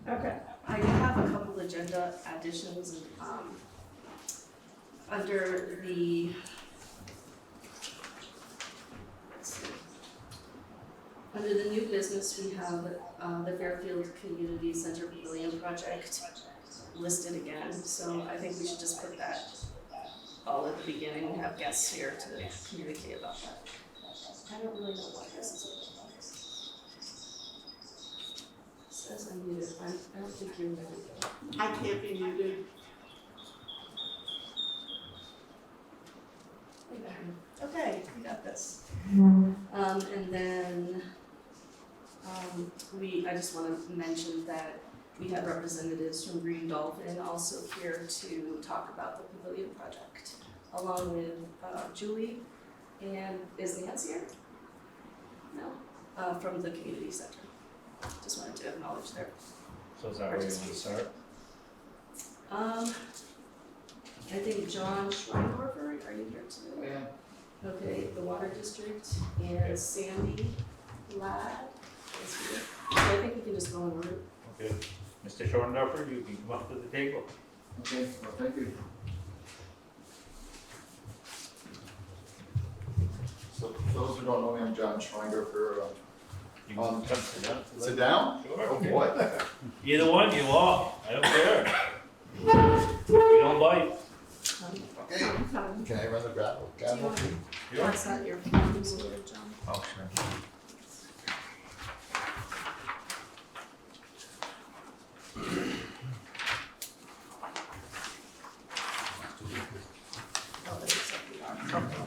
Okay, I have a couple agenda additions, under the, let's see. Under the new business, we have, the Fairfield Community Center Pavilion Project listed again, so I think we should just put that all at the beginning and have guests here to communicate about that. I don't really know why this is what it says I'm muted. I don't think you're muted. I can't be muted. Okay, we got this. And then, I just wanna mention that we have representatives from Green Dolphin also here to talk about the pavilion project, along with, Julie, and is Nancy here? No, from the community center. Just wanted to acknowledge their. So is that where you want to start? I think John Schweindorfer, are you here today? Yeah. Okay, the Water District, and Sandy Ladd is here. So I think we can just go in order. Okay, Mr. Schorndorfer, you can come up to the table. Okay, well, thank you. So, for those who don't know me, I'm John Schweindorfer. You can come sit down. Sit down? Sure. Oh, boy. Either one, you walk, I don't care. We don't bite. Okay. Can I run the gravel? Gavel? Pass out your forms here, John. Oh, sure. Oh, that looks like we are. Okay.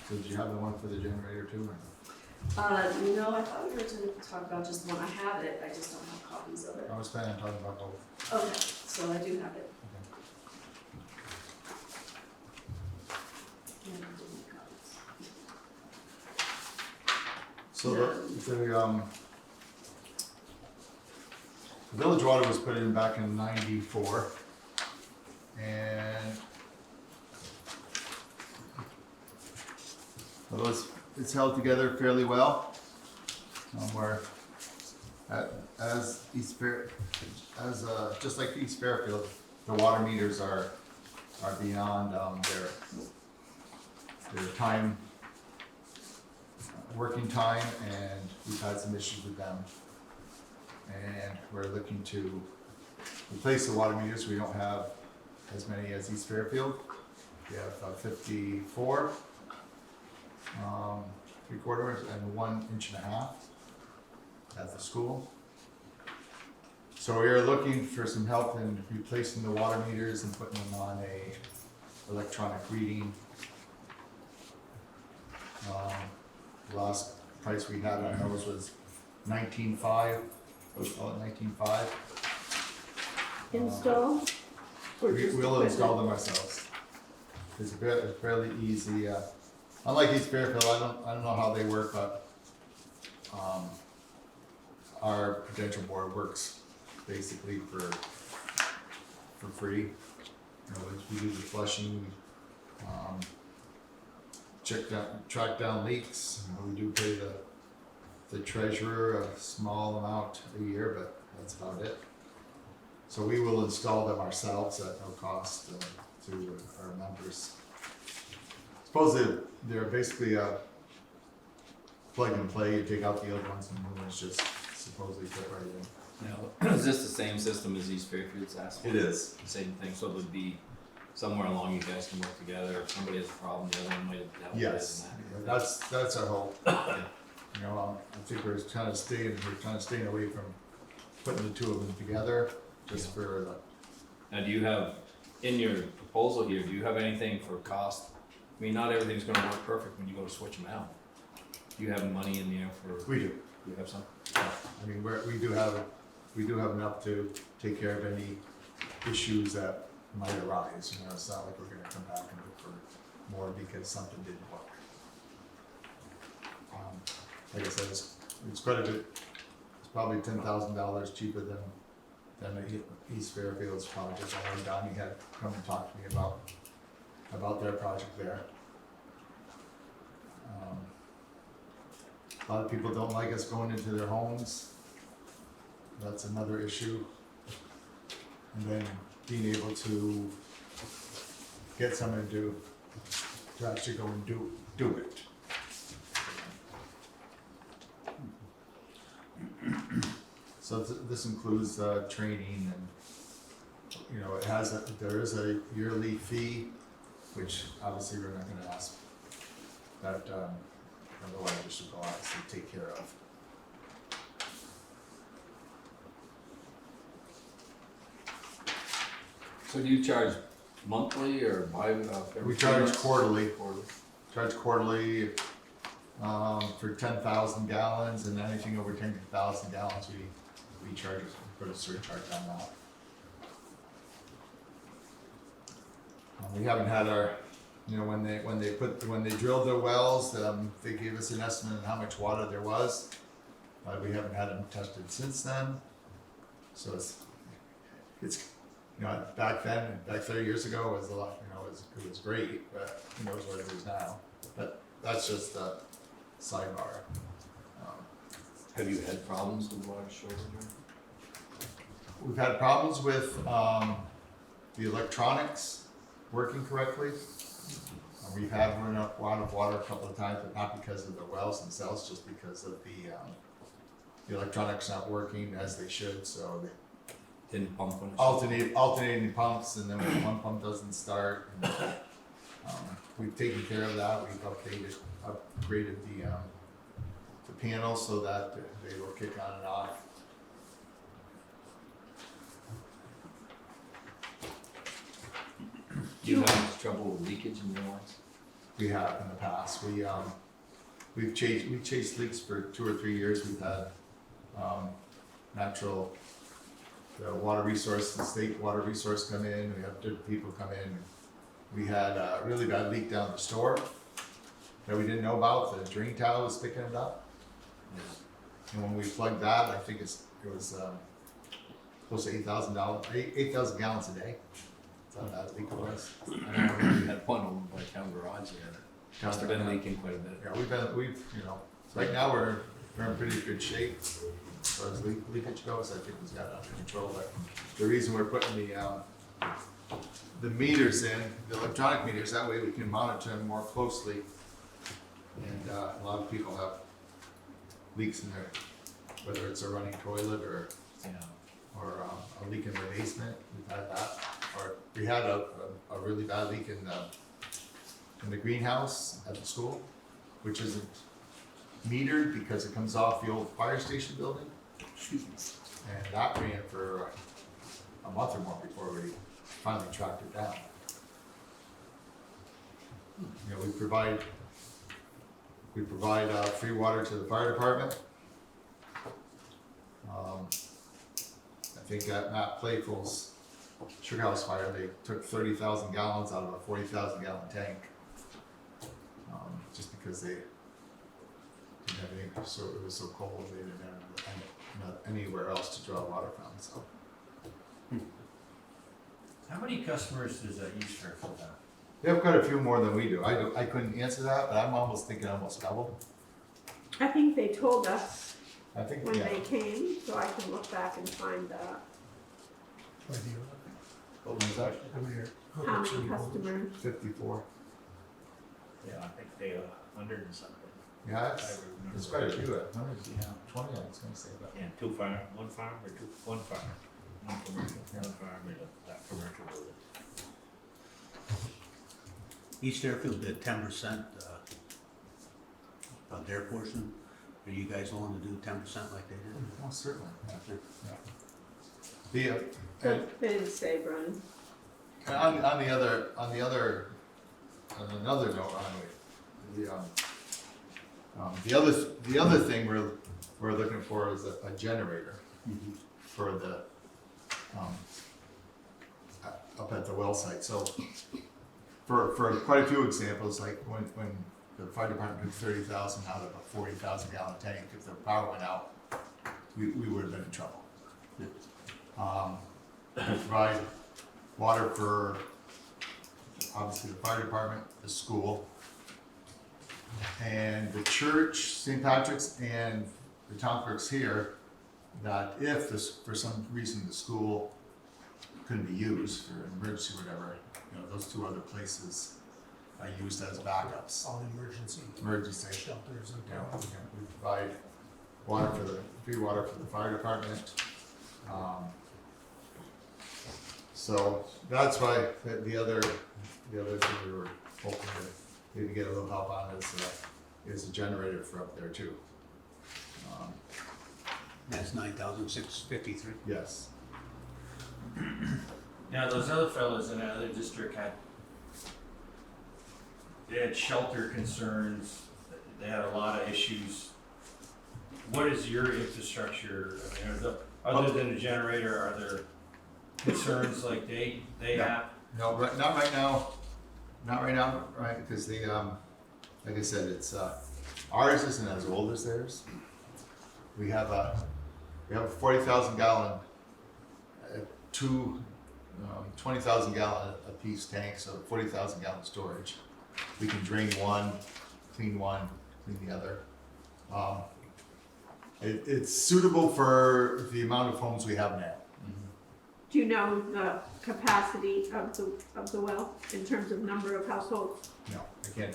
So did you have the one for the generator too? Or? No, I thought we were to talk about just one. I have it, I just don't have copies of it. I was planning on talking about both. Okay, so I do have it. Yeah, I do need copies. So the village water was put in back in '94, and it's held together fairly well. Where as just like East Fairfield, the water meters are beyond their time, working time, and we've had some issues with them. And we're looking to replace the water meters. We don't have as many as East Fairfield. We have 54, 3/4 and 1.5 inches at the school. So we are looking for some help in replacing the water meters and putting them on a electronic reading. The last price we had on those was $19,500. Let's call it $19,500. Install? Or just We'll equipment? install them ourselves. It's fairly easy. Unlike East Fairfield, I don't know how they work, but our potential board works basically for free. You know, we do the flushing, track down leaks. You know, we do pay the treasurer a small amount a year, but that's about it. So we will install them ourselves at no cost to our members. Suppose they're basically a plug and play. You take out the old ones and the new ones just supposedly fit right in. Now, is this the same system as East Fairfield's asphalt? It is. Same thing, so it would be somewhere along you guys can work together, if somebody has a problem, the other one might have dealt with it. Yes, and that's our hope. that. You know, I think we're kind of staying away from putting the two of them together just for the. Now, do you have, in your proposal here, do you have anything for cost? I mean, not everything's gonna work perfect when you go to switch them out. Do you have money in there for? We do. Do you have some? I mean, we do have enough to take care of any issues that might arise. You know, it's not like we're gonna come back and look for more because something didn't work. Like I said, it's quite a bit. It's probably $10,000 cheaper than the East Fairfield's project. I know Donnie had come and talked to me about their project there. A lot of people don't like us going into their homes. that's another issue. And then being able to get someone to actually go and do it. So this includes training and, you know, there is a yearly fee, which obviously we're not gonna ask that, otherwise we should go obviously take care of. So do you charge monthly or every We 3 charge months? quarterly. Quarterly. Charge quarterly, for 10,000 gallons, and anything over 10,000 gallons, we charge, put a surcharge on that. We haven't had our, you know, when they drilled their wells, they gave us an estimate of how much water there was, but we haven't had them tested since then. So it's, you know, back 30 years ago, it was a lot, you know, it was great, but who knows what it is now. But that's just a sidebar. Have you had problems with water shortage? We've had problems with the electronics working correctly. We've had run up a lot of water a couple of times, but not because of the wells themselves, just because of the electronics not working as they should. So they Didn't pump when it alternating pumps, and then when one pump doesn't start. And, we've taken care of that. We've upgraded the panel so that they will kick on and off. Do you have much trouble with leakage in your lines? We have in the past. We've chased leaks for 2 or 3 years. We've had the water resource, the state water resource come in. We have different people come in. We had a really bad leak down the store that we didn't know about. The drain tile was picking it up. And when we plugged that, I think it was close to 8,000 gallons a day. That's how bad leak it was. I know we had one over by town garage there. Must have been leaking quite a bit. Yeah, you know, right now we're in pretty good shape as far as leakage goes. I think we've got it under control. But the reason we're putting the meters in, the electronic meters, that way we can monitor them more closely. And a lot of people have leaks in their, whether it's a running toilet or a leak in the basement. We've had that. Or we had a really bad leak in the greenhouse at the school, which isn't metered because it comes off the old fire station building. And that ran for a month or more before we finally tracked it down. You know, we provide free water to the fire department. I think at Matt Playful's Sugar House fire, they took 30,000 gallons out of a 40,000 gallon tank. Just because they didn't have any, so it was so cold, they didn't have anywhere else to draw water from. So How many customers does use Fairfield have? they have quite a few more than we do. I couldn't answer that, but I'm almost thinking almost double. I think they told us I think, when yeah. they came, so I can look back and find that. What was that? How many customers? 54. Yeah, I think they 100 and something. Yeah, I it's remember. quite a few. 20, I was gonna say, but And one farm, one commercial, one farm and that commercial building. East Fairfield did 10% of their portion. Are you guys willing to do 10% like they did? oh, certainly. Yeah. They didn't say, Brian. On another note, the other thing we're looking for is a generator for the up at the well site. So for quite a few examples, like when the fire department did 30,000 out of a 40,000 gallon tank, if the power went out, we would have been in trouble. We provide water for obviously the fire department, the school, and the church, St. Patrick's, and the town clerks here that if this, for some reason, the school couldn't be used for an emergency or whatever, you know, those two other places are used as backups. All emergency Emergency. shelters and You know, we provide water for the, free water for the fire department. So that's why the other thing we were hoping to maybe get a little help on is a generator for up there too. That's 9,653. Yes, Now, those other fellows in that other district they had shelter concerns, they had a lot of issues. What is your infrastructure, I mean, other than the generator, are there concerns like they No. have? no, but not right now, right, because the, like I said, it's, ours isn't as old as theirs. We have a 40,000 gallon, 20,000 gallon a piece tank, so 40,000 gallon storage. We can drain one, clean the other. It's suitable for the amount of homes we have now. Do you know the capacity of the well in terms of number of households? No, again,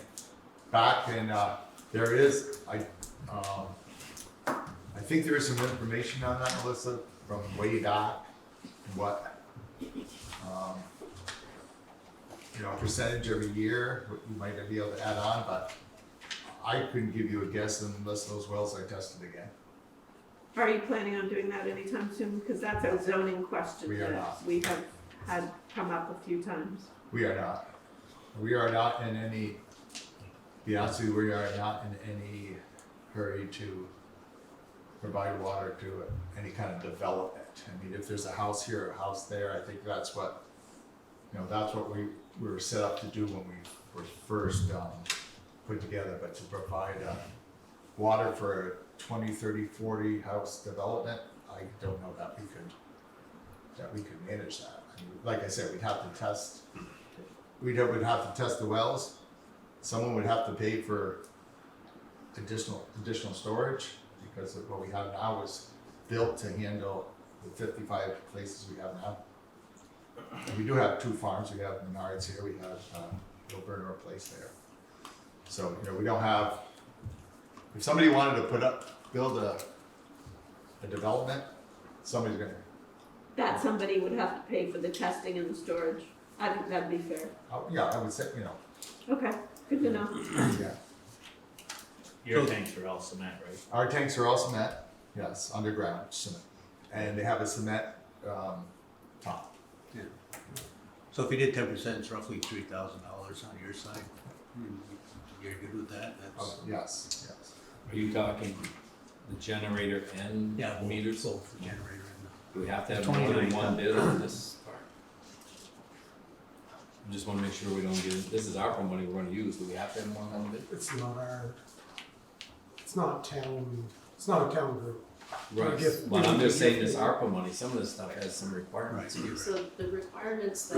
back in, there is, I think there is some information on that, Melissa, from way back, what, you know, percentage every year, what you might be able to add on, but I couldn't give you a guess unless those wells are tested again. Are you planning on doing that anytime soon? Because that's a zoning question We are that not. we have had come up a few times. We are not. We are not in any, to be honest with you, we are not in any hurry to provide water to any kind of development. I mean, if there's a house here, a house there, I think that's what, you know, that's what we were set up to do when we were first put together, but to provide water for a 20, 30, 40 house development, I don't know that we could manage that. I mean, like I said, we'd have to test the wells. Someone would have to pay for additional storage because of what we have now is built to handle the 55 places we have now. And we do have two farms. We have Menards here. We have Bill Burner Place there. So you know we don't have. If somebody wanted to build a development, somebody's gonna. That somebody would have to pay for the testing and the storage. I think that'd be fair. Yeah, I would say, you know, Okay, good to know. yeah. Your tanks are all cement, right? Our tanks are all cement, yes, underground cement, and they have a cement top. Yeah. So if you did 10%, it's roughly $3,000 on your side. You're good with that? That's, Yes, yes. Are you talking the generator and yeah, meters? both the generator and Do we have to have more than one bid on this part? I just wanna make sure we don't get, this is ARPA money we're gonna use, do we have to have more than one bid? it's not a town group. Right, give- but I'm just saying this give- ARPA money, some of this stuff has some requirements. Right. So the requirements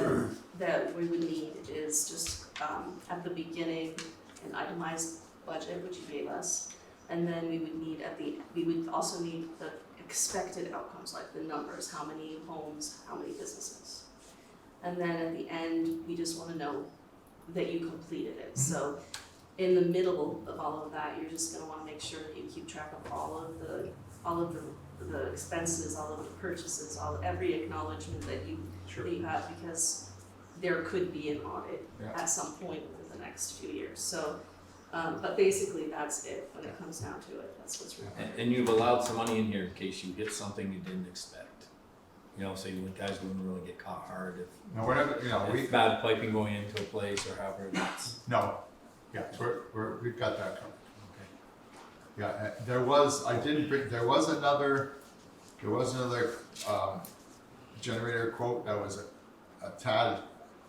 that we would need is just, at the beginning, an itemized budget, which you gave us. And then we would also need the expected outcomes, like the numbers, how many homes, how many businesses. And then at the end, we just wanna know that you completed it. So in the middle of all of that, you're just gonna wanna make sure that you keep track of all of the expenses, all of the purchases, every acknowledgement that you have, because there could be an audit Yeah. at some point within the next few years. So, but basically that's it when it comes down to it. That's what's required. And you've allowed some money in here in case you hit something you didn't expect. You know, so you guys wouldn't really get caught hard No, we're not, you know, if bad piping going into a place or however that's. no, yeah, we've got that covered. Yeah, there was another generator quote that was a tad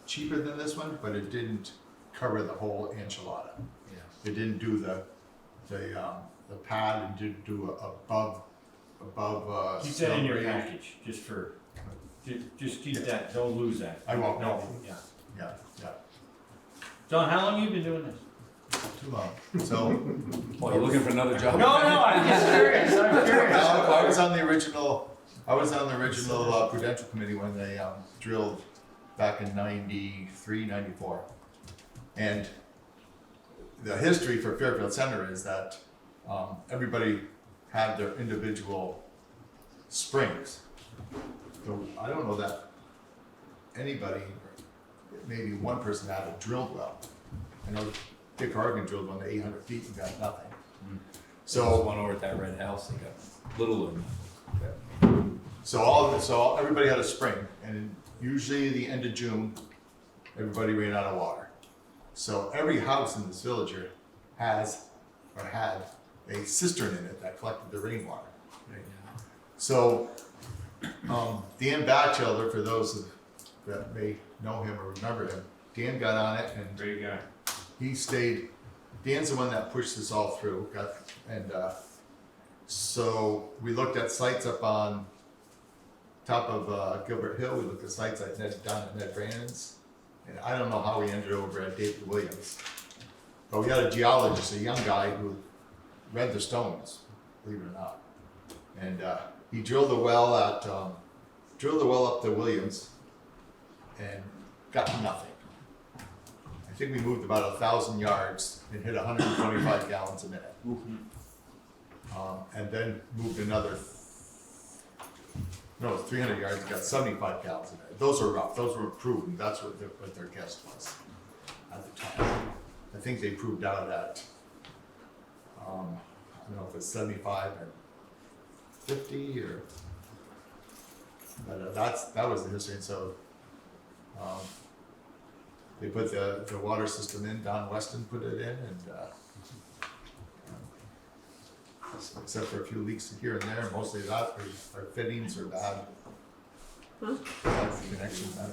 cheaper than this one, but it didn't cover the whole enchilada. Yeah. It didn't do the pad and didn't do above. Keep that in your grade. package, just keep that, don't lose that. I won't, no. Yeah. Yeah. John, how long you been doing this? too long. So, Well, you're looking for another job? No, I'm just curious, I'm curious. I was on the original Prudential Committee when they drilled back in 93, 94. And the history for Fairfield Center is that everybody had their individual springs. So I don't know that anybody, maybe one person had a drilled well. I know Dick Hargan drilled one to 800 feet and got nothing. So So one over at that red house, they got little than So everybody had a spring, and usually the end of June, everybody ran out of water. So every house in this village here has or had a cistern in it that collected the rainwater. So Dan Batchelder, for those that may know him or remember him, Dan got on it and Great guy. he stayed. Dan's the one that pushed this all through. So we looked at sites up on top of Gilbert Hill. We looked at sites like down at Ned Brannan's, and I don't know how we ended over at David Williams. But we had a geologist, a young guy who read the stones, believe it or not, and he drilled a well up to Williams, and got nothing. I think we moved about 1,000 yards and hit 125 gallons a minute. And then moved another, 300 yards, got 75 gallons a minute. Those are rough, those were proven, that's what their guess was at the time. I think they proved out at, I don't know if it's 75 or 50 or, but that was the history. And so they put the water system in, Don Weston put it in, and except for a few leaks here and there, mostly that are fittings or bad. Huh? That's the connection bad.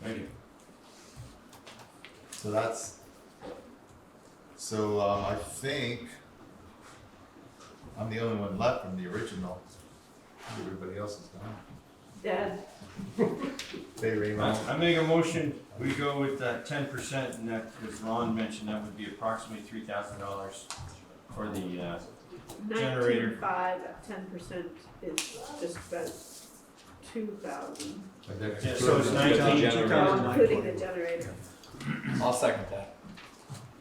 Thank you. I think I'm the only one left from the original. Everybody else is gone. Dad, Bay Raymond. I make a motion, we go with that 10%, and that, as Ron mentioned, that would be approximately $3,000 for the generator. 19.5 at 10% is just about 2,000, Yeah, so it's 19. including the generator. I'll second that.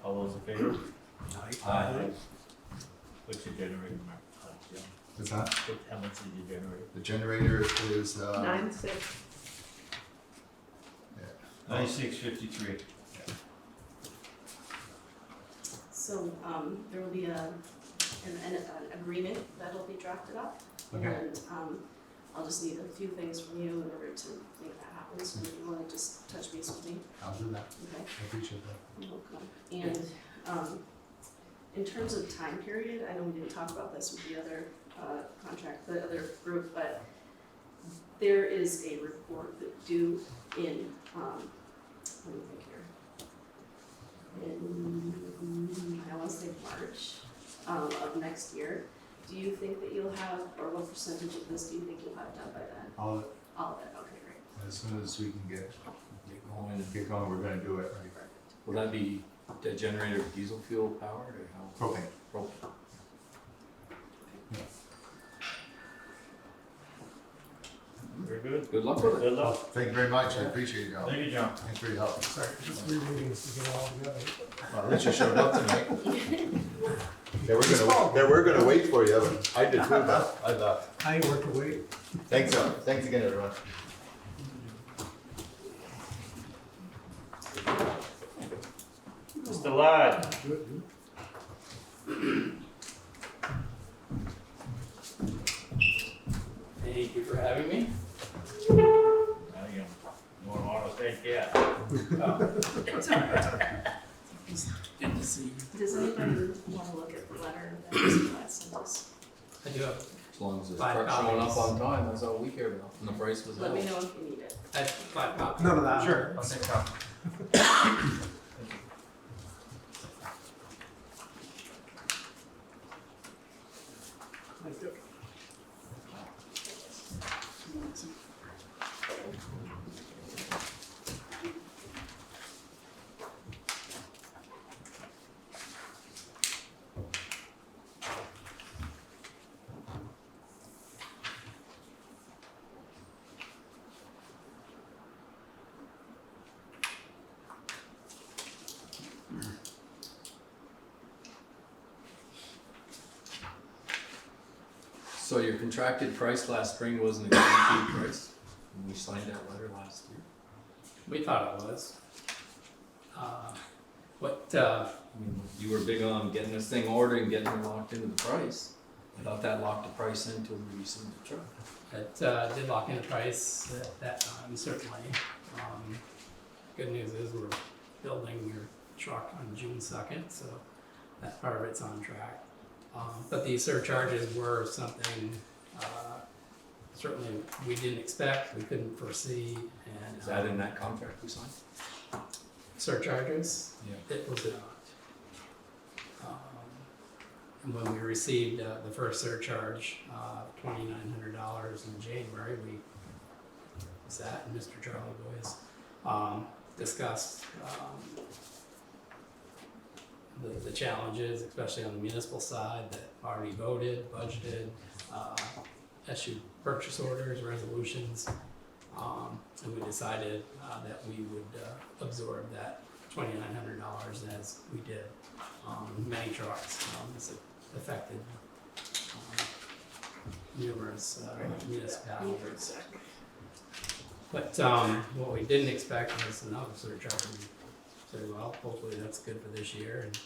All those in favor? Aye. What's your generator, Mark? What's that? How much did you generate? The generator is 9.6. 9653. So, there will be an agreement that'll be drafted up. Okay. And, I'll just need a few things from you in order to make that happen, so if you wanna just touch base with me, I'll do that. okay? I appreciate that. You're welcome. And, in terms of time period, I know we didn't talk about this with the other, contract, the other group, but there is a report that due in, let me think here. In, I wanna say March, of next year. Do you think that you'll have, or what percentage of this do you think you'll have done by then? All All of it, okay, great. as soon as we can get Going. going, we're gonna do it. Right. Will that be the generator diesel fuel powered or how? Propane. Propane. Very good. Good luck with it. Good luck. Thank you very much. I appreciate your help. Thank you, John. Thanks for your help. Sorry, just 3 meetings to get all together. Well, at least you showed up tonight. They were gonna wait for you, but I did too, but I thought. I ain't worth the wait. Thanks again, everyone. Mr. Ladd. Thank you for having me. Now you won't want to take care. It's all right. Good to see you. Does anybody wanna look at the letter that Mr. Platt sent us? I do have, As long as it's Five showing up copies. on time, that's all we care about. And the price was Let me out. know if you need it. I have 5 copies. None of that. Sure. I'll take a copy. So your contracted price last spring wasn't a guaranteed price when we signed that letter last year? We thought it was. I mean, you were big on getting this thing ordered and getting it locked into the price. I thought that locked the price in until we received the truck. It did lock in the price at that time, certainly. Good news is we're building your truck on June 2nd, so that part of it's on track. But these surcharges were something certainly we didn't expect, we couldn't foresee, and Is that in that contract we signed? surcharges. Yeah. It was not. And when we received the first surcharge, $2,900 in January, we sat and Mr. Charlie Boyce discussed the challenges, especially on the municipal side, that already voted, budgeted, issued purchase orders, resolutions, and we decided that we would absorb that $2,900 as we did. Many trucks, it's affected numerous municipalities. But what we didn't expect was another surcharge. We said, well, hopefully that's good for this year. And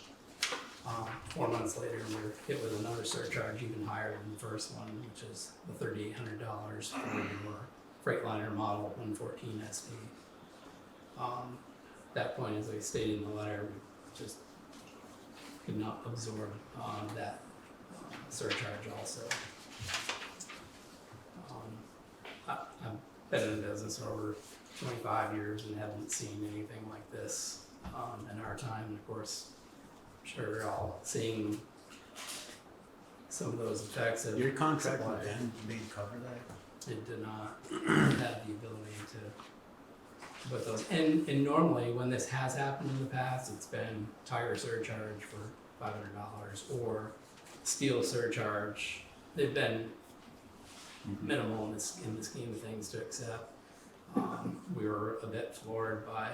4 months later, we were hit with another surcharge even higher than the first one, which is the $3,800 for your Freightliner Model 114 SP. At that point, as I stated in the letter, we just could not absorb that surcharge also. I've been in business for over 25 years and haven't seen anything like this in our time. And of course, I'm sure we're all seeing some of those effects of Your contract supply. with them made cover that? It did not have the ability to put those. And normally, when this has happened in the past, it's been tire surcharge for $500 or steel surcharge. They've been minimal in the scheme of things to accept. We were a bit floored by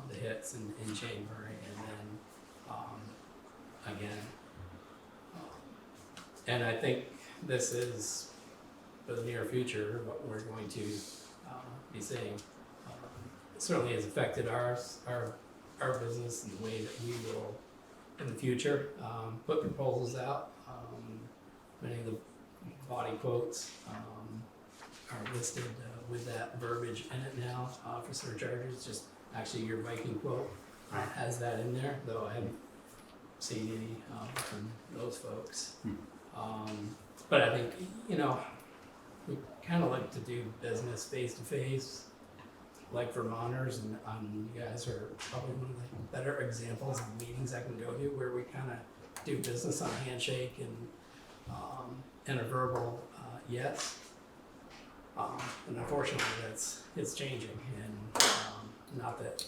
the hits in January, and then again. And I think this is, for the near future, what we're going to be seeing. It certainly has affected our business and the way that we will, in the future, put proposals out. Many of the body quotes are listed with that verbiage in it now for surcharges. Just actually your Viking quote has that in there, though I haven't seen any from those folks. But I think, we kind of like to do business face to face, like Vermonters, and you guys are probably one of the better examples of meetings I can go to where we kind of do business on a handshake and a verbal yes. And unfortunately, it's changing, and not that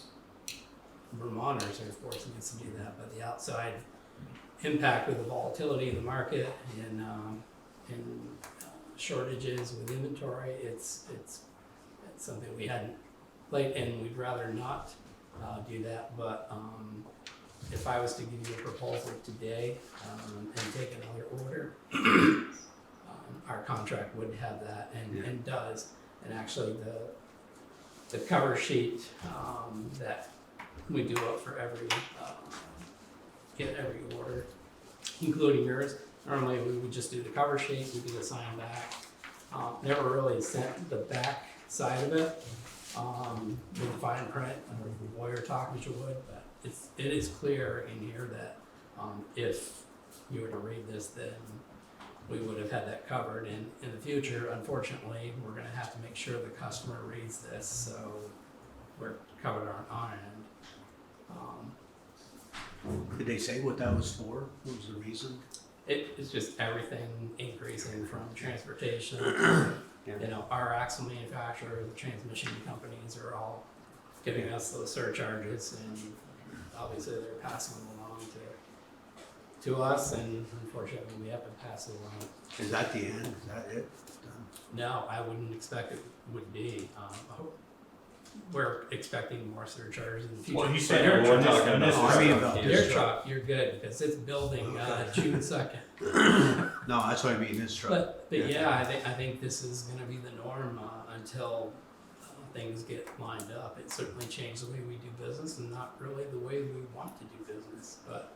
Vermonters are forcing us to do that, but the outside impact with the volatility of the market and shortages with inventory, it's something we hadn't played, and we'd rather not do that. But if I was to give you a proposal today and take another order, our contract would have that and does. And actually, the cover sheet that we do up for every order, including yours. Normally, we would just do the cover sheet, we do the sign back. Never really sent the back side of it with the fine print or the lawyer talk, which you would, but it is clear in here that if you were to read this, then we would have had that covered. And in the future, unfortunately, we're going to have to make sure the customer reads this, so we're covered on our end. Did they say what that was for? What was the reason? It's just everything increasing from transportation. Yeah. Our axle manufacturer, the transmission companies are all giving us those surcharges, and obviously they're passing them along to us, and unfortunately we have to pass it along. Is that the end? Is that it? Done? No, I wouldn't expect it would be. we're expecting more surcharges in the future. Well, you But said your we're truck- talking about No, I mean about Your this truck, you're good, because it's building, June second. No, that's what I mean, this truck. But yeah, I think this is gonna be the norm, until things get lined up. It certainly changed the way we do business and not really the way we want to do business, but,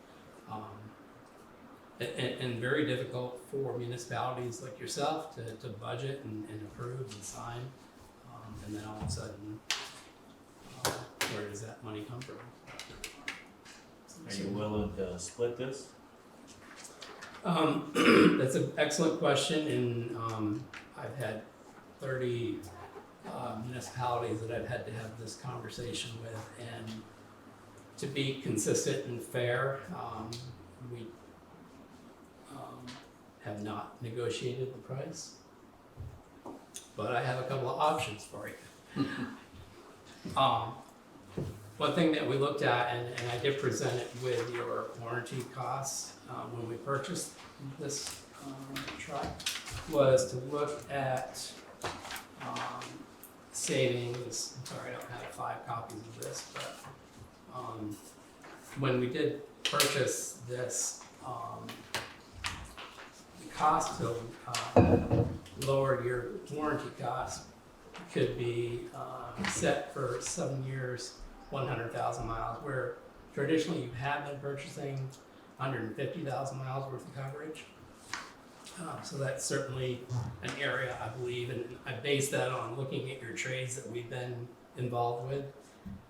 and very difficult for municipalities like yourself to budget and approve and sign. And then all of a sudden, where does that money come from? Are you willing to split this? That's an excellent question, and I've had 30 municipalities that I've had to have this conversation with, and to be consistent and fair, we have not negotiated the price, but I have a couple of options for you. One thing that we looked at, and I did present it with your warranty costs when we purchased this truck, was to look at savings. I'm sorry, I don't have 5 copies of this, but when we did purchase this, the cost to lower your warranty cost could be set for 7 years, 100,000 miles, where traditionally you have been purchasing 150,000 miles worth of coverage. So that's certainly an area I believe, and I base that on looking at your trades that we've been involved with,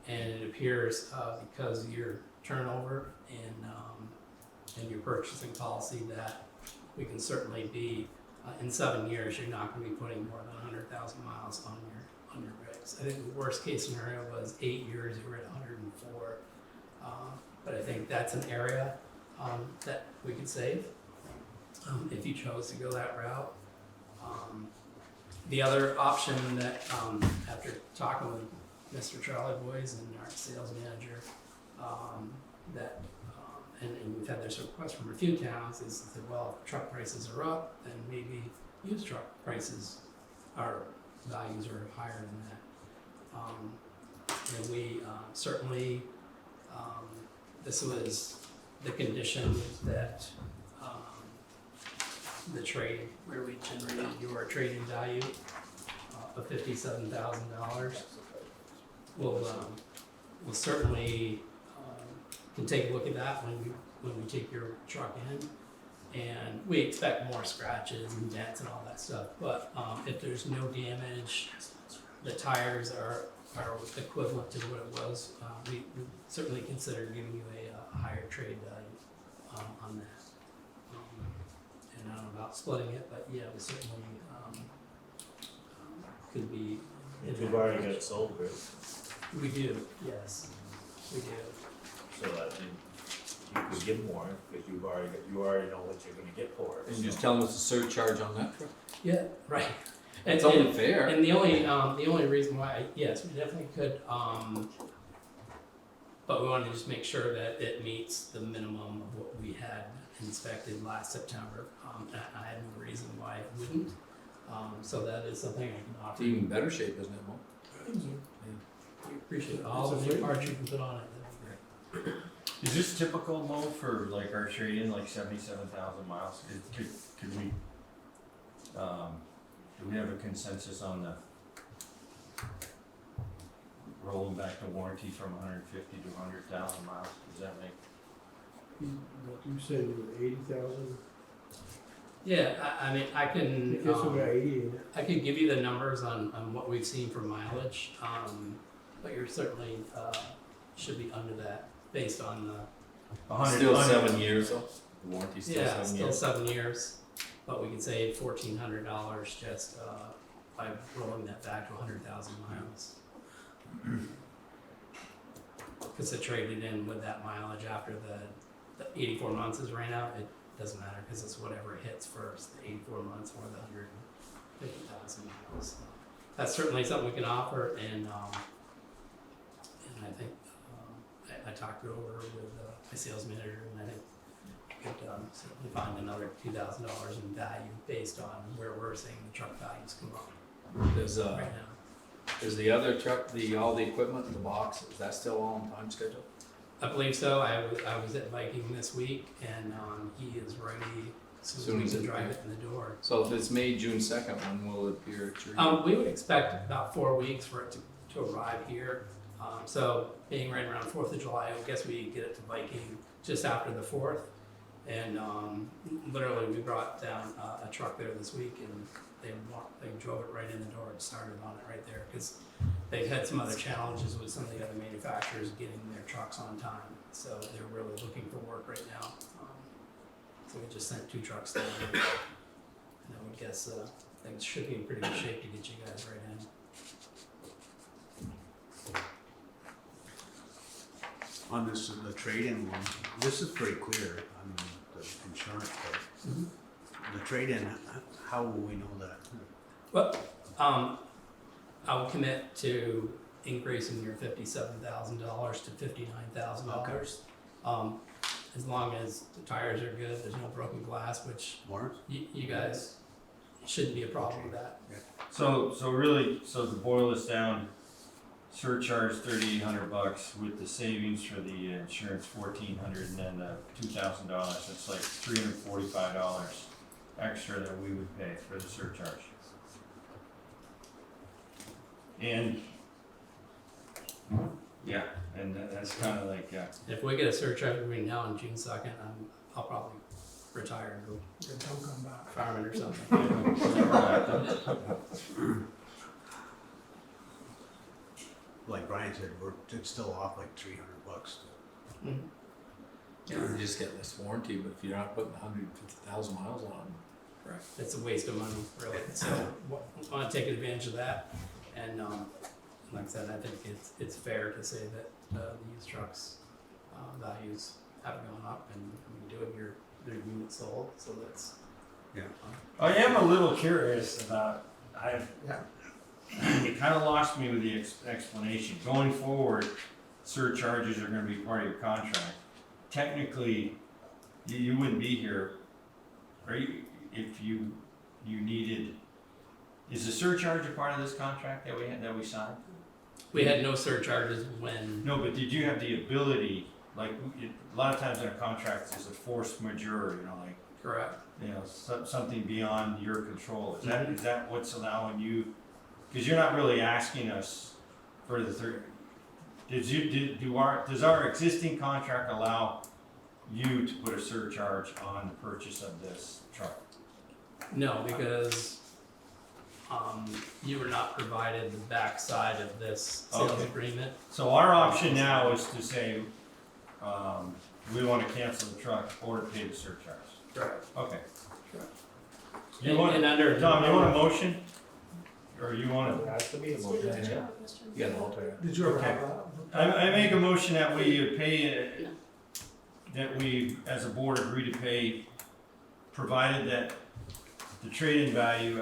and it appears because of your turnover and your purchasing policy that we can certainly be in 7 years you're not going to be putting more than 100,000 miles on your rigs. I think the worst case scenario was 8 years you were at 104, but I think that's an area that we could save. If you chose to go that route. The other option that, after talking with Mr. Charlie Boys and our sales manager, and we've had this request from a few towns, is that, well, if truck prices are up, then maybe used truck prices values are higher than that. And we certainly, this was the condition that the trade, where we generated your trading value of $57,000. We'll certainly can take a look at that when we take your truck in, and we expect more scratches and dents and all that stuff. But if there's no damage, the tires are equivalent to what it was. We certainly consider giving you a higher trade value on that. And I don't know about splitting it, but yeah, we certainly could be. If you've already got it sold, right? We do, yes, we do. So that you could give more, because you already know what you're gonna get for it. And just tell them it's a surcharge on that truck. Yeah, right. It's only fair. And the only reason why, yes, we definitely could, but we wanted to just make sure that it meets the minimum of what we had inspected last September. I had no reason why it wouldn't. So that is something I can It's offer. even better shape, isn't it, Mo? We appreciate all the new parts you can put on it. That'd be great. Is this typical, Mo, for like our trade-in, like 77,000 miles? Could we, do we have a consensus on the rolling back the warranty from 150 to 100,000 miles? Does that make? You said you were 80,000? Yeah, I mean, I I can. guess we got 80 in it. I could give you the numbers on what we've seen for mileage, but you're certainly, should be under that based on the, Still 7 years, though. The warranty's still yeah, 7 still years. 7 years. But we can save $1,400 just, by rolling that back to 100,000 miles. Cause it traded in with that mileage after the 84 months is ran out, it doesn't matter, cause it's whatever hits first, the 84 months or the 150,000 miles. That's certainly something we can offer, and I think, I talked it over with my sales manager, and I think we could certainly find another $2,000 in value based on where we're seeing the truck values come up Does, right now. Is the other truck, all the equipment in the box, is that still on time schedule? I believe so. I was at Viking this week, and he is ready as soon as we can drive it in the door. So if it's made June 2nd, when will it appear at your? We would expect about 4 weeks for it to arrive here. So being right around 4th of July, I guess we get it to Viking just after the 4th. And literally, we brought down a truck there this week, and they drove it right in the door and started on it right there, because they've had some other challenges with some of the other manufacturers getting their trucks on time. So they're really looking for work right now. So we just sent 2 trucks down, and I would guess things should be in pretty good shape to get you guys right in. On this, the trade-in one, this is pretty clear, I mean, the insurance part. The trade-in, how will we know that? Well, I would commit to increasing your $57,000 to $59,000. As long as the tires are good, there's no broken glass, which Warrants? you guys shouldn't be a problem with that. So to boil this down, surcharge $3,800 with the savings for the insurance $1,400, and then $2,000. That's like $345 extra that we would pay for the surcharge. And yeah, and that's kind of like If we get a surcharge between now and June 2nd, I'll probably retire and go Don't come back. farming or something. Like Brian said, it's still off like $300. Yeah, you just get this warranty, but if you're not putting 150,000 miles on, Right. It's a waste of money, really. So I want to take advantage of that. And like I said, I think it's fair to say that the used trucks values have gone up, and doing your unit sold. So that's I am a little curious about, it kind of lost me with the explanation. Going forward, surcharges are gonna be part of your contract. Technically, you wouldn't be here, right, if you needed, is the surcharge a part of this contract that we signed? we had no surcharges when. No, but did you have the ability, like, a lot of times in a contract, there's a force majeure, like, Correct. something beyond your control. Is that what's allowing you? Because you're not really asking us for the third. Does our existing contract allow you to put a surcharge on the purchase of this truck? No, because you were not provided the backside of this sales Okay. agreement. So our option now is to say, we want to cancel the truck or to pay the surcharge. Correct. Okay. Correct. You want, and under Tom, you want a motion? Or you want It has to be a motion, yeah. You got an alternate. Did you ever Okay. have that? I make a motion that we pay, that we, as a board, agree to pay, provided that the trade-in value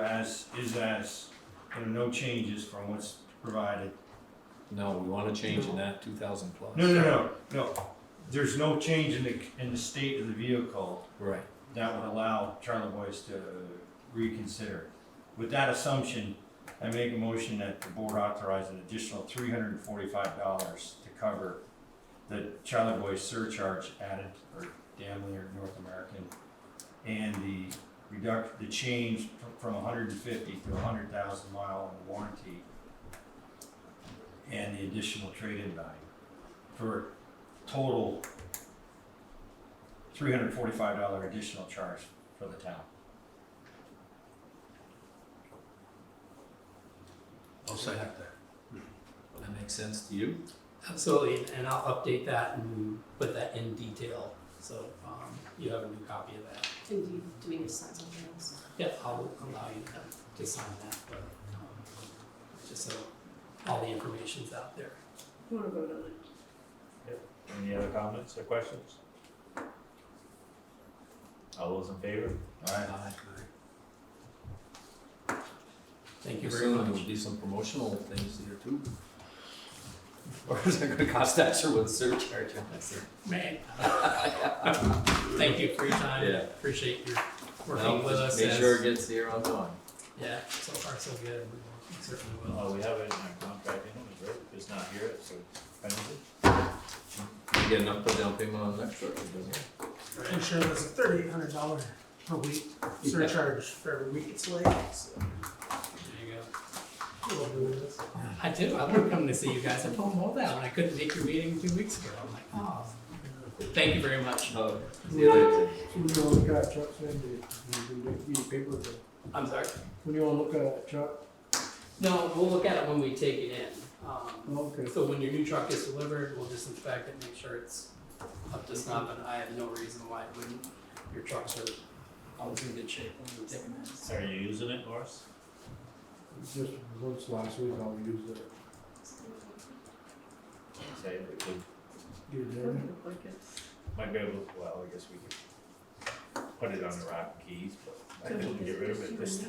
no changes from what's provided. no, we want to change in that 2,000 plus. No. There's no change in the state of the vehicle Right. that would allow Charlie Boyce to reconsider. With that assumption, I make a motion that the board authorize an additional $345 to cover the Charlie Boyce surcharge added, or Daimler North American, and the change from 150 to 100,000 mile on the warranty, and the additional trade-in value, for total $345 additional charge for the town. I'll second that. That makes sense to you? Absolutely, and I'll update that and put that in detail, so you have a new copy of that. Do we need to sign something else? Yeah, I'll allow you to sign that, but just so all the information's out there. You wanna vote on it? Any other comments or questions? All those in favor? Alright. Thank you very Soon much. there'll be some promotional things here too. Or is it gonna cost extra with surcharge? Man. Thank you for your time. Yeah. Appreciate your No, working with us. Make as- sure it gets here on time. Yeah, so far so good. We certainly will. Oh, we have it in our contract, anyway, right? If it's not here, it's a penalty. You get enough put down payment on the next truck, it doesn't. Insurance is $3,800 per week surcharge for every week it's late. So There you go. we'll do this. I do. I love coming to see you guys. I told them all that when I couldn't make your meeting 2 weeks ago. I'm like, oh. Thank you very much. Oh, see you later. So when you wanna look at a truck, Sandy, you need paper for, I'm sorry. when you wanna look at a truck, No, we'll look at it when we take it in. okay. So when your new truck gets delivered, we'll just inspect it, make sure it's up to snuff, and I have no reason why it wouldn't. Your trucks are always in good shape when we take them in. Are you using it, Morris? Just once last week, I'll use it, Say we could, get it in. might be able, well, I guess we could put it on the rack and keys, but I couldn't get rid of it, just,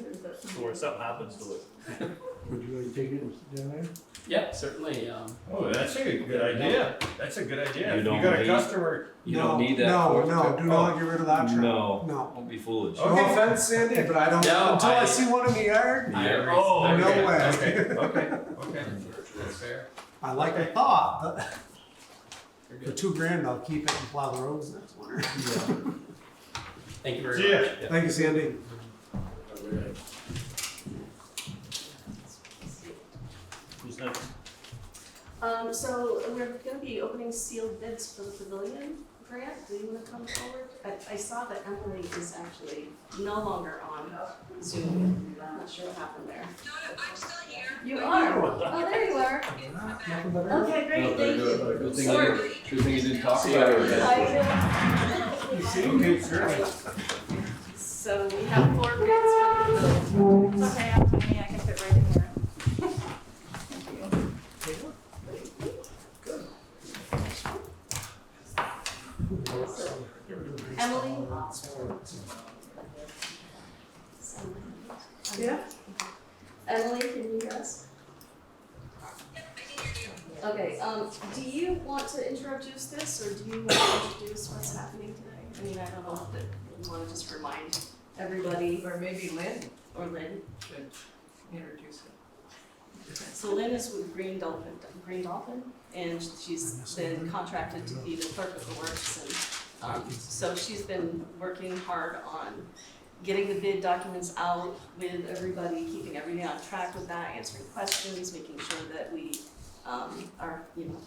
or something happens to it. Would you like to take it down there? Yeah, certainly. Oh, that's a good idea. That's a good idea. You If don't you got a need- customer. You don't need that. No, for- no, do not get rid of that truck. No, No. don't be foolish. Okay. No offense, Sandy, but I don't, No, until I I- see one in the yard, Yeah. Oh, No okay, way. okay. That's fair. I like the thought, but You're for good. $2,000, I'll keep it and plow the roads next winter. Thank you very See ya. much. Yeah. Thank you, Sandy. Who's next? So we're gonna be opening sealed bids for the pavilion grant. Do you wanna come forward? I saw that Emily is actually no longer on Zoom. I'm not sure what happened there. No, I'm still here. You are? Oh, there you are. Nothing better? Okay, great, thank you. Good thing Sorry. good thing you didn't talk about it. Okay, sure. So we have 4 bids for the pavilion. It's okay, I'm tiny, I can fit right in here. Emily? Yeah? Emily, can you hear us? Okay, do you want to introduce this, or do you want to introduce what's happening today? I mean, I don't know if you want to just remind everybody, Or maybe Lynn or Lynn. should introduce it. So Lynn is with Green Dolphin, and she's been contracted to be the clerk of the works, and so she's been working hard on getting the bid documents out with everybody, keeping everything on track with that, answering questions, making sure that we are,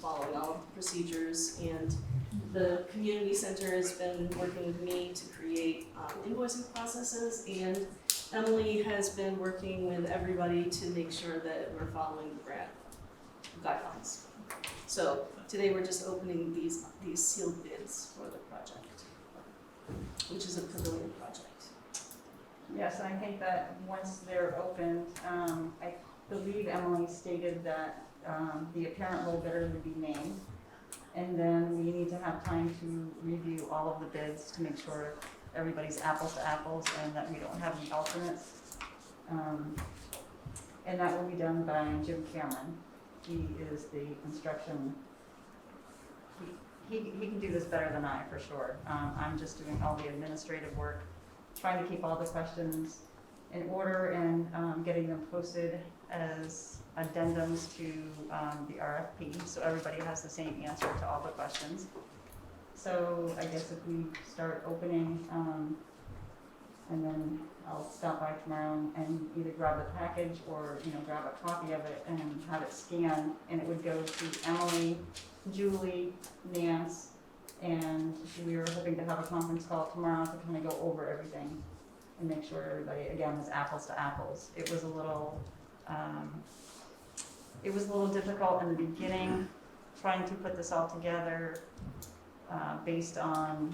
following all of the procedures. And the community center has been working with me to create invoicing processes, and Emily has been working with everybody to make sure that we're following the grant guidelines. So today we're just opening these sealed bids for the project, which is a pavilion project. Yes, I think that once they're opened, I believe Emily stated that the apparent low bidder would be named. And then we need to have time to review all of the bids to make sure everybody's apples to apples and that we don't have any alternates. And that will be done by Jim Cameron. He is the construction, he can do this better than I, for sure. I'm just doing all the administrative work, trying to keep all the questions in order and getting them posted as addendums to the RFP, so everybody has the same answer to all the questions. So I guess if we start opening, and then I'll stop by tomorrow and either grab the package or, grab a copy of it and have it scanned, and it would go to Emily, Julie, Nance, and we were hoping to have a conference call tomorrow to kind of go over everything and make sure everybody, again, is apples to apples. It was a little difficult in the beginning, trying to put this all together based on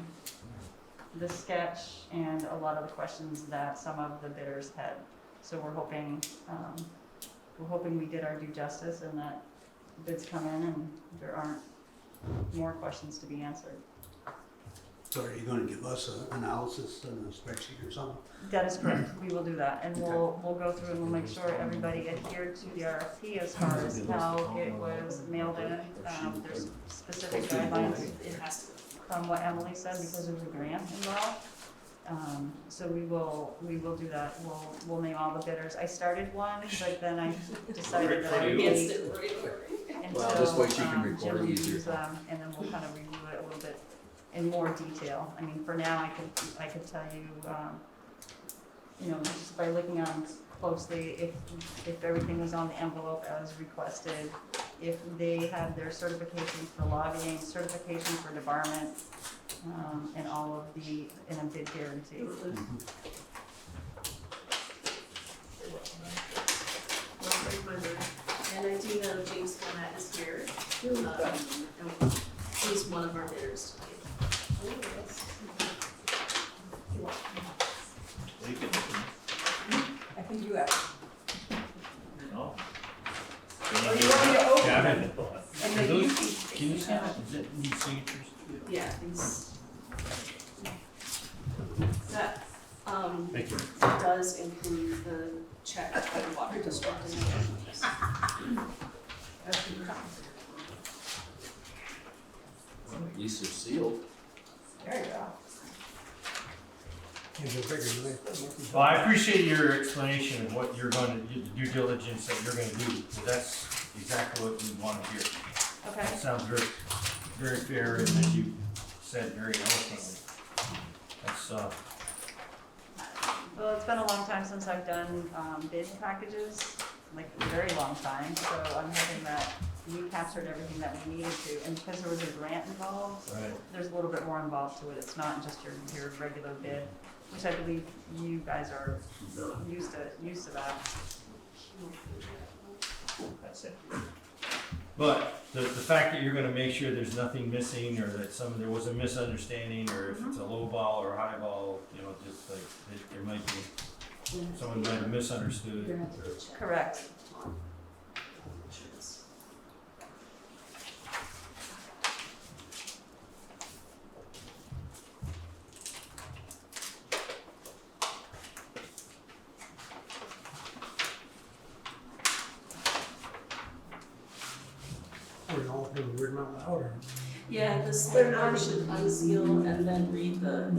the sketch and a lot of the questions that some of the bidders had. So we're hoping we did our due justice and that bids come in and there aren't more questions to be answered. So are you gonna give us an analysis and a spreadsheet or something? That is correct, we will do that, and we'll go through and we'll make sure everybody adhered to the RFP as far as how it was mailed in. There's specific guidelines It has to. from what Emily said, because there's a grant involved. So we will do that. We'll name all the bidders. I started one, but then I decided that I would Against wait it, right? Well, this way she can until, record Jim it easier. reviews them, and then we'll kind of review it a little bit in more detail. I mean, for now, I could tell you, just by looking at them closely, if everything was on the envelope as requested, if they had their certifications for lobbying, certification for debarment, and all of and a bid guarantee. And I do know James Clement is here. And he's one of our bidders tonight. I think you have. No. Oh, you want me to open Yeah, them? And then you Can you sign it? Is it need signatures? Yeah, these. That, Thank you. does include the check by the water district. At least they're sealed. There you go. Can't go bigger than Well, I appreciate your explanation of what you're gonna, the due diligence that you're gonna do, because that's exactly what we want to hear. Okay. It sounds very, very fair, and as you said very eloquently. That's, Well, it's been a long time since I've done bid packages, like a very long time, so I'm hoping that we captured everything that we needed to, and because there was a grant involved, right. there's a little bit more involved to it. It's not just your regular bid, which I believe you guys are used to that. That's it. But the fact that you're gonna make sure there's nothing missing, or that there was a misunderstanding, or if it's a low ball or a high ball, just like, there might be, someone might have misunderstood. Correct. We're all being weird out loud, or? Yeah, the select should unseal and then read the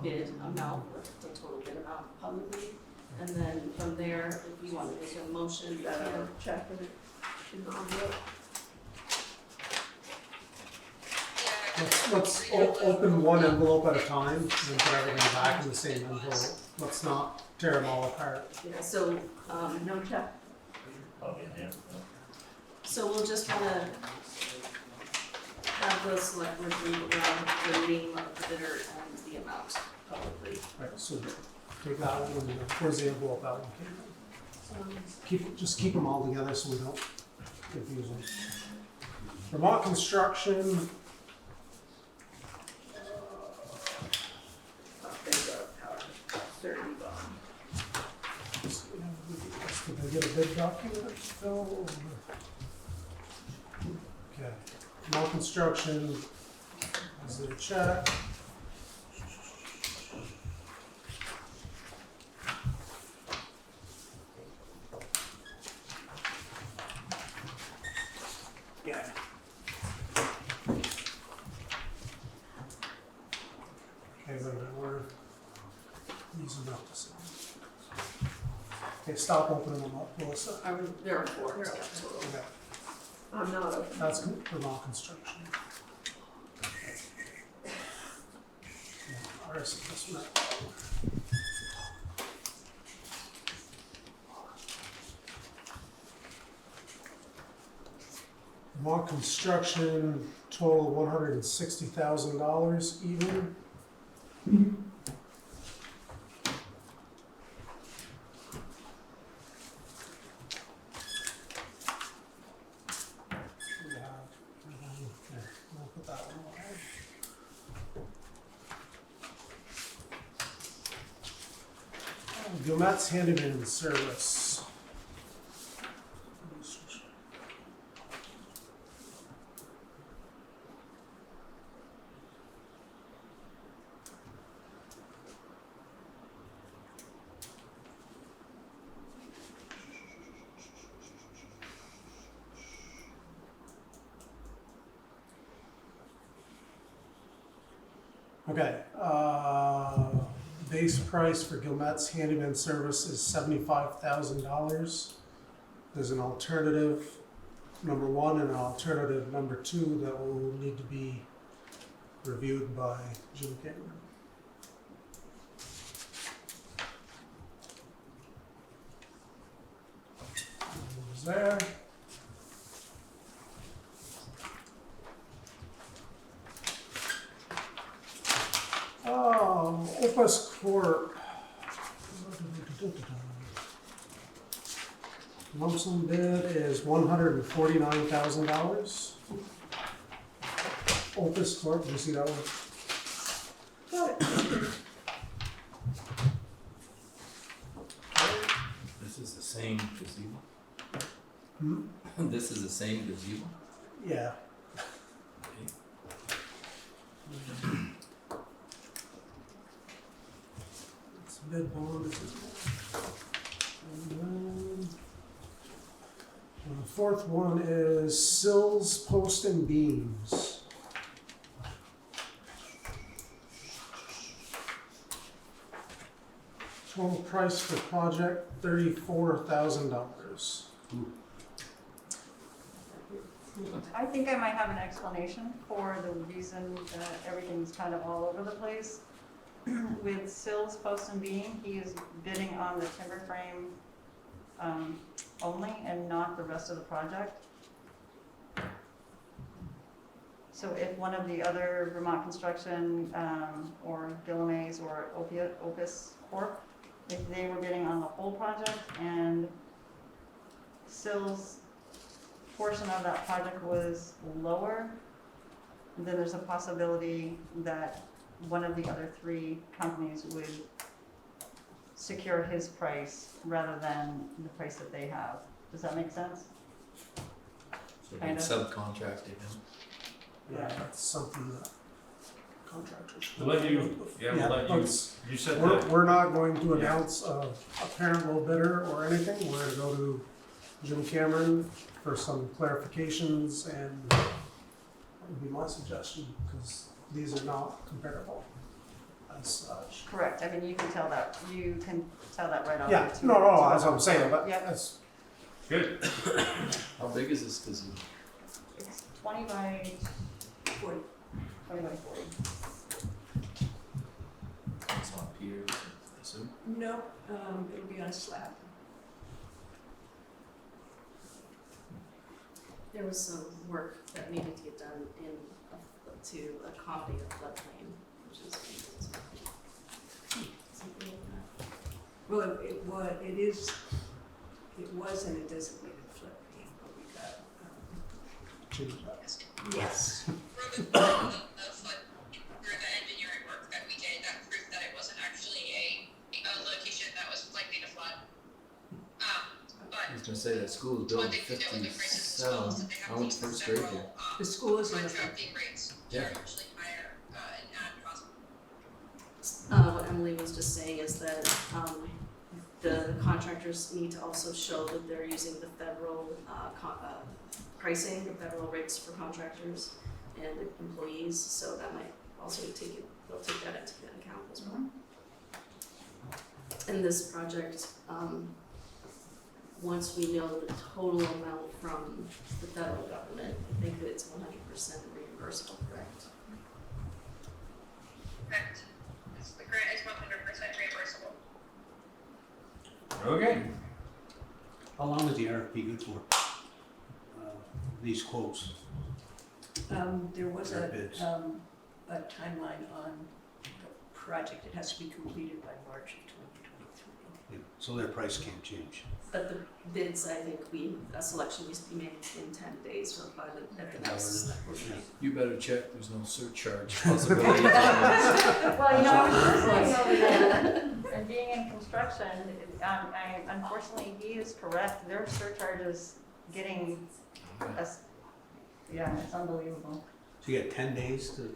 bid amount, the total bid amount publicly. And then from there, if you want to make a motion, you can. Check with it in the envelope. Let's open one envelope at a time, and then put everything back in the same envelope. Let's not tear them all apart. Yeah, so, No check. Oh, yeah. so we'll just wanna have the select board read around the name of the bidder and the amount publicly. Right, so take that one, and where's the envelope that one came in? Just keep them all together so we don't confuse them. Vermont Construction. Did they get a bid document still? Okay, Vermont Construction, is there a check? Yeah. Okay, wait a minute, we're using up this. Okay, stop opening them up, Melissa. There are four total. Okay, I'm not open. that's Vermont Construction. Yeah, ours is this one. Vermont Construction, total $160,000 even. We'll put that one away. Gumet's Handyman Service. Okay, base price for Gilmette's handyman service is $75,000. There's an alternative number 1 and an alternative number 2 that will need to be reviewed by Jim Cameron. There. Oh, Opus Corp. Lump sum bid is $149,000. Opus Corp, you see that one? This is the same gazebo? Hmm? This is the same gazebo? Yeah. It's bid bond. And then the fourth one is sills, post, and beams. Total price for project $34,000. I think I might have an explanation for the reason that everything's kind of all over the place. With sills, post, and beam, he is bidding on the timber frame only and not the rest of the project. So if one of the other Vermont Construction or Gilmays or Opus Corp, if they were bidding on the whole project and Sills' portion of that project was lower, then there's a possibility that one of the other 3 companies would secure his price rather than the price that they have. Does that make sense? So Kind we of. subcontracted him. Yeah, that's something that contractors. We'll let you, Yeah, we'll let you, let's- you said We're, that. we're not going to announce a apparent low bidder or anything. We're gonna go to Jim Cameron for some clarifications, and that would be my suggestion, because these are not comparable as such. Correct. I mean, you can tell that right off. Yeah, the two- no, two that's what I'm saying, but Yeah. that's, Good. How big is this gazebo? It's 20 by 40. 20 by 40. It's on piers, I assume? No, it'll be on a slab. There was some work that needed to get done to accommodate a floodplain, which is something like that. Well, it was in a designated floodplain, but we got, change that. yes. Through the engineering work that we did, that proved that it wasn't actually a location that was likely to flood. I But was gonna say that school was built one in thing to note with the prices of schools, 57. that they I have went these first grade several, there. The school is in the contracting rates, which Yeah. are usually higher, and add cost. What Emily was just saying is that the contractors need to also show that they're using the federal pricing, the federal rates for contractors and employees, so that might also they'll take that into account as well. In this project, once we know the total amount from the federal government, I think that it's 100% reimbursable, correct? Correct. The grant is 100% reimbursable. Okay. How long is the RFP good for? These quotes, There was Or a bids. timeline on the project. It has to be completed by March of 2023. yeah, so their price can't change. But the bids, I think a selection needs to be made in 10 days or by at the next select board meeting. You better check, there's no surcharge possibility. Well, I was listening over there and being in construction, unfortunately, he is correct. Their surcharge is getting it's unbelievable. So you got 10 days to,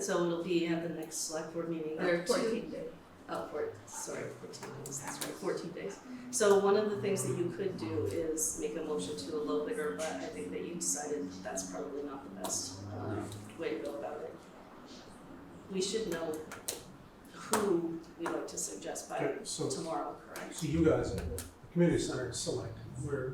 So it'll be at the next select board meeting. There are 14 days. 14 days, that's right, 14 days. So one of the things that you could do is make a motion to a low bidder, but I think that you decided that's probably not the best way to go about it. We should know who we'd like to suggest by Okay, so, tomorrow, correct? so you guys, the community center is selected, where,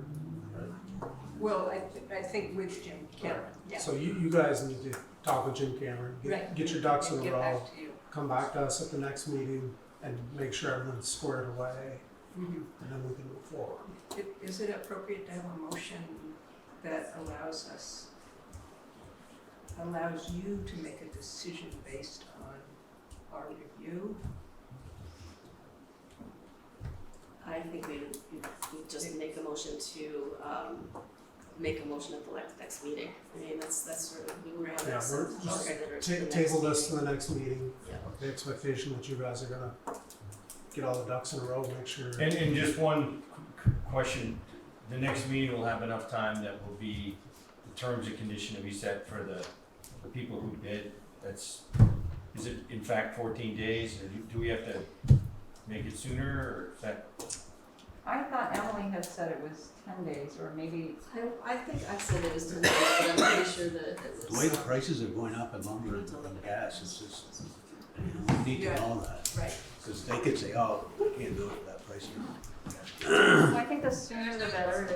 Well, I think with Jim Cameron, yeah. so you guys need to talk with Jim Cameron, Right. get your ducks in And a get row, back to you. come back to us at the next meeting and make sure everyone's squared away, Mhm. and then we can move forward. Is it appropriate to have a motion that allows you to make a decision based on our review? I think we just make a motion to, make a motion at the next meeting. I mean, that's sort of, we were on Yeah, this. we're just Table Table this to the next meeting, Yeah. the expectation that you guys are gonna get all the ducks in a row, make sure. And just one question, the next meeting will have enough time that will be, the terms and condition to be set for the people who bid, is it in fact 14 days, or do we have to make it sooner, or is that? I thought Emily had said it was 10 days, or maybe, I think I said it was 10 days, but I'm pretty sure that it was. The way the prices are going up in lumber and gas, it's just, we need to know that. Right. Because they could say, oh, we can't do it at that price. I think the sooner the better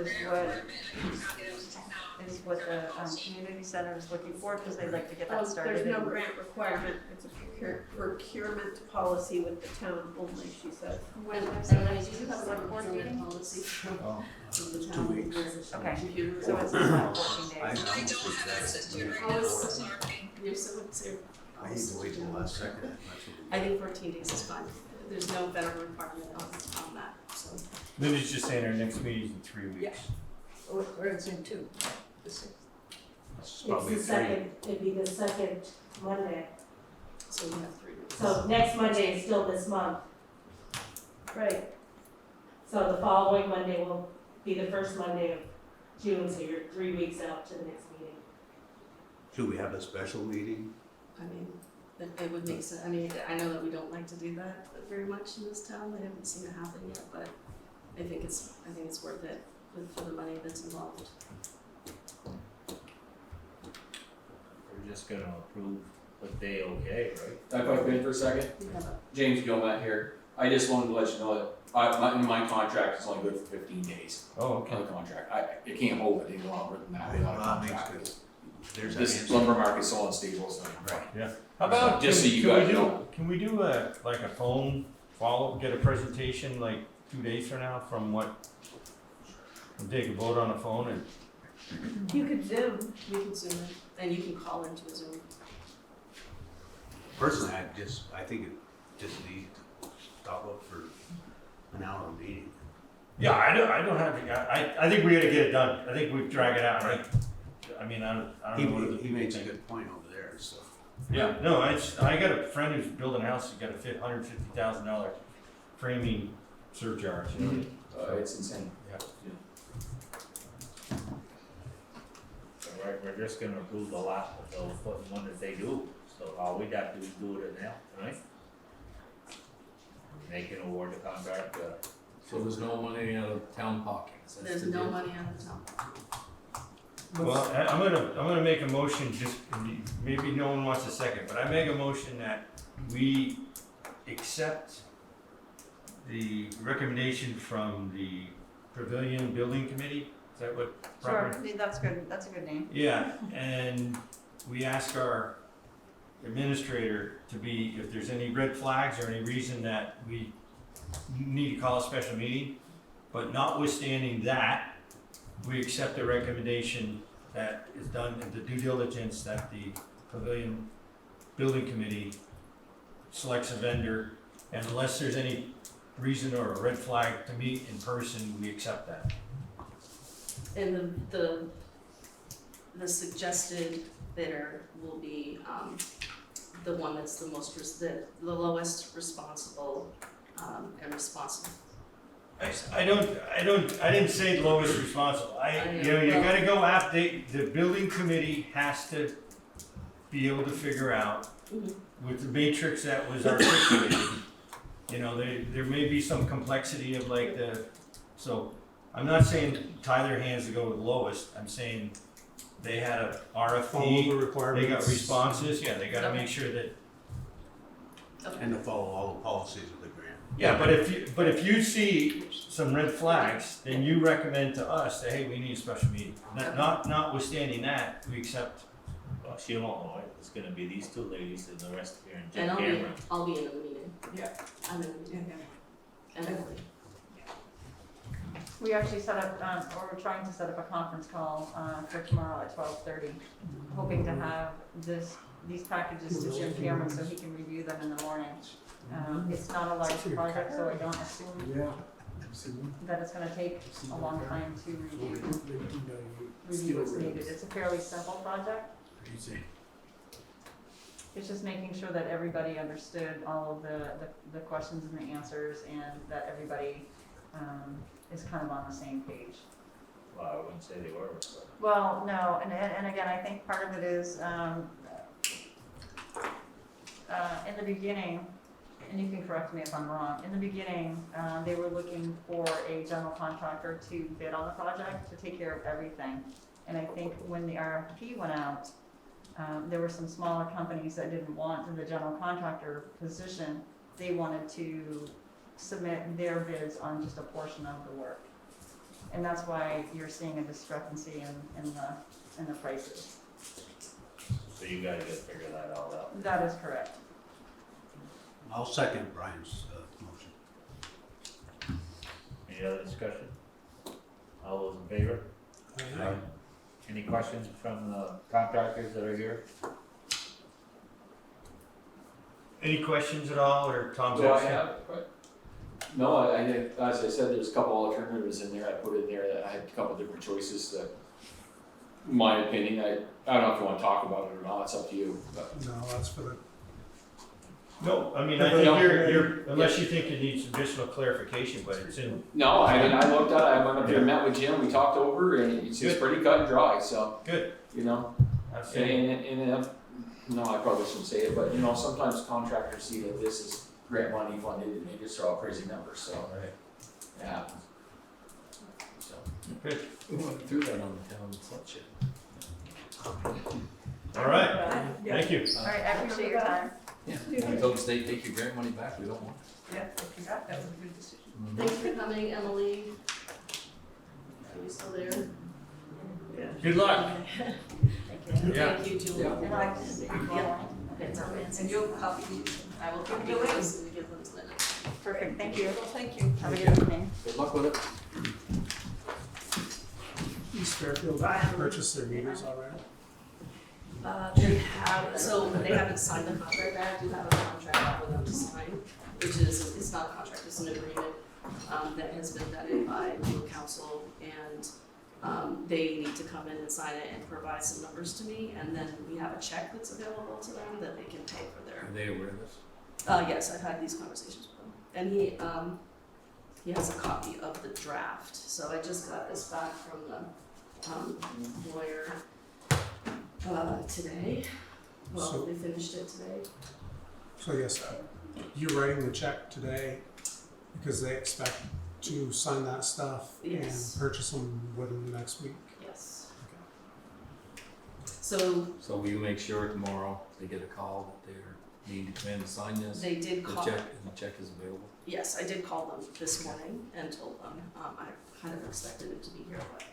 is what the community center is looking for, because they'd like to get that started. There's no grant requirement, it's a procurement policy with the town only, she said. When, So and I when do is have the a board procurement meeting? policy from Oh. the 2 town. weeks. where Okay. computers So are- it's not 14 I days. I don't have access to it right Oh, now, it's- sorry. You're so. I need to wait till the last second. That's what I think 14 days is fine. There's no federal requirement on that, so. Linda's just saying our next meeting's in 3 weeks. Yeah. Or it's in two, the sixth. It's probably It's the three. second, it'd be the second Monday. So we have 3 weeks. So next Monday is still this month. Right. So the following Monday will be the first Monday of June, so you're 3 weeks out to the next meeting. Should we have a special meeting? I mean, it would make sense. I mean, I know that we don't like to do that very much in this town. I haven't seen it happen yet, but I think it's worth it for the money that's involved. We're just gonna approve what they okay, right? If I could for a second, We have a, James Gilmat here. I just wanted to let you know that my contract is only good for 15 days. Oh, okay. On the contract, it can't hold it any longer than that without a Well, that makes contract. good. There's an This answer. lumber market's so unstable, so. Right. How about, Just so you can we guys do, know. can we do a, like a phone get a presentation like 2 days from now from what, we'll take a vote on the phone and, You could Zoom. we can Zoom in, and you can call into a Zoom. Personally, I think it just needs to stop up for an hour meeting. yeah, I don't have, I think we gotta get it done. I think we drag it out, right? I mean, I don't know what other He people makes a think. good point over there, so. Yeah, no, I got a friend who's building a house, he's got a $150,000 framing surcharge, you know? It's insane. Yeah. So we're just gonna approve the last, the one that they do, so all we got to do is do it now, right? They can award the contract, So there's no money out of town pockets. That's There's the no deal. money on the town. Well, I'm gonna make a motion, just, maybe no one wants a second, but I make a motion that we accept the recommendation from the Pavilion Building Committee, is that what? Sure, proper- that's good, that's a good name. Yeah, and we ask our administrator to be, if there's any red flags or any reason that we need to call a special meeting, but notwithstanding that, we accept the recommendation that is done in the due diligence that the Pavilion Building Committee selects a vendor, and unless there's any reason or a red flag to meet in person, we accept that. And the suggested bidder will be, the one that's the most, the lowest responsible, and responsible. I didn't say lowest responsible. I You know, you well- gotta go after, the building committee has to be able to figure out Mhm. with the matrix that was articulated, you know, there may be some complexity of like so I'm not saying tie their hands to go with the lowest, I'm saying they had a Follow the RFP, requirements. they got responses, yeah, they gotta Okay. make sure that and to follow all the policies of the grant. Yeah, but if you see some red flags, then you recommend to us that, hey, we need a special meeting. Notwithstanding that, we accept. Well, she won't know it, it's gonna be these two ladies and the rest of you and And Jim Cameron. I'll be in the meeting. Yeah. I'm in the meeting. And Emily. We actually set up, or we're trying to set up a conference call, for tomorrow at 12:30, hoping to have these packages to Jim Cameron so he can review them in the morning. It's not a large project, so I don't assume Yeah. that it's gonna take a long time to review what's needed. It's a fairly simple project. It's just making sure that everybody understood all of the questions and the answers, and that everybody, is kind of on the same page. Well, I wouldn't say they were, but. Well, no, and again, I think part of it is, in the beginning, and you can correct me if I'm wrong, in the beginning, they were looking for a general contractor to bid on the project, to take care of everything. And I think when the RFP went out, there were some smaller companies that didn't want the general contractor position. They wanted to submit their bids on just a portion of the work. And that's why you're seeing a discrepancy in the prices. So you guys gotta figure that all out. That is correct. I'll second Brian's motion. Any other discussion? All those in favor? Aye. Any questions from the contractors that are here? Any questions at all, or Tom's Do I asking? have, no, I did, as I said, there's a couple alternatives in there, I put in there that I had a couple different choices that, my opinion, I don't know if you wanna talk about it or not, it's up to you, but. No, that's for the, No, I mean, I think you're, unless you think it needs additional clarification, but it's in. No, I mean, I looked at it, I went up there and met with Jim, we talked over, and it's just pretty cut and dry, so. Good. You know, That's no, I probably shouldn't say it, but you know, sometimes contractors see that this is grant money funded and they just throw out crazy numbers, so. Right. It happens. So. Good. We went through that on the town slut shed. All right, thank you. All right, I appreciate your time. Yeah, I told the state, take your grant money back, we don't want it. Yeah, if you got, that was a good decision. Thanks for coming, Emily. Are you still there? Good luck. Yeah. Thank you, Julie. And I like to see you Yeah. It's all right. And you'll copy these. I will give you those and give them to Linda. Perfect, thank you. Well, thank you. Have a good evening. Good luck with it. East Fairfield purchased their meters already. They have, so they haven't signed the contract, I do have a contract for them to sign, which is, it's not a contract, it's an agreement, that has been vetted by legal counsel, and, they need to come in and sign it and provide some numbers to me, and then we have a check that's available to them that they can pay for their. Are they aware of this? Yes, I've had these conversations with him, and he has a copy of the draft, so I just got this back from the, lawyer, today. Well, So- they finished it today. So yes, you're writing the check today because they expect to sign that stuff and Yes. purchase them within the next week. Yes. So So will you make sure tomorrow they get a call that they're needing to come in and sign this? they did The call, check, and the check is available? yes, I did call them this morning and told them, I kind of expected it to be here, but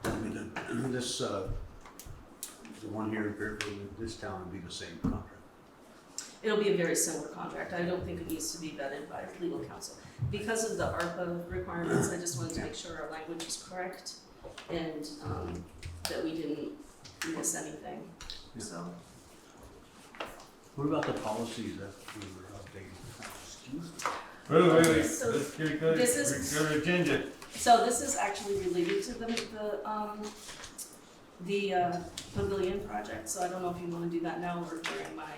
I mean, this, the one here in Fairfield, this town would be the same contract. it'll be a very similar contract. I don't think it needs to be vetted by legal counsel. Because of the ARPA requirements, I just wanted to make sure our language is correct and, that we didn't miss anything, so. What about the policies that we were updating? Excuse me. Wait, So let's go this is- to the agenda. So this is actually related to the pavilion project, so I don't know if you wanna do that now or during my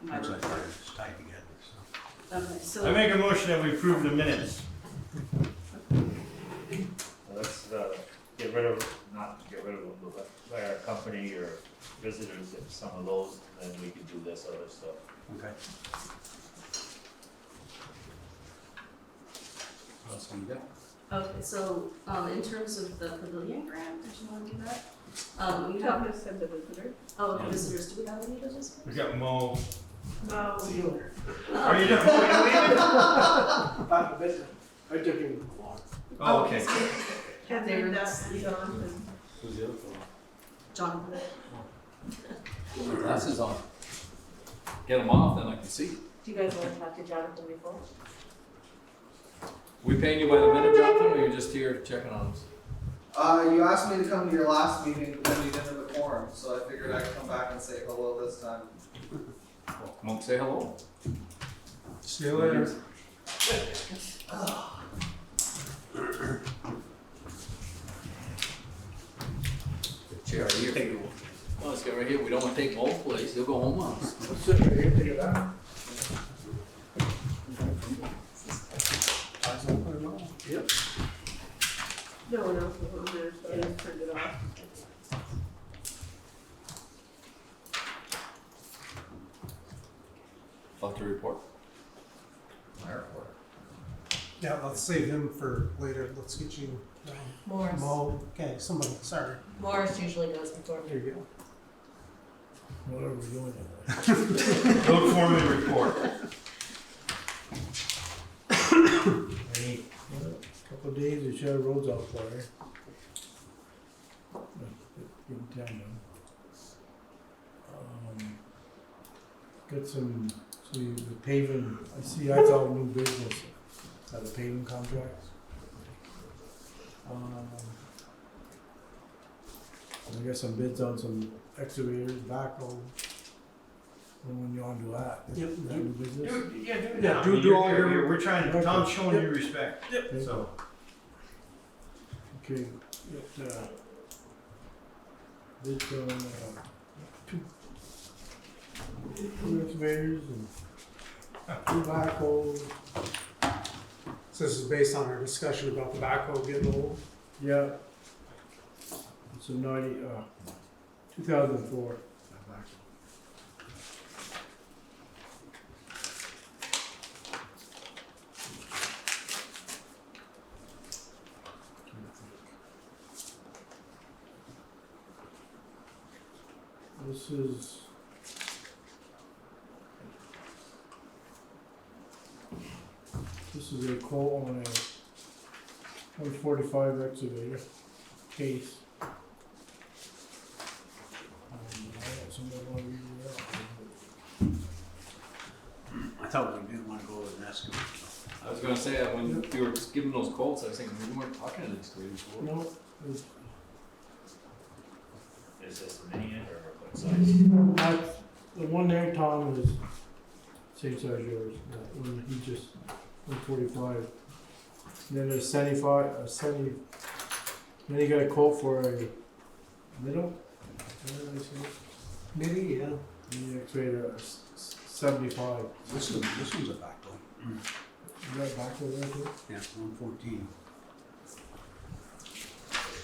Looks like report. it's tied together, so. Okay, I so, make a motion that we approve the minutes. Let's, not get rid of them, but let our company or visitors get some of those, and then we can do this other stuff. Okay. What else do you got? okay, so, in terms of the pavilion grant, did you wanna do that? We You have, have to send the visitor. oh, the visitors, do we have any visitors? We got Mo. No. Are you done? Oh, you're leaving? Back to business. I took him to the walk. Oh, okay. And They were then asleep. Jonathan. Who's the other fellow? Jonathan. Put my glasses on. Get them off, then I can see. Do you guys wanna talk to Jonathan before? We paying you by the minute, Jonathan, or you're just here checking on us? You asked me to come to your last meeting, but then you didn't have a quorum, so I figured I'd come back and say hello this time. Well, come on, say hello. See you later. Chair here. Well, let's get right here. We don't want to take both place. He'll go home on us. Let's sit right here, take it out. Yep. No one else was on there, so I just turned it off. About to report. My report. Yeah, let's save him for later. Let's get you, Morris. Mo. Okay, somebody, sorry. Morris usually goes before me. Here you go. What are we doing? Look for me to report. Any, couple of days, we shut roads out for her. Getting time done. Got some, the paving, I see that's all new business, the paving contracts. I got some bids on some excavators, backhoe. When you want to do that? Yep. Is that new business? Do it Yeah, now. do all your- We're trying to, Tom's showing you respect, Okay. so. Okay, got, bids on, two excavators and two backhoes. So this is based on our discussion about the backhoe getting old. Yeah. It's a 2004. This is a quote on a 145 excavator case. I thought we didn't wanna go with an excavator. I was gonna say that when you were giving those quotes, I was thinking we weren't talking to these ladies before. No, it's, Is this a mini end or what size? that's, the one there, Tom, is same size as yours. That one, he just 145. And then there's 70. Then he got a quote for a middle. What did I say? Maybe, yeah. The excavator 75. This one's a backhoe. You got backhoe right here? Yeah, 114.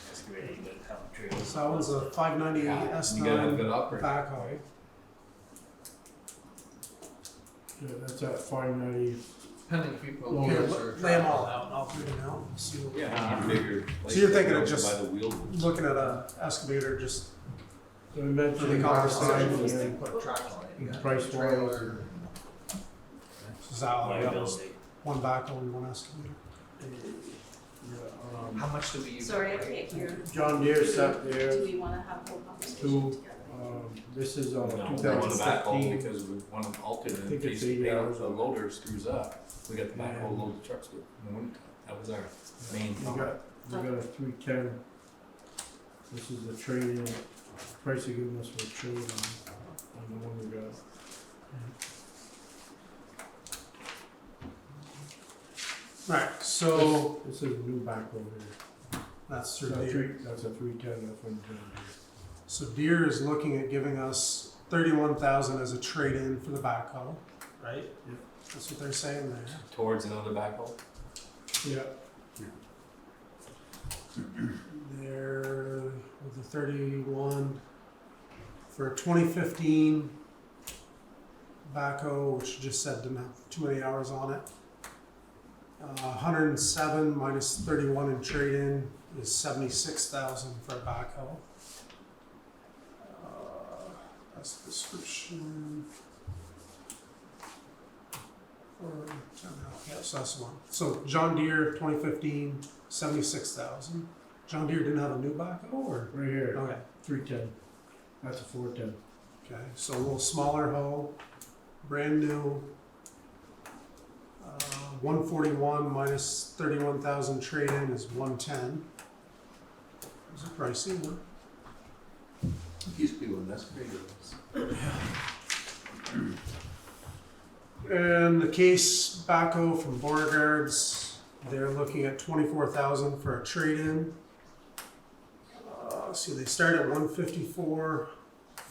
Excavating, but how much So that one's a 598 You gotta have S9 good operator. backhoe. Yeah, that's at 590. Depending if people. Well, Here, yes, lay them all out, and I'll read them out. and see what- Yeah, bigger. So you're thinking of like, just by the wheel ones. looking at a excavator, just So we mentioned for the last time, conversation. and Put a tractor on it. You got price a trailer. wise. is that all I got was liability? one backhoe and one excavator. How much do we use? Sorry, I can't hear. John Deere sat Do there. we wanna have a whole conversation Two, together? This is on No, we want the backhoe 2015. because we want to alter it I in think case it's the 80 hours. loader screws up. We got the backhoe Yeah. load the trucks with. In the winter. That was our main We thought. got a 310. This is the trade-in, price you're giving us for a trade on the one we got. Right, so This is a new backhoe here. that's through Deere. That's a 310, that's from John Deere. So Deere is looking at giving us 31,000 as a trade-in for the backhoe, right? Yep. That's what they're saying there. Towards another backhoe. Yeah. They're with the 31 for a 2015 backhoe, which just said didn't have too many hours on it. 107 minus 31 in trade-in is 76,000 for a backhoe. That's the description. Or, yes, that's the one. So John Deere 2015, 76,000. John Deere didn't have a new backhoe or? Right here, Okay. 310. That's a 410. Okay, so a little smaller hoe, brand new. 141 minus 31,000 trade-in is 110. Is it pricey? Huh? Used to be when that's big. And the case backhoe from Beauregards, they're looking at 24,000 for a trade-in. See, they start at 154,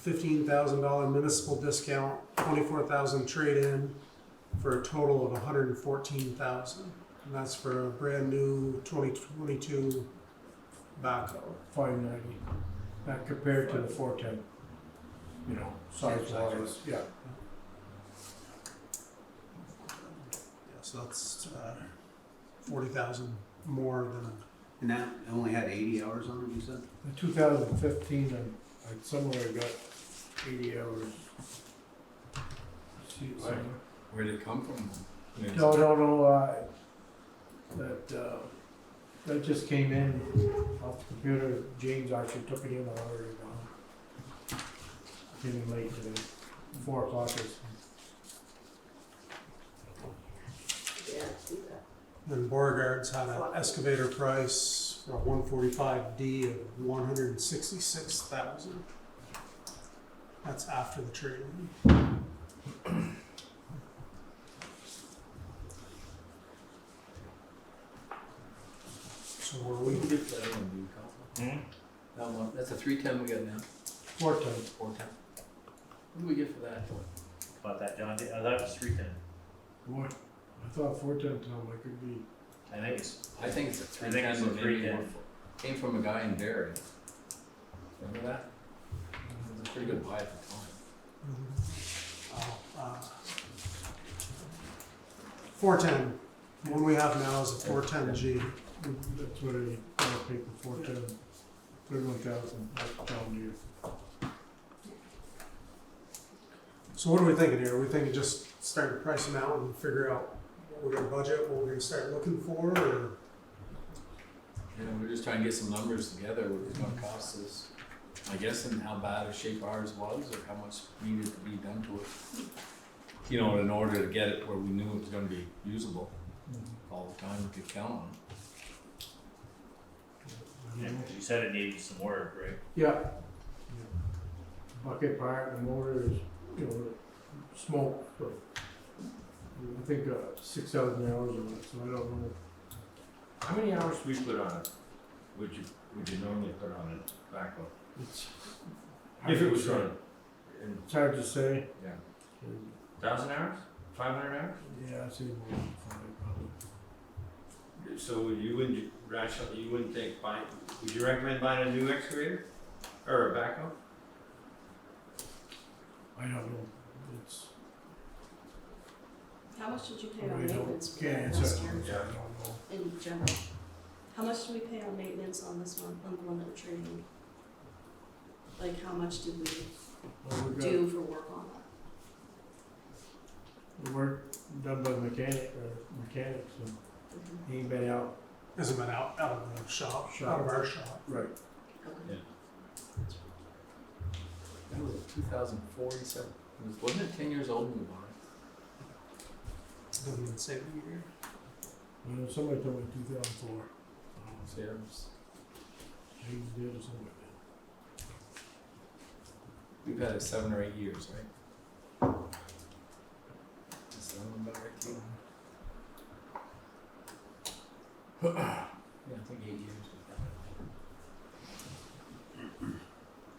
$15,000 municipal discount, 24,000 trade-in, for a total of 114,000. And that's for a brand new 2022 backhoe. 590. That compared to the 410. You know, size wise, yeah. Yeah, so that's 40,000 more than And that only had 80 hours on it, you said? In 2015, I somewhere got 80 hours. See it somewhere. Where did it come from? I mean, No, that just came in off the computer. James actually took it in, I already gone. Came in late today, 4 o'clock or something. Yeah, do that. And Beauregards had an excavator price for a 145D of 166,000. That's after the trade-in. So were we? Who gets that one, do you call it? That one, that's a 310 we got now. 410. 410. What do we get for that? About that John Deere, that was 310. What? I thought 410 Tom, I could be. I think it's, I think it's a I think it's 310, a but maybe 310. more. Came from a guy in Barry. Remember that? It was a pretty good buy at the time. 410. The one we have now is a 410G. That's what I paid for 410. 31,000. That's John Deere. So what are we thinking here? Are we thinking just start to price them out and figure out what we're gonna budget, what we're gonna start looking for, or? Yeah, we're just trying to get some numbers together, what it's gonna cost us. I guess, and how bad a shape ours was, or how much needed to be done to it. You know, in order to get it where we knew it was gonna be usable all the time, we could count on it. yeah, 'cause you said it needed some work, right? Yeah. Bucket part, the motor is, you know, smoke, so. I think 6,000 hours on it, so I don't know. How many hours do we put on it? Would you normally put on it backhoe? It's If it was running? And, It's hard to say. yeah. 1,000 hours? 500 hours? Yeah, I'd say more than 5 probably. So you wouldn't rationally, you wouldn't think buying, would you recommend buying a new excavator? Or a backhoe? I don't know. It's. How much did you pay I on really maintenance for can't that answer last that. year I don't know. in general? How much did we pay on maintenance on this one, on the one that we're trading? Like, how much did we Well, we got do for work on the work done by the mechanics, so that? he ain't been out. Hasn't been out of the shop, out of our shop. Right. Okay. That was 2047. Wasn't it 10 years old when we bought it? Doesn't even say the year. Well, somebody told me 2004. So yeah, it was- James did or something. we've had it 7 or 8 years, right? Does that sound about right to you? Yeah, I think 8 years.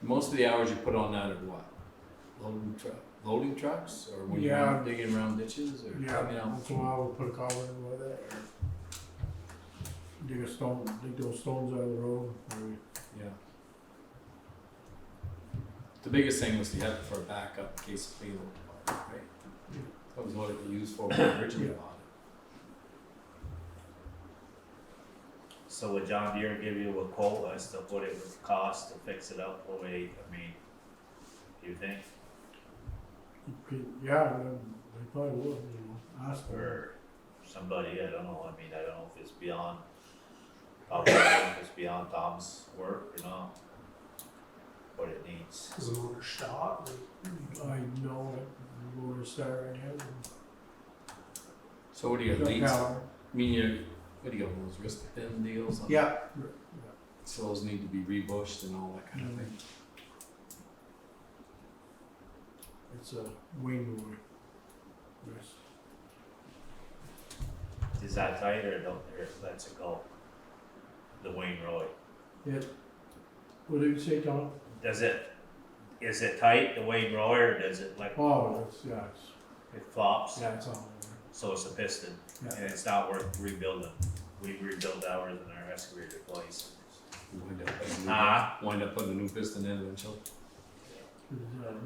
Most of the hours you put on that are what? Loading trucks, or when Yeah. you're digging around ditches, or Yeah, coming out? once in a while we'll put a culvert in with it, or dig those stones out of the road, or Yeah. The biggest thing was to have it for a backup in case it failed, right? That was what it was used for when we originally Yeah. bought it. So would John Deere give you a quote as to what it would cost to fix it up the way, I mean, do you think? Yeah, they probably would, you know, ask for or somebody, I don't know, I mean, I don't know if it's beyond, probably if it's beyond Tom's work or not. What it needs. Is the motor shot? it. I know it, we're starting it. So what do you got, Got leaks? power. I mean, what do you got, those wrist pin deals? on- Yeah. So those need to be rebushed and all that kind of thing. It's a wing. Yes. Is that tight or don't, or lets it go? The Wayne Roy, What did you say, Tom? is it tight, the Wayne Roy, or does it like, Oh, it flops? it's all over. So it's a piston, Yeah. and it's not worth rebuilding. We rebuild ours in our excavator twice. Wind up putting a new piston in eventually.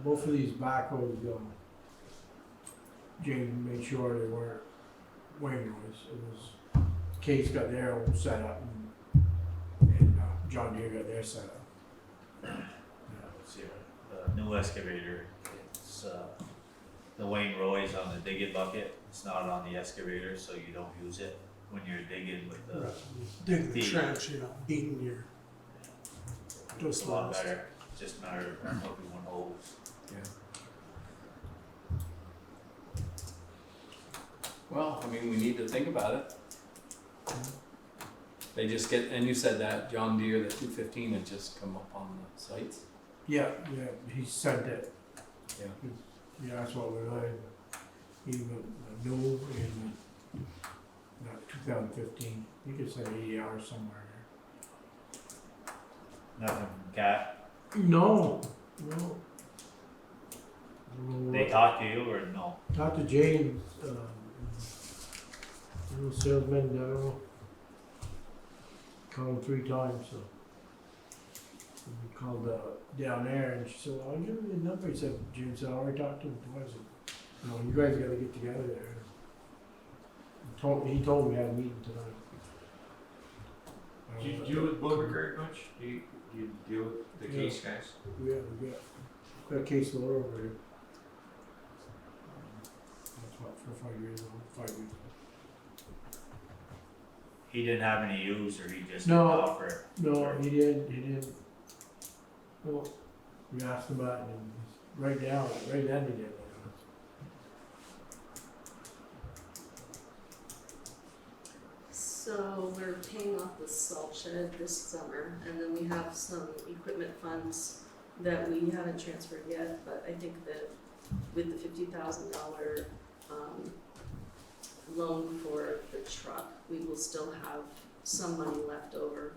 Both of these backhoes, James made sure they weren't wing noise. It was, Case got their own setup and John Deere got their setup. See, the new excavator, it's, the Wayne Roy's on the digging bucket, it's not on the excavator, so you don't use it when you're digging with the. Dig the feet. trench, you're not beating your It's twist a lot last. better, just a matter of hooking one hose. Yeah. Well, I mean, we need to think about it. They just get, and you said that John Deere, the 215 had just come up on the sites. Yeah, he sent it. Yeah. Yeah, that's what we're doing. Even the new and 2015. You could say 80 hours somewhere Nothing from Cat, there. No. they talk to you or no? Talked to James, salesman, I don't know. Called him 3 times, so. We called down there and she said, well, I'll give you the number. He said, James said, I already talked to him twice. You know, you guys gotta get together there. He told me we had a meeting tonight. Do you deal with Beauregard much? Do you deal with the Case guys? Yeah, we got a case loader over here. That's what, 4 or 5 years old, 5 years old. He didn't have any use or he just No. didn't offer it? No, he didn't. Well, we asked him about it and right then he did. So we're paying off the salt shed this summer, and then we have some equipment funds that we haven't transferred yet, but I think that with the $50,000 loan for the truck, we will still have some money left over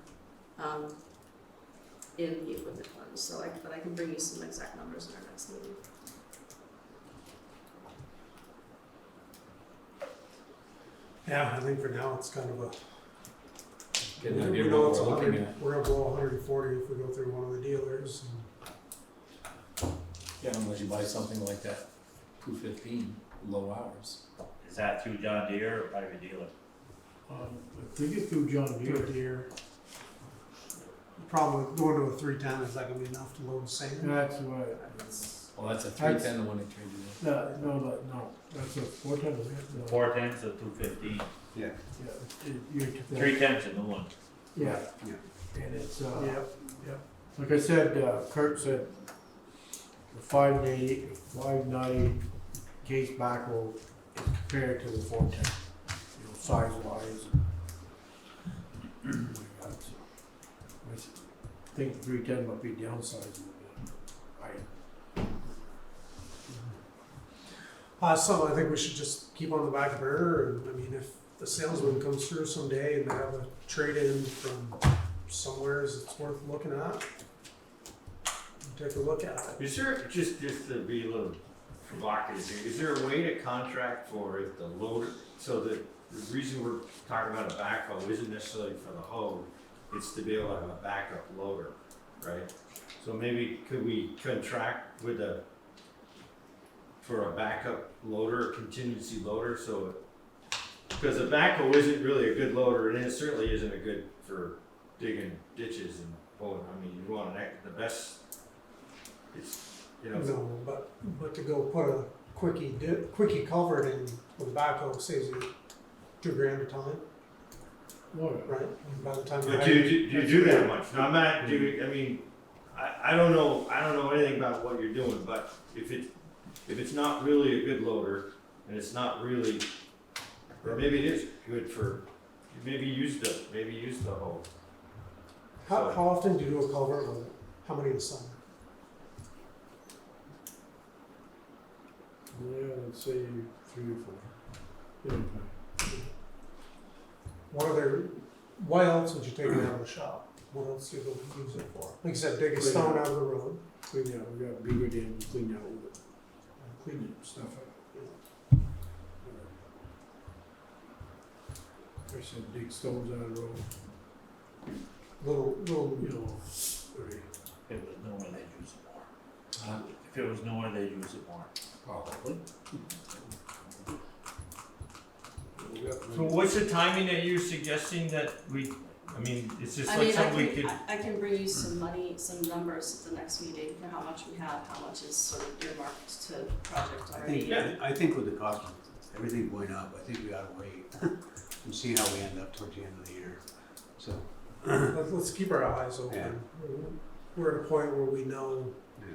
in the equipment funds. So but I can bring you some exact numbers in our next meeting. Yeah, I think for now it's kind of a. Get an we idea of know what it's we're looking 100 at. We're gonna blow 140 if we go through one of the dealers. Yeah, unless you buy something like that 215, low hours. Is that through John Deere or private dealer? I think it's through John Deere. Good deer. The problem with going to a 310 is that gonna be enough to load sand. That's what. Well, that's a 310, the one they traded in. No, that's a 410, isn't it? No. 410's a 215. Yeah, year 2000. 310's a new one. Yeah, and it's, Yep. like I said, Kurt said, the 590 case backhoe is compared to the 410, you know, size wise. I think 310 might be downsized a little bit. So I think we should just keep on the back burner, and I mean, if the salesman comes through someday and they have a trade-in from somewhere it's worth looking at, take a look at it. Is there, just to be a little provocative here, is there a way to contract for it, the loader, so that the reason we're talking about a backhoe isn't necessarily for the hoe, it's to be able to have a backup loader, right? So maybe could we contract with for a backup loader, a contingency loader, so, because a backhoe isn't really a good loader, and it certainly isn't a good for digging ditches and pulling, I mean, you want the best, it's, you know. No, but to go put a quickie culverting with a backhoe saves you $2,000 a time, What? right? By the time But do you do that much? Now, Matt, I mean, I don't know anything about what you're doing, but if it's not really a good loader, and it's not really, or maybe it is good for, maybe use the hoe. How often do you do a culvert with it? How many in the summer? Yeah, let's say 3 or 4. Yeah. Why else would you take it out of the shop? What else do you use it for? Like you said, dig a stone out of the road. Clean out, we got bigger dam to clean out with it. Clean stuff up. I said dig stones out of the road, Little, you know, very If it was nowhere, they'd use it more. If it was nowhere, they'd use it more. Probably. we got So what's the timing that you're suggesting that I mean, it's just like something we could. I can bring you some numbers at the next meeting for how much we have, how much is sort of earmarked to project already. I think with the cost of everything going up, I think we ought to wait and see how we end up towards the end of the year. So, let's keep our eyes open. Yeah. We're at a point where we know yeah.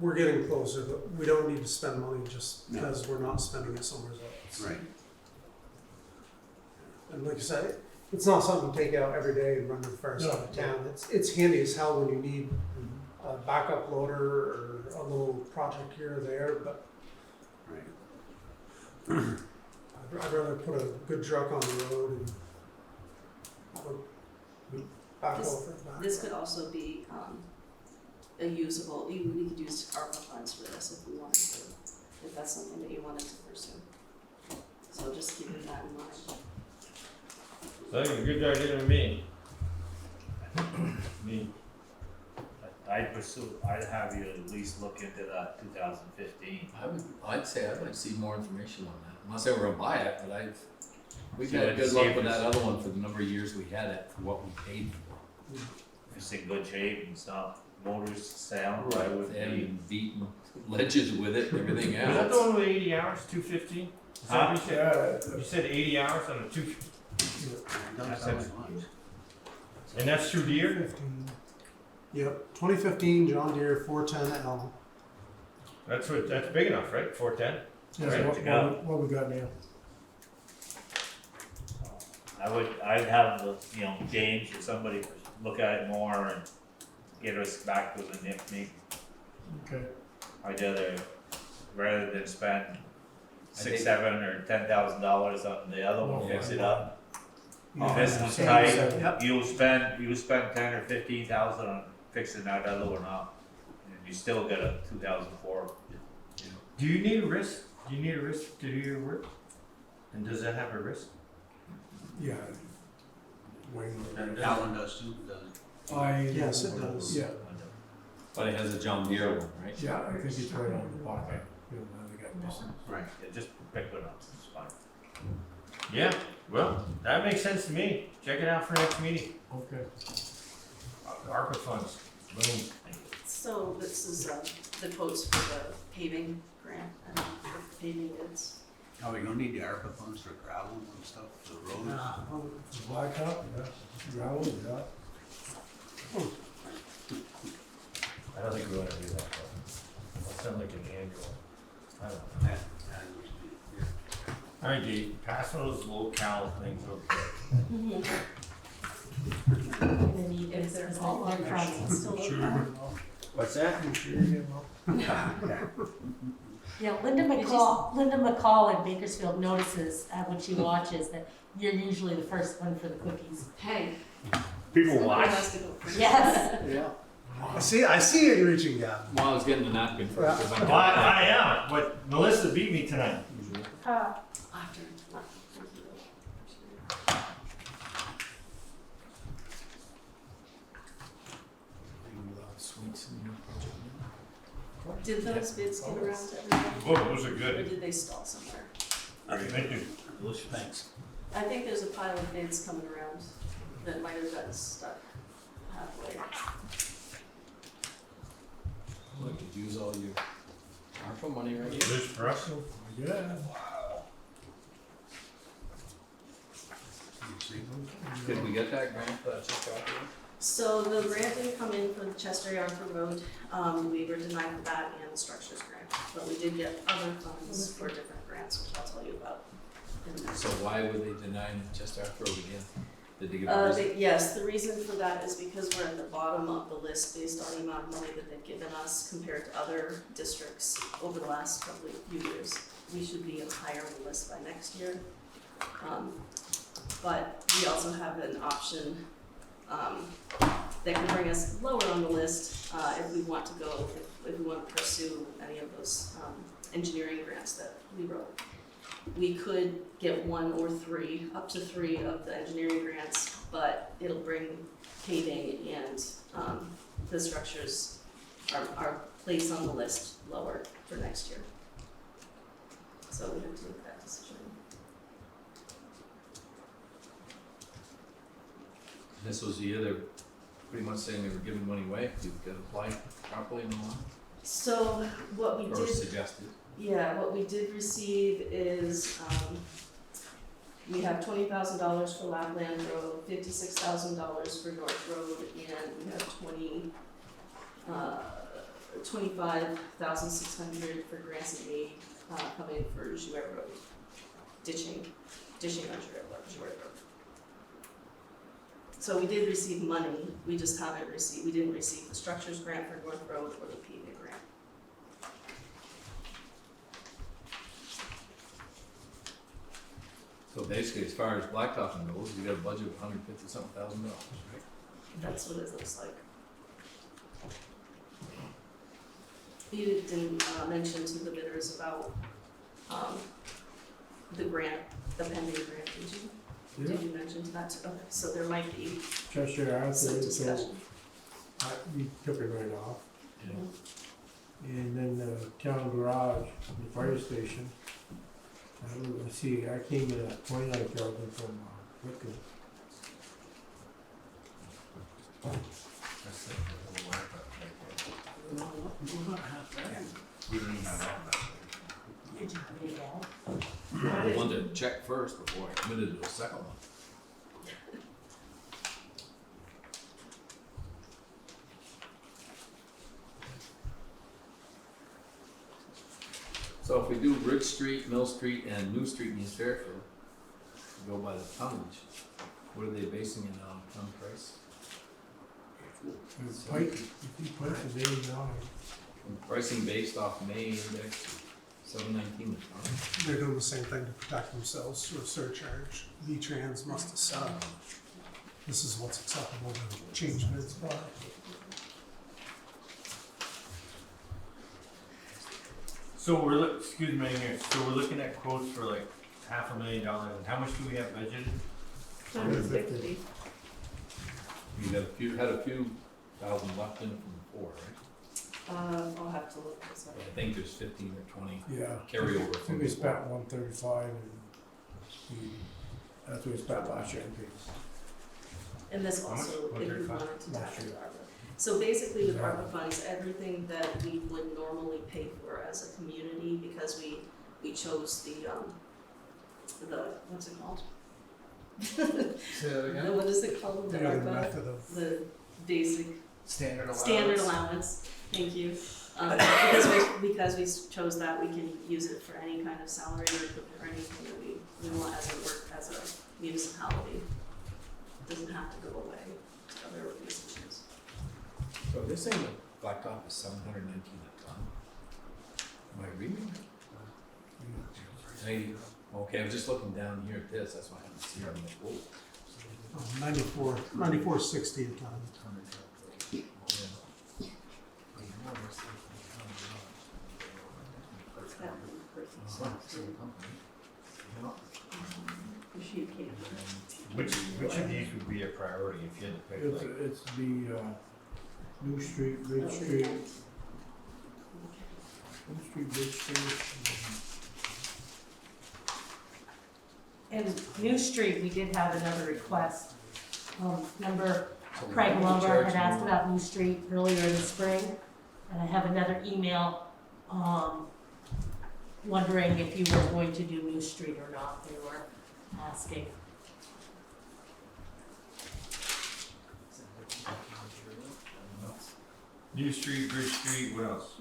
we're getting closer, but we don't need to spend money just No. because we're not spending it somewhere else. Right. And like you said, it's not something to take out every day and run to the far side of town. It's handy as hell when you need a backup loader or a little project here or there, but Right. I'd rather put a good truck on the road and have a backhoe for that. This could also be a usable, we could use ARPA funds for this if we wanted to, if that's something that you wanted to pursue. So just keeping that in mind. That's a good idea to me. I'd have you at least look into that 2015. I'd say I'd like to see more information on that. I'm not saying we're gonna buy it, but we've See had what good the luck safe with is. that other one for the number of years we had it, for what we paid for. If it's in good shape and stuff, motors sound, I would They be. haven't beaten ledges with it and everything Was that the else. one with 80 hours, 215? Is that Huh? what you said? You said 80 hours on a 215, It doesn't That's sound it. like much. and that's through Deere? 15. Yep, 2015 John Deere 410L. That's big enough, right? 410? Yeah, Right, so to go. what we got now? I'd have James or somebody look at it more and get us back to the next meeting. Okay. Rather than spend think- $6,000 or $10,000 on the other one, fix it up. Yeah. This is Same, tight, same. Yep. you spend 10 or 15,000 on fixing that other one up. And you still get a 2004. Do you need a wrist? Do you need a wrist to do your work? And does that have a wrist? Yeah. Wayne. That one does too, doesn't it? Yes, it does. Yeah, But it has a John Deere one, right? yeah, I think it's right on the pocket. You know, now they got this. Right. Yeah, just pick one up, it's fine. Yeah, well, that makes sense to me. Check it out for next meeting. Okay. ARPA funds, boom. So this is the quotes for the paving grant and for paving bids. Are we gonna need the ARPA funds for gravel and stuff for the roads? Blacktop, yeah, gravel, yeah. I don't think we wanna do that, though. That sounds like an annual. I don't know. That usually, yeah. Alright, Dave, pass those low-cal things over. If there's all on still What's that? Yeah, Linda McCall in Bakersfield notices when she watches that you're usually the first one for the cookies. Hey. People somebody watch. has to go first. Yes. Yeah. I see it reaching down. Well, I was getting the napkin first. if I Well, got that. I am, but Melissa beat me tonight. After. Sweets in your project. Did those bids get around to everybody? Whoa, those are Or good. did they stall somewhere? Thank you. Thanks. I think there's a pile of bids coming around that might have gotten stuck halfway. Look, could use all your ARPA money right here. This for us? Yeah. Did we get that grant for that Chester Avenue? So the grant didn't come in for the Chester Yarford Road, we were denied for that and the structures grant, but we did get other funds for different grants, which I'll tell you about in a minute. So why would they deny the Chester Avenue Road again? Did they give a reason? Yes, the reason for that is because we're at the bottom of the list based on the amount of money that they've given us compared to other districts over the last couple of few years. We should be higher on the list by next year. But we also have an option that can bring us lower on the list if we want to go, if we want to pursue any of those engineering grants that we wrote. We could get 1 or 3, up to 3 of the engineering grants, but it'll bring paving and the structures, our place on the list lower for next year. So we have to make that decision. This was the year they're pretty much saying they were giving money away, you could apply properly and all So what we that, or did, suggested. yeah, what we did receive is, we have $20,000 for Lapland Road, $56,000 for North Road, and we have 25,600 for grants and aid, coming for Jouet Road, ditching on Jouet Road. So we did receive money, we just haven't received, we didn't receive the structures grant for North Road or the P.E.G grant. So basically, as far as blacktopping goes, you got a budget of $150,000, right? That's what it looks like. You didn't mention to the bidders about the grant, the pending grant, did you? Yeah. Did you mention to that? Okay, so there might be Chester some Avenue, so discussion. we took it right off. Yeah. And then the town garage, the fire station. I see, I came in at 29,000 from Wicked. That's it. We don't even have that. I wanted to check first before I committed to a second one. So if we do Ridge Street, Mill Street, and New Street in East Fairfield, we go by the tonnage, what are they basing it on, ton price? Pike, if you put the name down, Pricing based off May index, 719 a ton. They're doing the same thing to protect themselves through a surcharge. V-Trans must have said, this is what's acceptable to change bids by. So excuse me, here, so we're looking at quotes for like $500,000, and how much do we have budgeted? 160. You had a few thousand left in it from before, right? I'll have to look this up. I think there's 15 or 20 yeah. carryover I from think we before. spent 135 and that's what we spent last year in fees. And this How much? also, if we 135? wanted to tap Last into year. ARPA. So basically with ARPA funds, everything that we would normally pay for as a community, because we chose the, what's it called? Say that again? What is it called, the Yeah, the ARPA, method of, the basic Standard allowance. standard allowance, thank you. Because we chose that, we can use it for any kind of salary or anything that we want as a municipality. It doesn't have to go away to other organizations. So they're saying the blacktop is 719 a ton. Am I reading? Okay, I was just looking down here at this, that's why I haven't seen it. I'm like, whoa. 94.60 a ton. Yeah. Which of these would be a priority if you had to pick like? It's the, New Street, Ridge Street. New Street, Ridge Street. And New Street, we did have another request. Remember Craig why don't we Lumber charge had asked more? about New Street earlier in the spring, and I have another email wondering if you were going to do New Street or not, they were asking. New Street, Bridge Street, what else?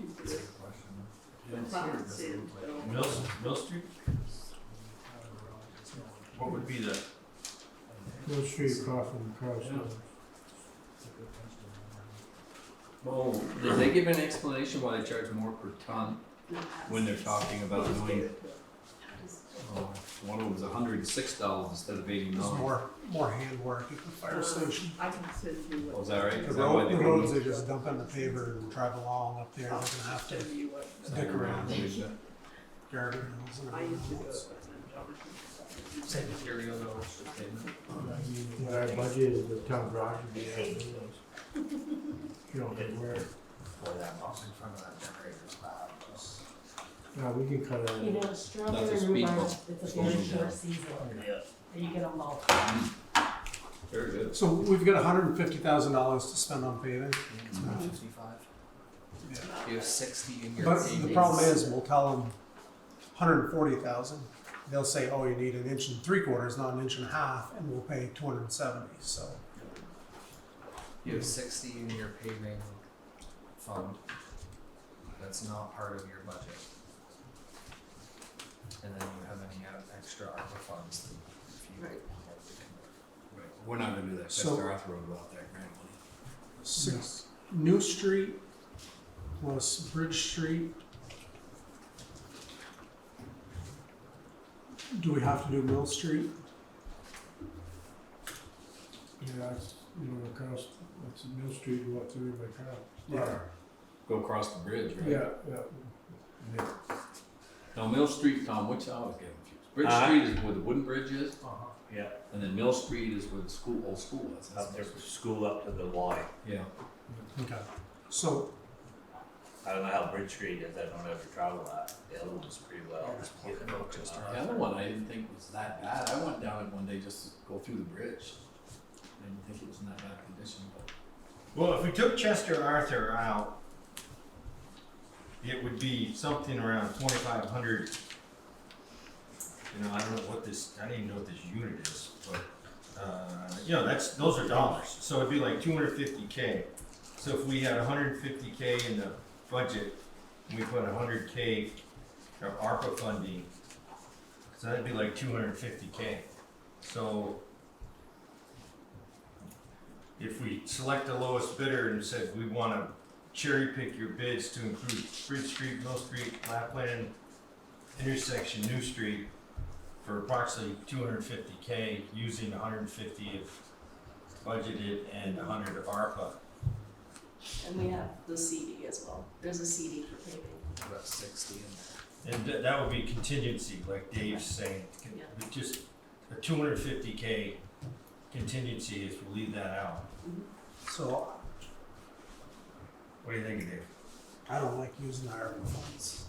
Mill Street? What would be the, Mill Street across from the car store. Oh, did they give an explanation why they charge more per ton when they're talking about doing? Oh, one of them was $106 instead of $89. There's more handwork at the fire station. I can send you what. Oh, is that right? The Is that why they roads, wouldn't- they just dump in the paver and drive along up there, they're gonna have to Send you what. stick around and Yeah. garden hills and I used to everything do else. it. Same material, no, it's just payment. What our budget is, the town garage would be half million. You don't get where, no, we can cut it. You know, That's strawberry a speed rhubarb, bump. it's a very Slows you short down. season, yeah, and you get them both. Very good. So we've got $150,000 to spend on paving. You have 60 in your. But the savings. problem is, we'll tell them 140,000. They'll say, oh, you need 1 3/4 inches, not 1.5 inches, and we'll pay 270, so. You have 60 in your paving fund. That's not part of your budget. And then you have any extra ARPA funds. If you- Right. Right. We're not gonna do that So- Chester Arthur Road without that grant money. New Street plus Bridge Street. Do we have to do Mill Street? Yeah, it's, you know, across, it's Mill Street, you walk through by car. Yeah. Go across the bridge, right? Yeah. Now Mill Street, Tom, which I always get confused. Bridge Uh-huh. Street is where the wooden bridge is, yeah, and then Mill Street is where the school, old school is. up there, school up to the Y. Yeah. Okay. So, I don't know how Bridge Street is, I don't ever travel that, the other one's pretty well. The other one I didn't think was that bad. I went down it one day just to go through the bridge. I didn't think it was in that bad condition, but. well, if we took Chester Arthur out, it would be something around 2,500. You know, I don't know what this, I don't even know what this unit is, but, you know, those are dollars, so it'd be like 250K. So if we had 150K in the budget, we put 100K of ARPA funding, so that'd be like 250K. So if we select the lowest bidder and said we wanna cherry pick your bids to include Bridge Street, Mill Street, Lapland, intersection, New Street, for approximately 250K, using 150 of budgeted and 100 of ARPA. And we have the CD as well. There's a CD for paving. About 60 in there. And that would be contingency, like Dave's saying, Yeah. just a 250K contingency, if we leave that out. so What do you think, Dave? I don't like using our ARPA funds.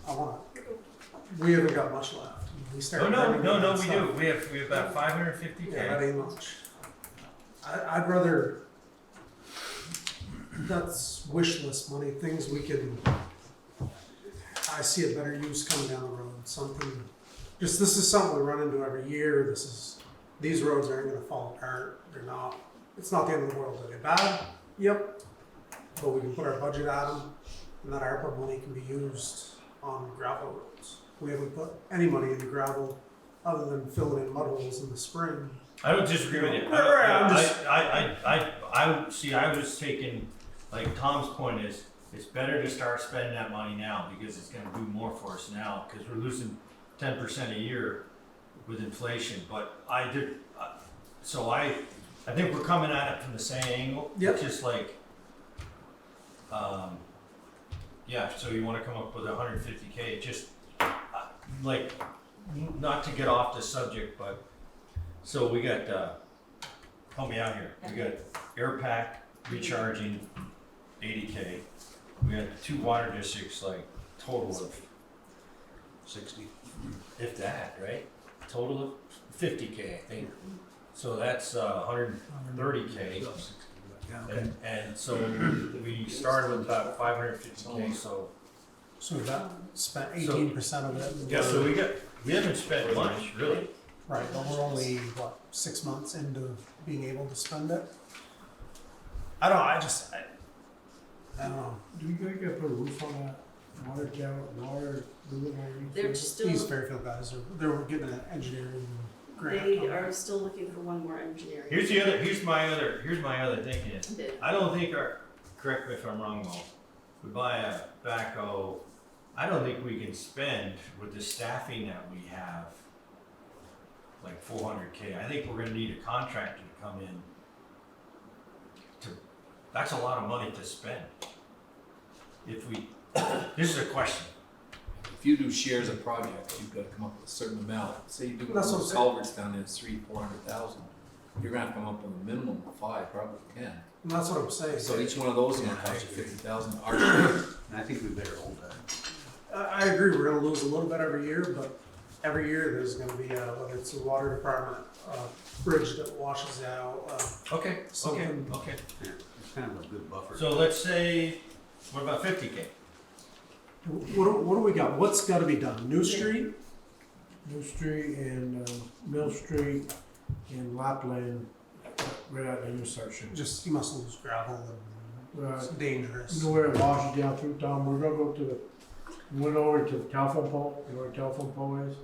We haven't got much left. We Oh, started. no, burning no, that we stuff. do, we have about 550K. Yeah, that ain't much. I'd rather, that's wish list money, things we can, I see a better use coming down the road, something, this is something we run into every year, these roads aren't gonna fall apart, they're not, it's not the end of the world, are they bad? Yep, but we can put our budget at them, and that ARPA money can be used on gravel roads. We haven't put any money into gravel, other than filling in mud holes in the spring. I don't disagree with you. Right, I'm just- I was taking, like Tom's point is, it's better to start spending that money now, because it's gonna do more for us now, cause we're losing 10% a year with inflation, but I think we're coming at it from the same angle. Yep. Just like, yeah, so you wanna come up with 150K, just, like, not to get off the subject, but, so we got, help me out here, we got air pack recharging, 80K, we got 2 water districts, like, total of 60, if that, right? Total of 50K, I think, so that's 130K. And so we started with about 550K, so So we've got spent 18% of it. Yeah, so we haven't spent much, really. Right, but we're only, what, 6 months into being able to spend it? I don't know, I don't know. Do you guys gotta put a roof on that water tower, water, They're still, These Fairfield guys they were getting an engineering grant. they on it. are still looking for one more engineering. Here's my other thinking is, bid. I don't think correct me if I'm wrong, Mo, we buy a backhoe, I don't think we can spend with the staffing that we have, like $400K. I think we're gonna need a contractor to come in that's a lot of money to spend. If we, this is a question. If you do shares of projects, you've gotta come up with a certain amount. Say you do That's what I'm those saying. culverts down there, it's 300,000-400,000. You're gonna have to come up with a minimum of 5, probably 10. And that's what I'm saying. So each one of those is gonna cost you 50,000. And I think we better hold that. I agree, we're gonna lose a little bit every year, but every year there's gonna be whether it's a water department, bridge that washes out, Okay. something. Okay. Yeah, it's kind of a good buffer. So let's say, what about 50K? What do we got? What's gotta be done? New Street? New Street and Mill Street and Lapland, right at the intersection. Just, you must lose gravel and it's dangerous. You know where it washes down through town, we're gonna go to went over to the telephone pole, you know where the telephone pole is?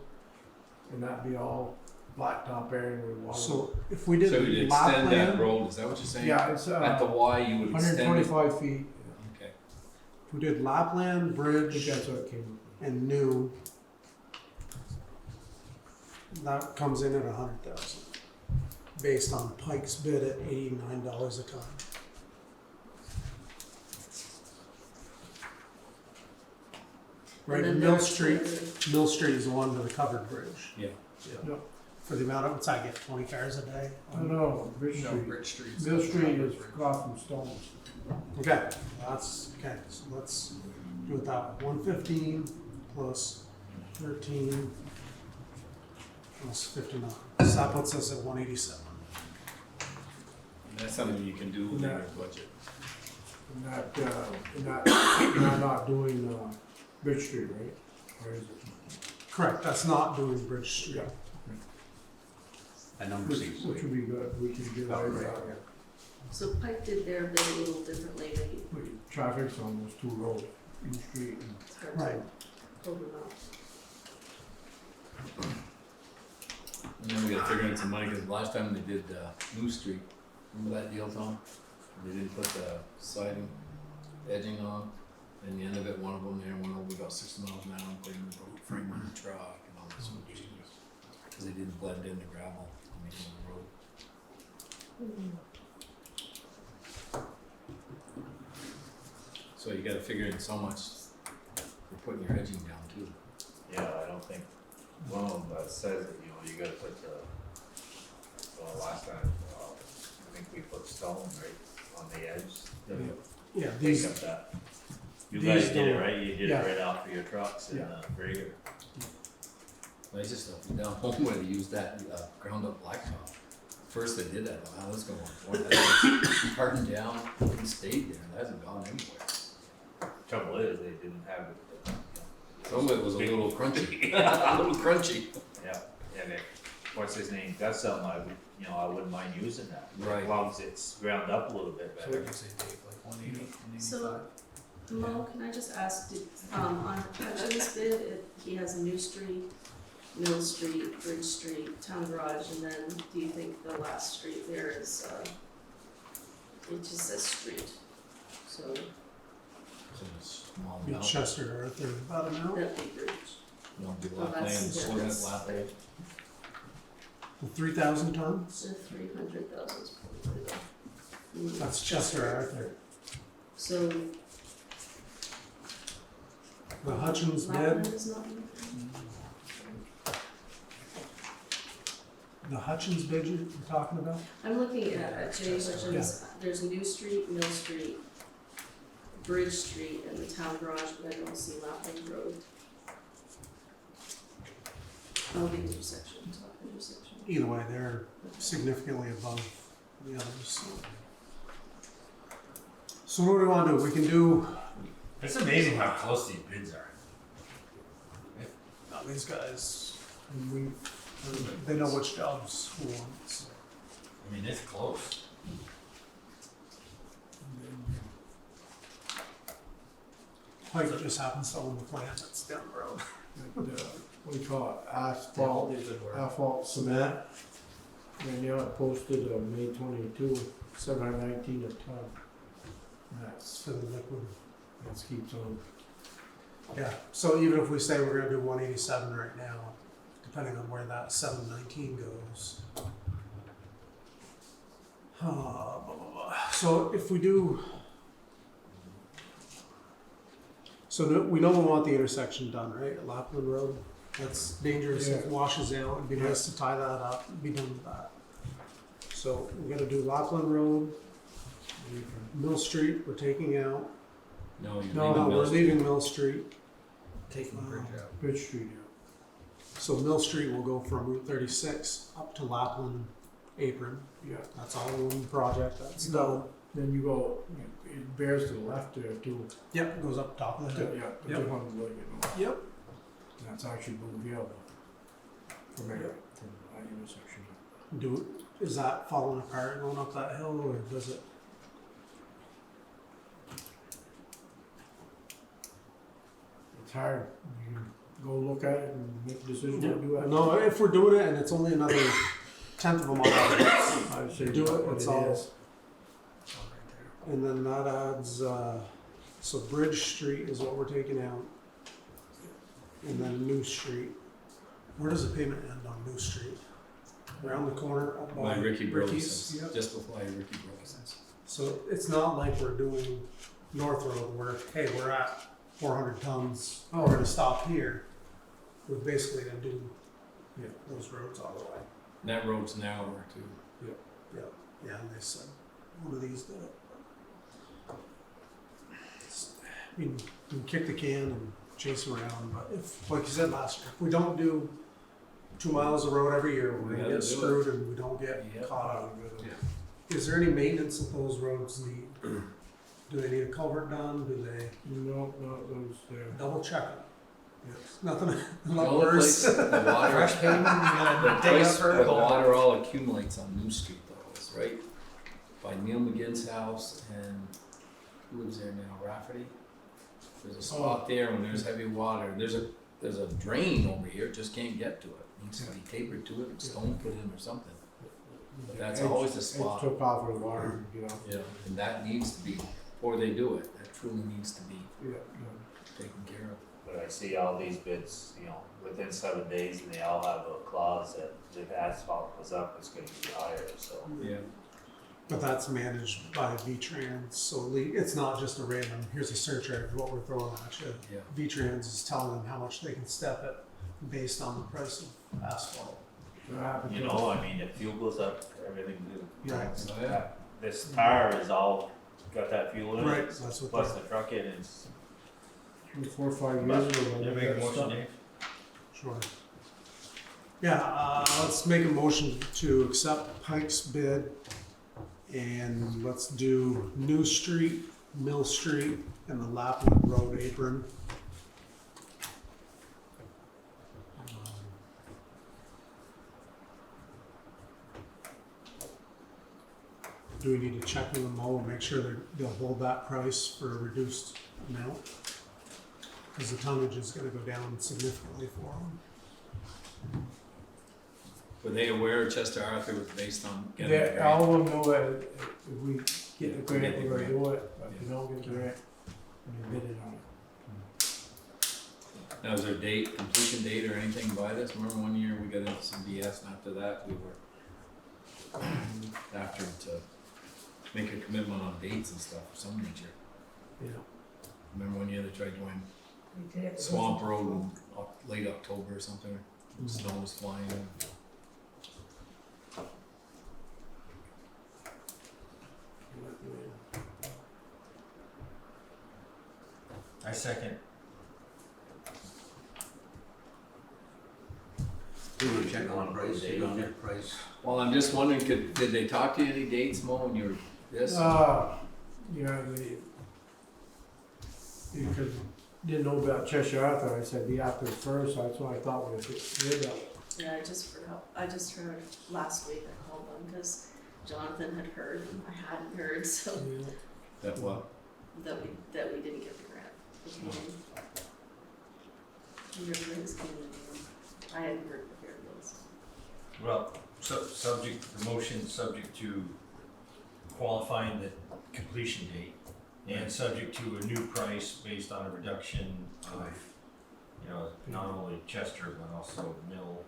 And that'd be all blacktop area with water. So if we did So you'd extend that Lapland, road, is that what you're saying? Yeah, it's At the Y, you would extend it? 125 feet, Okay. if we did Lapland, I think Bridge, that's what it came up and New, that comes in at 100,000, based on Pike's bid at $89 a ton. Right, And then Mill there's Street, the- Mill Street is the one to the covered bridge. Yeah. Yep. For the amount of, what's that get, 20 cars a day? I don't know, Bridge No, Street, Bridge Street's. Mill Street is across from Stones. Okay, okay, so let's do it that way, 115 plus 13 plus 59, so that puts us at 187. And that's something you can do within your budget. And not doing Bridge Street, right? Or is it? Correct, that's not doing Bridge Street. That number Which seems would be good, we could get out of that. So Pike did their bid a little differently, they Traffic's on those two roads, New Street and. started Right. to pull them out. And then we gotta figure in some money, cause last time they did, New Street, remember that deal, Tom? They didn't put the siding, edging on, and the end of it, one of them there, one of them, we got 60 miles an hour, and put in the boat frame on the truck and all this. Cause they didn't blend in the gravel on the end of the road. So you gotta figure in so much for putting your edging down too. Yeah, I don't think, one of them says that, you gotta put last time, I think we put stone right on the edge. Yeah, Pick these, up that. You these guys did it, don't- right? You did yeah. it right off of your trucks and, Yeah. grader. Nice stuff, down home where they used that, ground up blacktop. First they did that, wow, let's go on, boy, that hardened down, and stayed there, that hasn't gone anywhere. Trouble is, they didn't have it. Some of it was a little crunchy, a little crunchy. Yeah, and it, what's his name, that's something I would, I wouldn't mind using that. Right. As long as it's ground up a little bit So better. what'd you say, Dave, like 180, 185? So, Mo, can I just ask, on Hutchins bid, he has New Street, Mill Street, Bridge Street, Town Garage, and then do you think the last street there is, it just says street, so So it's small be amount. Chester Earth or about an hour. that'd be Bridge. You don't do Well, lap land, that's- sort that's- of lap land. The 3,000 tons, So 300,000 is probably the. that's Chester Arthur. So. The Hutchins Lapland bid, is not in the Hutchins bid you're talking about? I'm looking at Jay Hutchins, there's New Street, Mill Street, Bridge Street, and the Town Garage, but I don't see Lapland Road. Oh, the intersection, top intersection. Either way, they're significantly above the others, so. So what do we wanna do? We can do It's amazing how close these bids are. Now, these guys, and they know which jobs who wants. I mean, it's close. Pike just happens to own the plant that's down the road. What do you call it, They all asphalt, do good work. asphalt cement. And now it posted on May 22, 719 a ton. That's for the liquid. That keeps on. Yeah, so even if we say we're gonna do 187 right now, depending on where that 719 goes. Blah, blah, blah. So if we do. So we know we want the intersection done, right, at Lapland Road? That's dangerous, if it washes out, it'd be nice to tie that up, and be done with that. So we're gonna do Lapland Road, Mill Street, we're taking out. No, you're No, leaving we're Mill Street. leaving Mill Street. Taking the bridge out. Bridge Street, So Mill Street will go from Route 36 up to Lapland Apron. yeah. That's all one project, that's You done. go, then you go, it bears to the left there too. Yep, goes up top of the hill. Yeah, the Yep. 200 way, you know. Yep. That's actually Bluefield from there, from that intersection. Is that falling apart going up that hill, or does it? It's hard. You can go look at it and make a decision to do it. No, if we're doing it and it's only another 1/10 of a mile, I would say do it, what it's it all. is. And then that adds, so Bridge Street is what we're taking out. And then New Street. Where does the payment end on New Street? Around the corner up By Ricky Ricky's, Burleson's, yep. just before Ricky Burleson's. So it's not like we're doing North Road where, hey, we're at 400 tons, we're gonna stop here. We're basically gonna do, those roads all the way. And that road's narrower too. Yeah, and they said, one of these did it. I mean, we can kick the can and chase around, but if, like you said last year, if we don't do 2 miles of road every year, we're We gonna gotta get do screwed and we don't get Yep. caught up. Yeah. Is there any maintenance that those roads need? Do they need a culvert done? Do they No, those there. double check it? Yes. Nothing, The not only worse. place the water, Fresh pavement, you gotta the dig up place for where it. the water all accumulates on New Street though, is right by Neil McGinn's house and who lives there now, Rafferty? There's a spot there when there's heavy water, there's a drain over here, just can't get to it, needs to be tapered to it, and stone put in or something. But that's always the spot. It took off with water, you know. Yeah, and that needs to be, before they do it, that truly needs to be Yeah. taken care of. But I see all these bids, you know, within 7 days, and they all have a clause that if asphalt goes up, it's gonna be higher, so. Yeah. But that's managed by V-Trans, so it's not just a random, here's a surcharge, what we're throwing at you. Yeah. V-Trans is telling them how much they can step it based on the price of asphalt. You know, I mean, if fuel goes up, everything goes. Right. So, yeah. This tire is all, got that fuel in it. Right, that's what Plus the truck in, it's. 4 or 5 years ago. You make a motion, Dave? Sure. Yeah, let's make a motion to accept Pike's bid. And let's do New Street, Mill Street, and the Lapland Road apron. Do we need to check with them all and make sure they'll hold that price for a reduced amount? Because the tonnage is gonna go down significantly for them. Were they aware Chester Arthur was based on getting a They, grant? all of them know that if we get the grant, Get the we're gonna grant. do it, but if we don't get the grant, we bid it on it. Now, is there a date, completion date or anything by this? Remember one year we got into some BS and after that we were after to make a commitment on dates and stuff of some nature. Yeah. Remember one year they tried going We did. Swamp Road in late October or something, snow was flying. I second. We were checking on price, you don't get price. Well, I'm just wondering, did they talk to you any dates, Mo, when you were this? Yeah, because didn't know about Cheshire Arthur, I said be after the first, that's what I thought we did that. Yeah, I just heard last week, I called them, because Jonathan had heard, and I hadn't heard, so Yeah. That what? that we didn't get the grant. We came in. We were in his community, and I hadn't heard the Fairfields. Well, subject, the motion subject to qualifying the completion date and subject to a new price based on a reduction of, you know, not only Chester, but also Mill.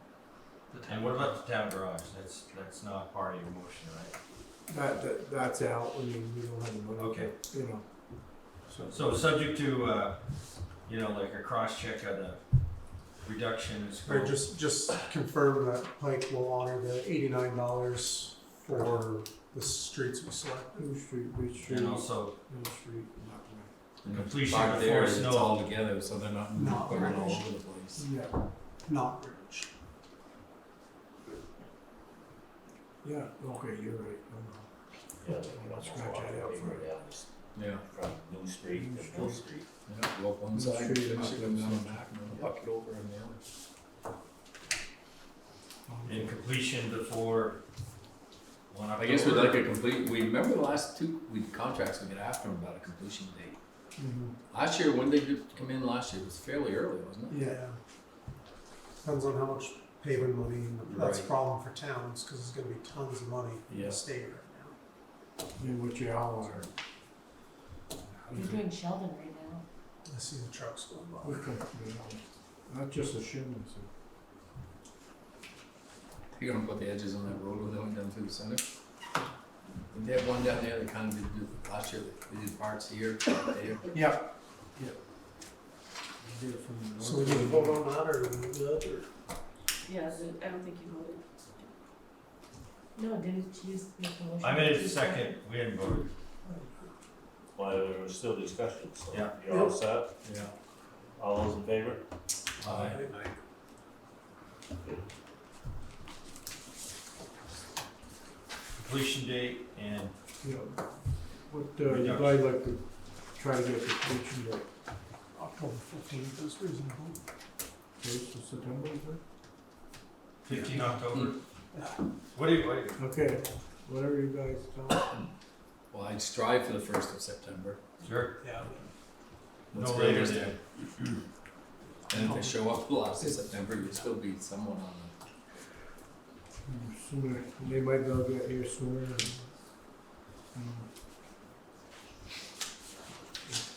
And what about the town garage? That's not part of your motion, right? That's out, I mean, we don't have the money. Okay. You know. So subject to, you know, like a cross-check of the reductions. Or just confirm that Pike will honor the $89 for the streets we select. New Street, Beach Street. And also New Street, not right. completion Park there, before it's snow. all together, so they're not Not putting all right. over the place. Yeah, Not Ridge. yeah, okay, you're right. Yeah, I'll scratch that out for it. Yeah. From New Street to Mill Street. Yeah, go up one New side, Street, finish it, and up down one the back, and then bucket over on the other. And completion before 1 October. I guess we'd like a complete, we remember the last two contracts we got after them about a completion date. Mhm. Last year, when they did come in last year, it was fairly early, wasn't it? Yeah. Depends on how much paving money, and that's a Right. problem for towns, cause there's gonna be tons of money in Yeah. the state right now. Yeah, what you all are. You're doing Sheldon right now. I see the trucks going by. Okay, you know, not just a shimmy, so. You're gonna put the edges on that road when they went down through the center? Did they have one down there that kind of did, last year, they did parts here, there? Yeah. Yeah. Did it from the So we need to vote on that, or we good, or? Yeah, I don't think you voted. No, didn't you make the motion? I made a second, we hadn't voted. Well, there was still discussion, so Yeah. you're all set? Yeah. All those in favor? Aye. Completion date and You know, what, you guys like to try to get the completion date, October 15th is reasonable. first of September, is it? 15 October. Yeah. What do you? Okay, whatever you guys tell. Well, I'd strive for the 1st of September. Sure. Yeah. What's No the later latest? than. And if they show up last of September, you'll still be someone on Sooner, they might be able to get here sooner and,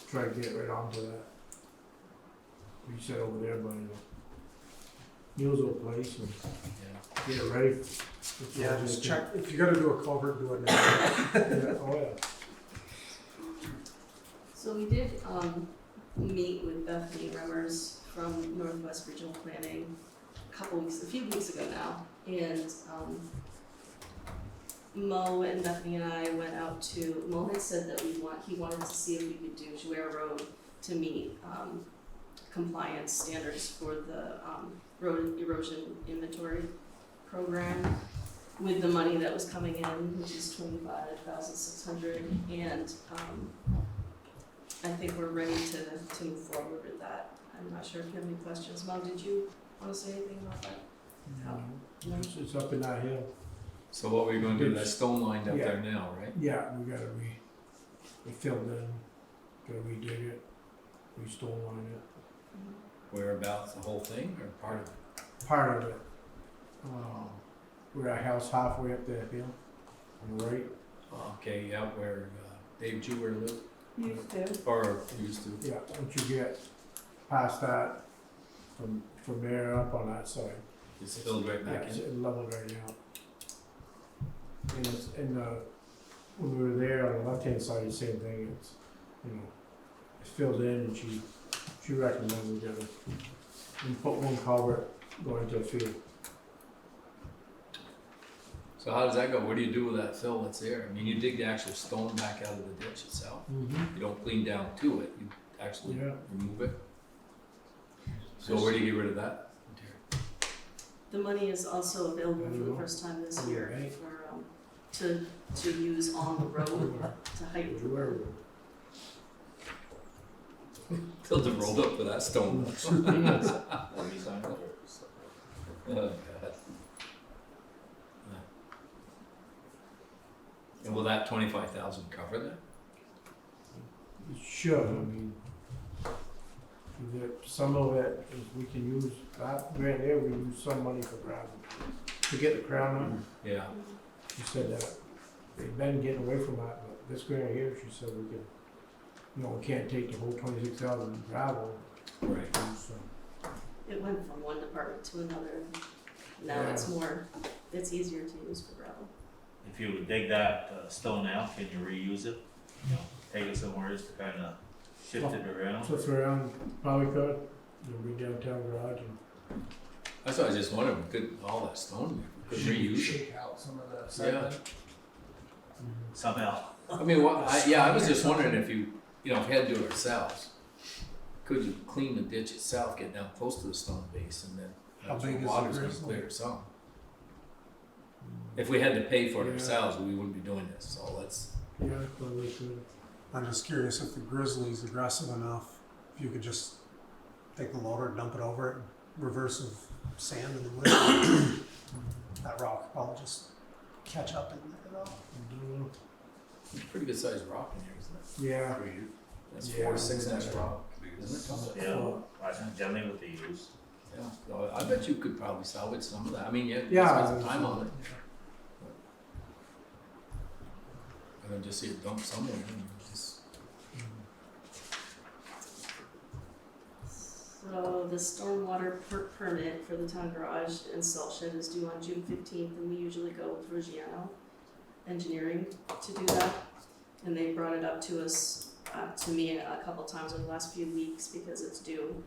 try to get right onto that. We said over there by, Neil's old place and yeah. get it ready. Yeah, just check, if you gotta do a culvert, do it now. Yeah, oh yeah. So we did, meet with Bethany Remmers from Northwest Regional Planning a few weeks ago now, and, Mo and Bethany and I went out to, Mo had said that he wanted to see if we could do Jouer Road to meet, compliance standards for the, road erosion inventory program with the money that was coming in, which is $25,600, and, I think we're ready to move forward with that. I'm not sure if you have any questions. Mo, did you wanna say anything about that? No, it's up in that hill. So what were you gonna do, that stone lined up there now, right? Yeah, we gotta we filled in, gotta redig it, restone line it. Whereabouts, the whole thing, or part of it? Part of it, we're our house halfway up that hill, on the right. Okay, yeah, where Dave Jewer lived, Used to. or used to. Yeah, once you get past that, from there up on that side. It's filled right Yeah, back it's in. leveled right out. And it's in the, when we were there on the left-hand side, the same thing, it's, it's filled in and she recommended we gotta, we put one culvert going to the field. So how does that go? What do you do with that fill that's there? I mean, you dig the actual stone back out of the ditch itself. You don't clean down to it, you actually Yeah. remove it. So where do you get rid of that material? The money is also available for the first time this year Right. for, to use on the road to heighten the road. Build the road up for that stone. Oh, God. And will that 25,000 cover that? It should, I mean, some of it is we can use, that grant there, we use some money for gravel to get the crown on. Yeah. She said that they've been getting away from that, but this grant here, she said we can, you know, we can't take the whole 26,000 gravel. Right. So, It went from one department to another. Now Yeah. it's easier to use for gravel. If you dig that stone out, can you reuse it? You know, take it somewhere else to kind of shift it around? so if around, probably could, you know, be downtown garage and. That's why I just wondered, we could, all that stone, we could reuse it. Shake out some of the Yeah. sediment. Somehow. I mean, I was just wondering if you know, if we had to do it ourselves, could you clean the ditch itself, get down close to the stone base, and then How that's big where is the water's gonna grizzly? clear some. If we had to pay for it Yeah. ourselves, we wouldn't be doing this, so let's, Yeah, probably could. I'm just curious if the grizzly's aggressive enough, if you could just take the loader, dump it over it, reverse of sand in the winter. That rock will probably just catch up in it all. it's a pretty good sized rock in here, isn't it? Yeah. That's Yeah. 4 to 6 inch rock, isn't it? Yeah, I think generally what they use. Yeah, so I bet you could probably salvage some of that, I mean, yeah, you Yeah, spend some time on it. I can just see it dumped somewhere, and just, So the stormwater permit for the town garage and salt shed is due on June 15th, and we usually go with Ruggiano Engineering to do that. And they brought it up to us, to me a couple times over the last few weeks because it's due.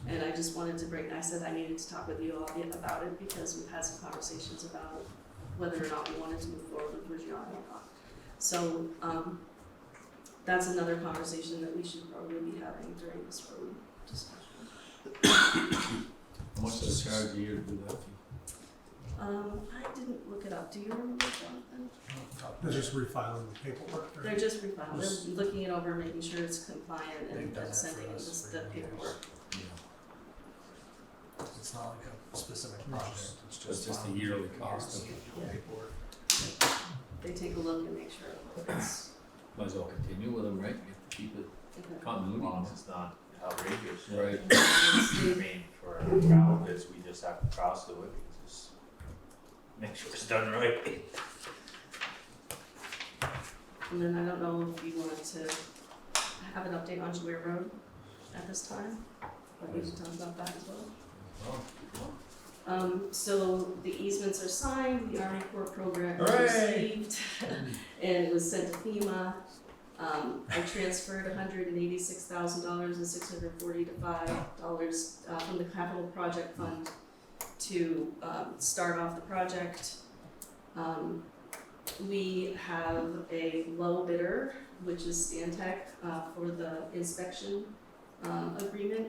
And I just wanted to I said I needed to talk with you all about it because we've had some conversations about whether or not we wanted to move forward with Ruggiano or not. So, that's another conversation that we should probably be having during this road discussion. how much does it charge a year to do that? I didn't look it up. Do you remember, Jonathan? They're just refiling the paperwork. They're just refiling, they're looking it over, making sure it's compliant and They've done that sending for us us the for paperwork. It's not like a specific project, it's It's just. just a yearly cost of, Paperwork. They take a look and make sure it's, might as well continue with them, right? You have to keep it okay. As continuity. long as it's not outrageous. Right. I mean, for gravel bits, we just have to cross the it, just make sure it's done right. And then I don't know if you wanted to have an update on Jewett Road at this time, but we can talk about that as well. So the easements are signed, the Army Corps program was Hooray! received, and it was sent to FEMA. I transferred $186,000 and $645 from the capital project fund to start off the project. We have a low bidder, which is Stantec, for the inspection agreement.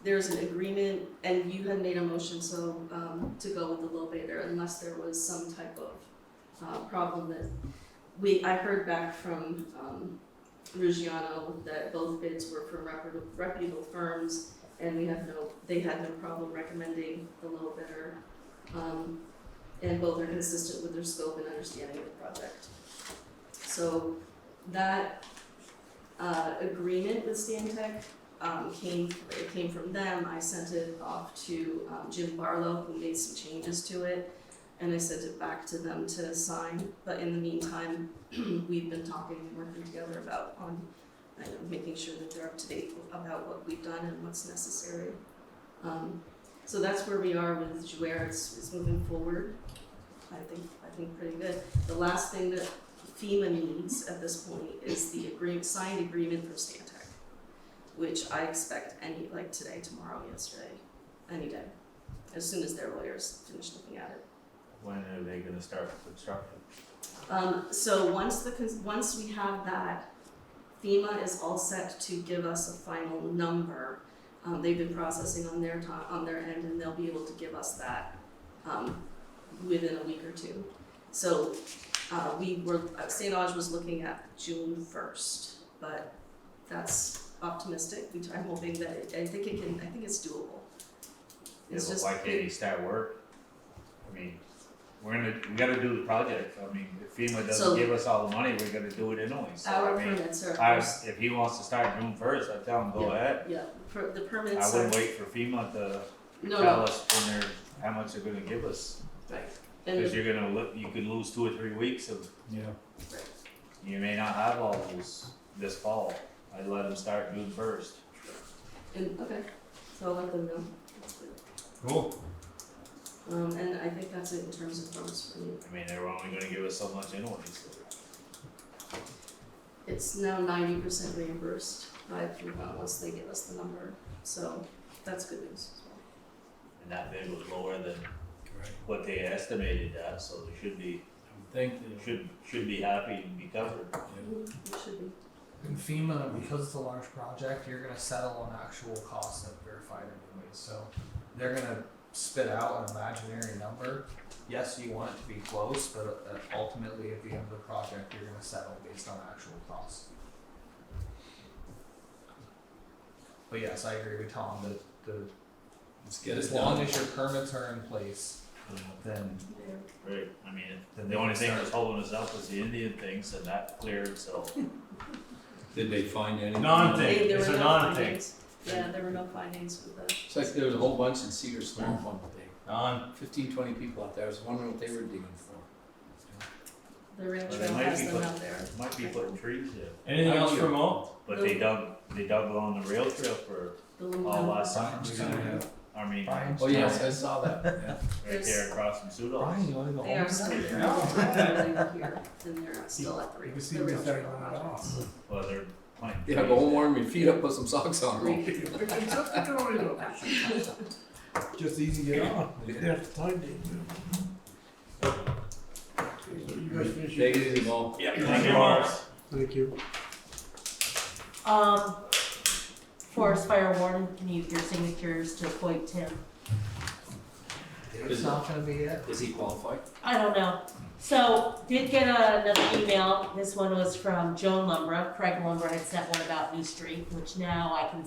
There's an agreement, and you had made a motion, so to go with the low bidder unless there was some type of problem that I heard back from Ruggiano that both bids were from reputable firms, and they had no problem recommending the low bidder. And both are consistent with their scope and understanding of the project. So that agreement with Stantec came from them. I sent it off to Jim Barlow, who made some changes to it, and I sent it back to them to sign. But in the meantime, we've been talking and working together about making sure that they're up to date about what we've done and what's necessary. So that's where we are with Jewett. It's moving forward. I think pretty good. The last thing that FEMA needs at this point is the signed agreement from Stantec, which I expect today, tomorrow, yesterday, any day, as soon as their lawyers finish looking at it. When are they gonna start construction? So once we have that, FEMA is all set to give us a final number. They've been processing on their end, and they'll be able to give us that within a week or two. So St. Aug was looking at June 1st, but that's optimistic. I'm hoping that, I think it's doable. Yeah, It's but just. why can't he start work? I mean, we gotta do the project, I mean, if FEMA So- doesn't give us all the money, we're gonna do it anyway, so Our I mean, permits are, if he wants to start June first, I tell him, go ahead. yeah, the I permits are, wouldn't wait for FEMA to no, tell no, us when they're, how much they're gonna give us. right. And Cause you're gonna you could lose 2 or 3 weeks of, Yeah. you may not have all those this fall. I'd let him start June first. okay, so I'll let them know. That's good. Cool. And I think that's it in terms of funds for me. I mean, they're only gonna give us so much anyway, so. It's now 90% reimbursed by FEMA once they give us the number, so that's good news as well. And that bid was lower than what they estimated that, so they should be, I would think that, should be happy and be covered. It should be. In FEMA, because it's a large project, you're gonna settle on actual costs that are verified anyways, so they're gonna spit out an imaginary number. Yes, you want it to be close, but ultimately at the end of the project, you're gonna settle based on actual costs. But yes, I agree with Tom that let's get as it long done. as your permits are in place, then Right, I mean, the only thing that's holding us up was the Indian things, and that cleared, so. Did they find anything? Non-thing. There It's were a no non-thing. findings. Yeah, there were no findings with the. It's like there was a whole bunch in Cedar Swamp one day. Non. 15, 20 people out there. I was wondering what they were digging for. The rail But they trail might has be them putting, out there. might be putting trees there. Anything else for Mo? But they dug along the rail trail for The all Lemoyne. last summer. I mean, right Oh yes, I saw that. Yeah. there across from Sudolph's. Brian, you wanna go They home? are still there. They're here, and they're still at the rail. You can see the me rail starting trail on it projects. off. Well, they're planting Yeah, trees go home, there. warm your feet up, put some socks on. Just easy to get on. You didn't have to time date. You guys finish your Take it easy, Mo. Yeah, thank you, Morris. Thank you. Forest fire warden, need your signatures to appoint Tim. It's not gonna be it. Is he qualified? I don't know. So, did get another email, this one was from Joan Lumbra. Craig Lumbra had sent one about New Street, which now I can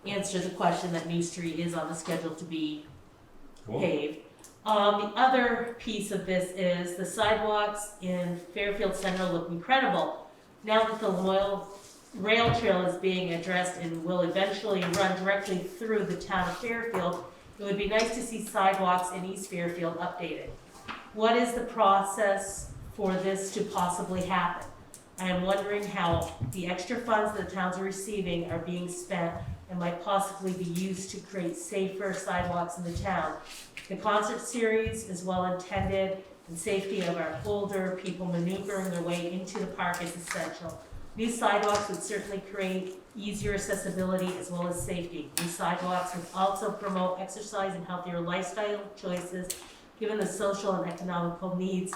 answer the question that New Street is on the schedule to be paved. The other piece of this is the sidewalks in Fairfield Center look incredible. Now that the Loyal Rail Trail is being addressed and will eventually run directly through the town of Fairfield, it would be nice to see sidewalks in East Fairfield updated. What is the process for this to possibly happen? I am wondering how the extra funds that the towns are receiving are being spent and might possibly be used to create safer sidewalks in the town. The concert series is well intended, and safety of our older people maneuvering their way into the park is essential. New sidewalks would certainly create easier accessibility as well as safety. New sidewalks would also promote exercise and healthier lifestyle choices, given the social and economical needs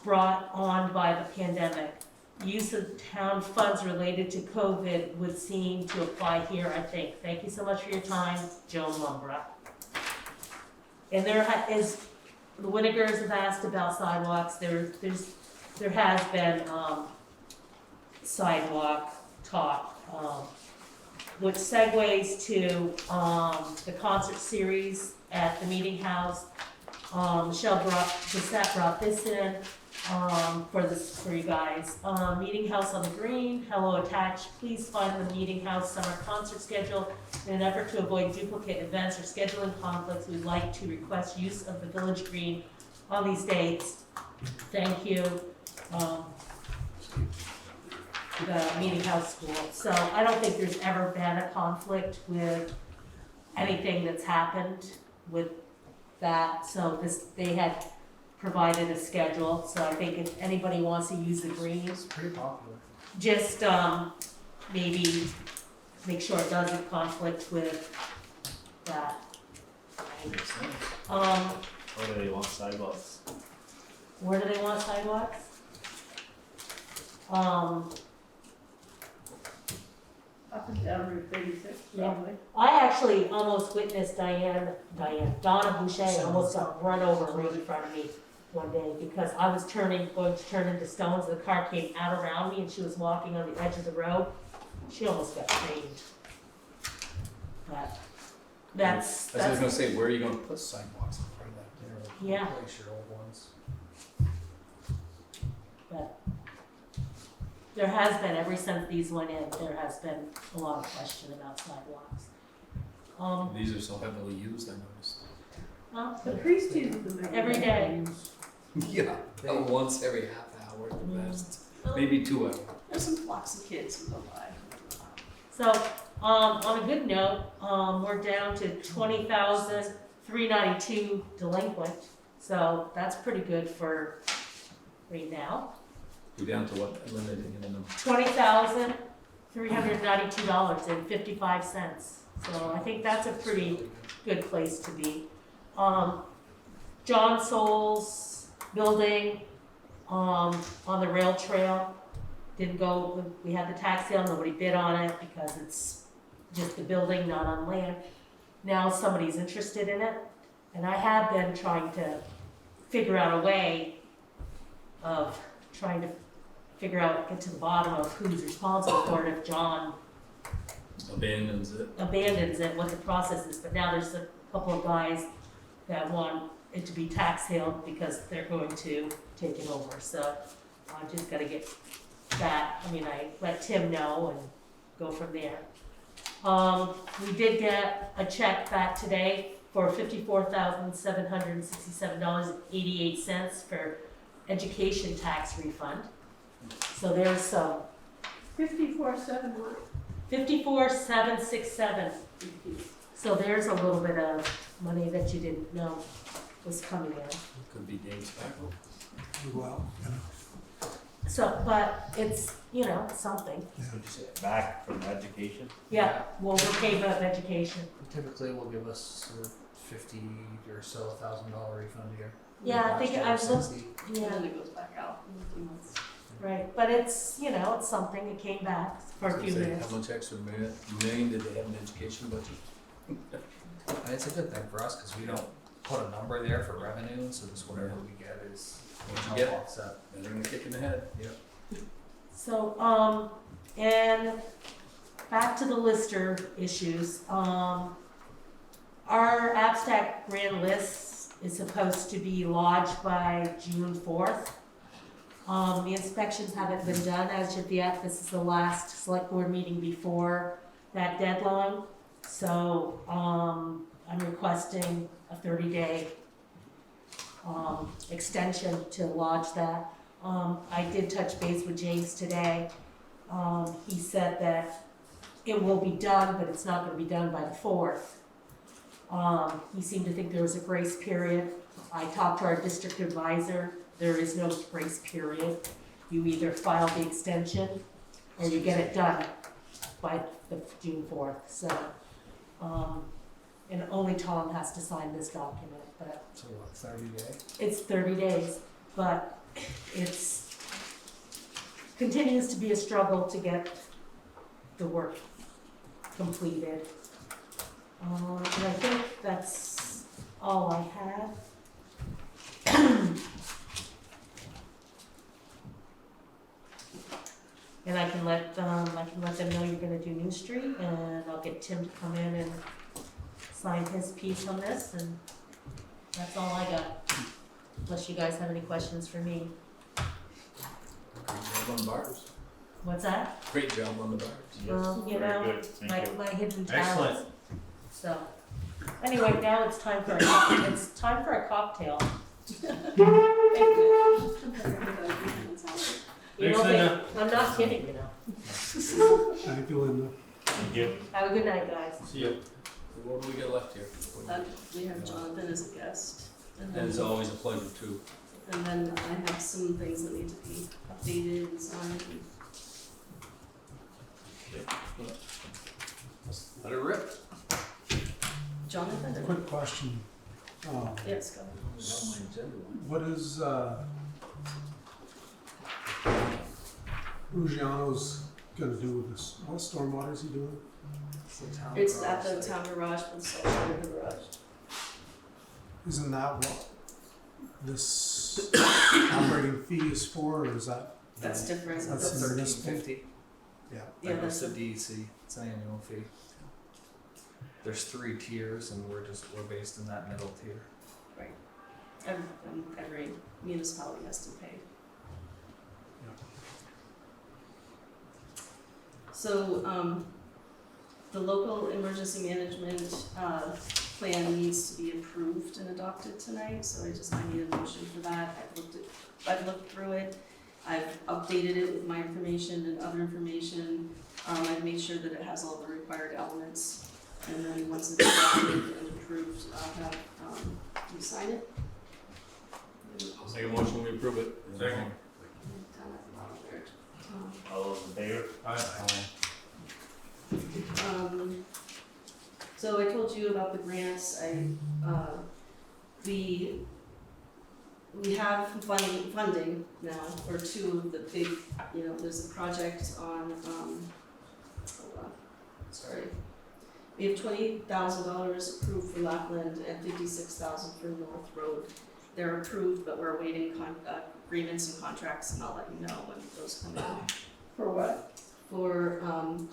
brought on by the pandemic. Use of town funds related to COVID would seem to apply here, I think. Thank you so much for your time, Joan Lumbra. And there is, the Winnegers have asked about sidewalks. There has been, sidewalk talk, which segues to, the concert series at the Meeting House. Michelle Bissette brought this in, for you guys. Meeting House on the Green, hello attached. Please find the Meeting House summer concert schedule. In an effort to avoid duplicate events or scheduling conflicts, we'd like to request use of the Village Green on these dates. Thank you. The Meeting House School. So I don't think there's ever been a conflict with anything that's happened with that. So they had provided a schedule. So I think if anybody wants to use the green, It's pretty popular. just maybe make sure it doesn't conflict with that. Makes sense. Or do they want sidewalks? Where do they want sidewalks? Up and down Route 36, Yeah. probably. I actually almost witnessed Donna Boucher almost got run over right in front of me one day because I was going to turn into Stones, the car came out around me and she was walking on the edge of the road. she almost got trained. But I was just gonna say, where are you gonna put sidewalks in front of that? Yeah. Replace your old ones. But there has been, ever since these went in, there has been a lot of question about sidewalks. These are so heavily used, I noticed. Well, The priest uses them every day. Yeah, once every half hour at the best, Well, maybe 2 hours. There's some flocks of kids who go by. So, on a good note, we're down to 20,392 delinquent, so that's pretty good for right now. You're down to what, limited in them? $20,392.55. So I think that's a pretty good place to be. John Souls building, on the rail trail, didn't go, we had the tax sale, nobody bid on it because it's just the building, not on land. Now somebody's interested in it, and I have been trying to figure out a way of trying to figure out, get to the bottom of who's responsible for it if John Abandons it. what the process is. But now there's a couple of guys that want it to be tax sale because they're going to take it over. So I just gotta get that, I mean, I let Tim know and go from there. We did get a check back today for $54,767.88 for education tax refund. So there's some 54,700 what? 54,767. So there's a little bit of money that you didn't know was coming in. Could be Dave's back. Well, So, but it's, you know, something. Would you say back from education? Yeah, well, we're paying up education. Typically will give us $50 or so $1,000 refund here. Yeah, I think Last year, I've looked, 60. And yeah, then it goes back out in a few months. right, but it's, you know, it's something, it came back for a few minutes. How much extra million did they have in education budget? And it's a good thing for us because we don't put a number there for revenue, so just whatever we get is What you help get? offset. And they're gonna kick in the head. Yep. So, and back to the lister issues, our abstract grand list is supposed to be lodged by June 4th. The inspections haven't been done as of yet. This is the last select board meeting before that deadline. So, I'm requesting a 30-day extension to lodge that. I did touch base with James today. He said that it will be done, but it's not gonna be done by the 4th. He seemed to think there was a grace period. I talked to our district advisor. There is no grace period. You either file the extension or you get it done by the June 4th. So, and only Tom has to sign this document, but So what, 30 days? it's 30 days, but it's, continues to be a struggle to get the work completed. And I think that's all I have. And I can let them know you're gonna do New Street, and I'll get Tim to come in and sign his piece on this, and that's all I got. Unless you guys have any questions for me. Great job on the bars. What's that? Great job on the bars. Well, you know, Very good, thank my, you. my hidden Excellent. talents. So, anyway, now it's time for a cocktail. Thank you. You Thanks, know, Linda. I'm not kidding, you know. thank you, Linda. Thank you. Have a good night, guys. See you. What do we got left here? We have Jonathan as a guest. And it's always a pleasure too. And then I have some things that need to be updated and signed. Let it rip. Jonathan? Quick question. Yes, go ahead. What is, Ruggiano's gonna do with this? What stormwater is he doing? It's at the town garage, but it's also in the garage. Isn't that what this operating fee is for, or is that? That's different. That's That's municipal. $13.50. Yeah, Yeah, that goes to that's DEC, it's an annual fee. There's 3 tiers and we're based in that middle tier. every municipality has to pay. So, the local emergency management, plan needs to be approved and adopted tonight, so I need a motion for that. I've looked through it, I've updated it with my information and other information. I've made sure that it has all the required elements, and then once it's adopted and approved, I'll have, you sign it. I'll make a motion, we approve it. Second. All those in favor? So I told you about the grants, we have funding now for 2 of the big, there's a project on, hold on, sorry. We have $20,000 approved for Lapland and $56,000 for North Road. They're approved, but we're awaiting agreements and contracts, and I'll let you know when those come in. For what? For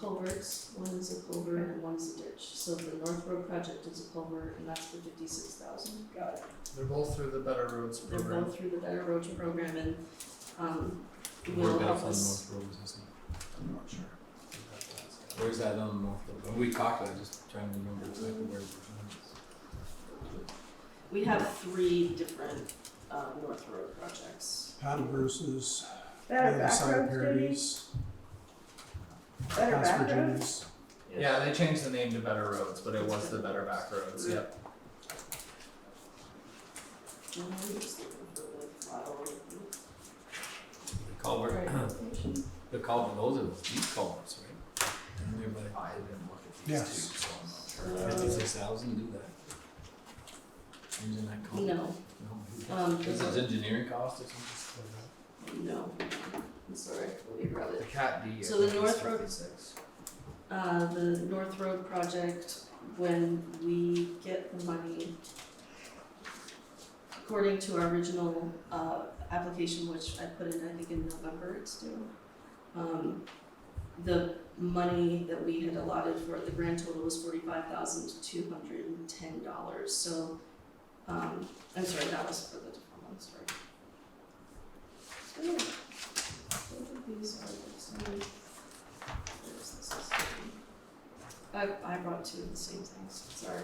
culverts, one is a culvert and one's a ditch. So the North Road project is a culvert, and that's for $56,000. Got it. They're both through the Better Roads They're program. both through the Better Roads program, and Where's will that help on us. North Road, isn't I'm not sure. it? Where's that on North Road? We talked about it, just trying to remember exactly where it is. We have 3 different North Road projects. Pat and Bruce's, the Better other side of back roads, maybe? Parady's, Better past back roads? Virginia's. Yeah, they changed the name to Better Roads, but it was the Better Back Roads, yep. I'm just looking for the file. The culvert, Right, location. the culvert, those are the deep culverts, right? And they're by I didn't look at these Yes. 2, so I'm not sure. 56,000, do that. Using that culvert? No, No. This is engineering cost or something? no, I'm sorry, let me grab The it. Cat D, I So the think, is North Road- 56. The North Road project, when we get the money, according to our original, application, which I put in, I think in November it's due, the money that we had allotted for it, the grand total was $45,210, so, I'm sorry, that was for the different one, sorry. Both of these are the same. Where's this? I brought 2 of the same things, sorry.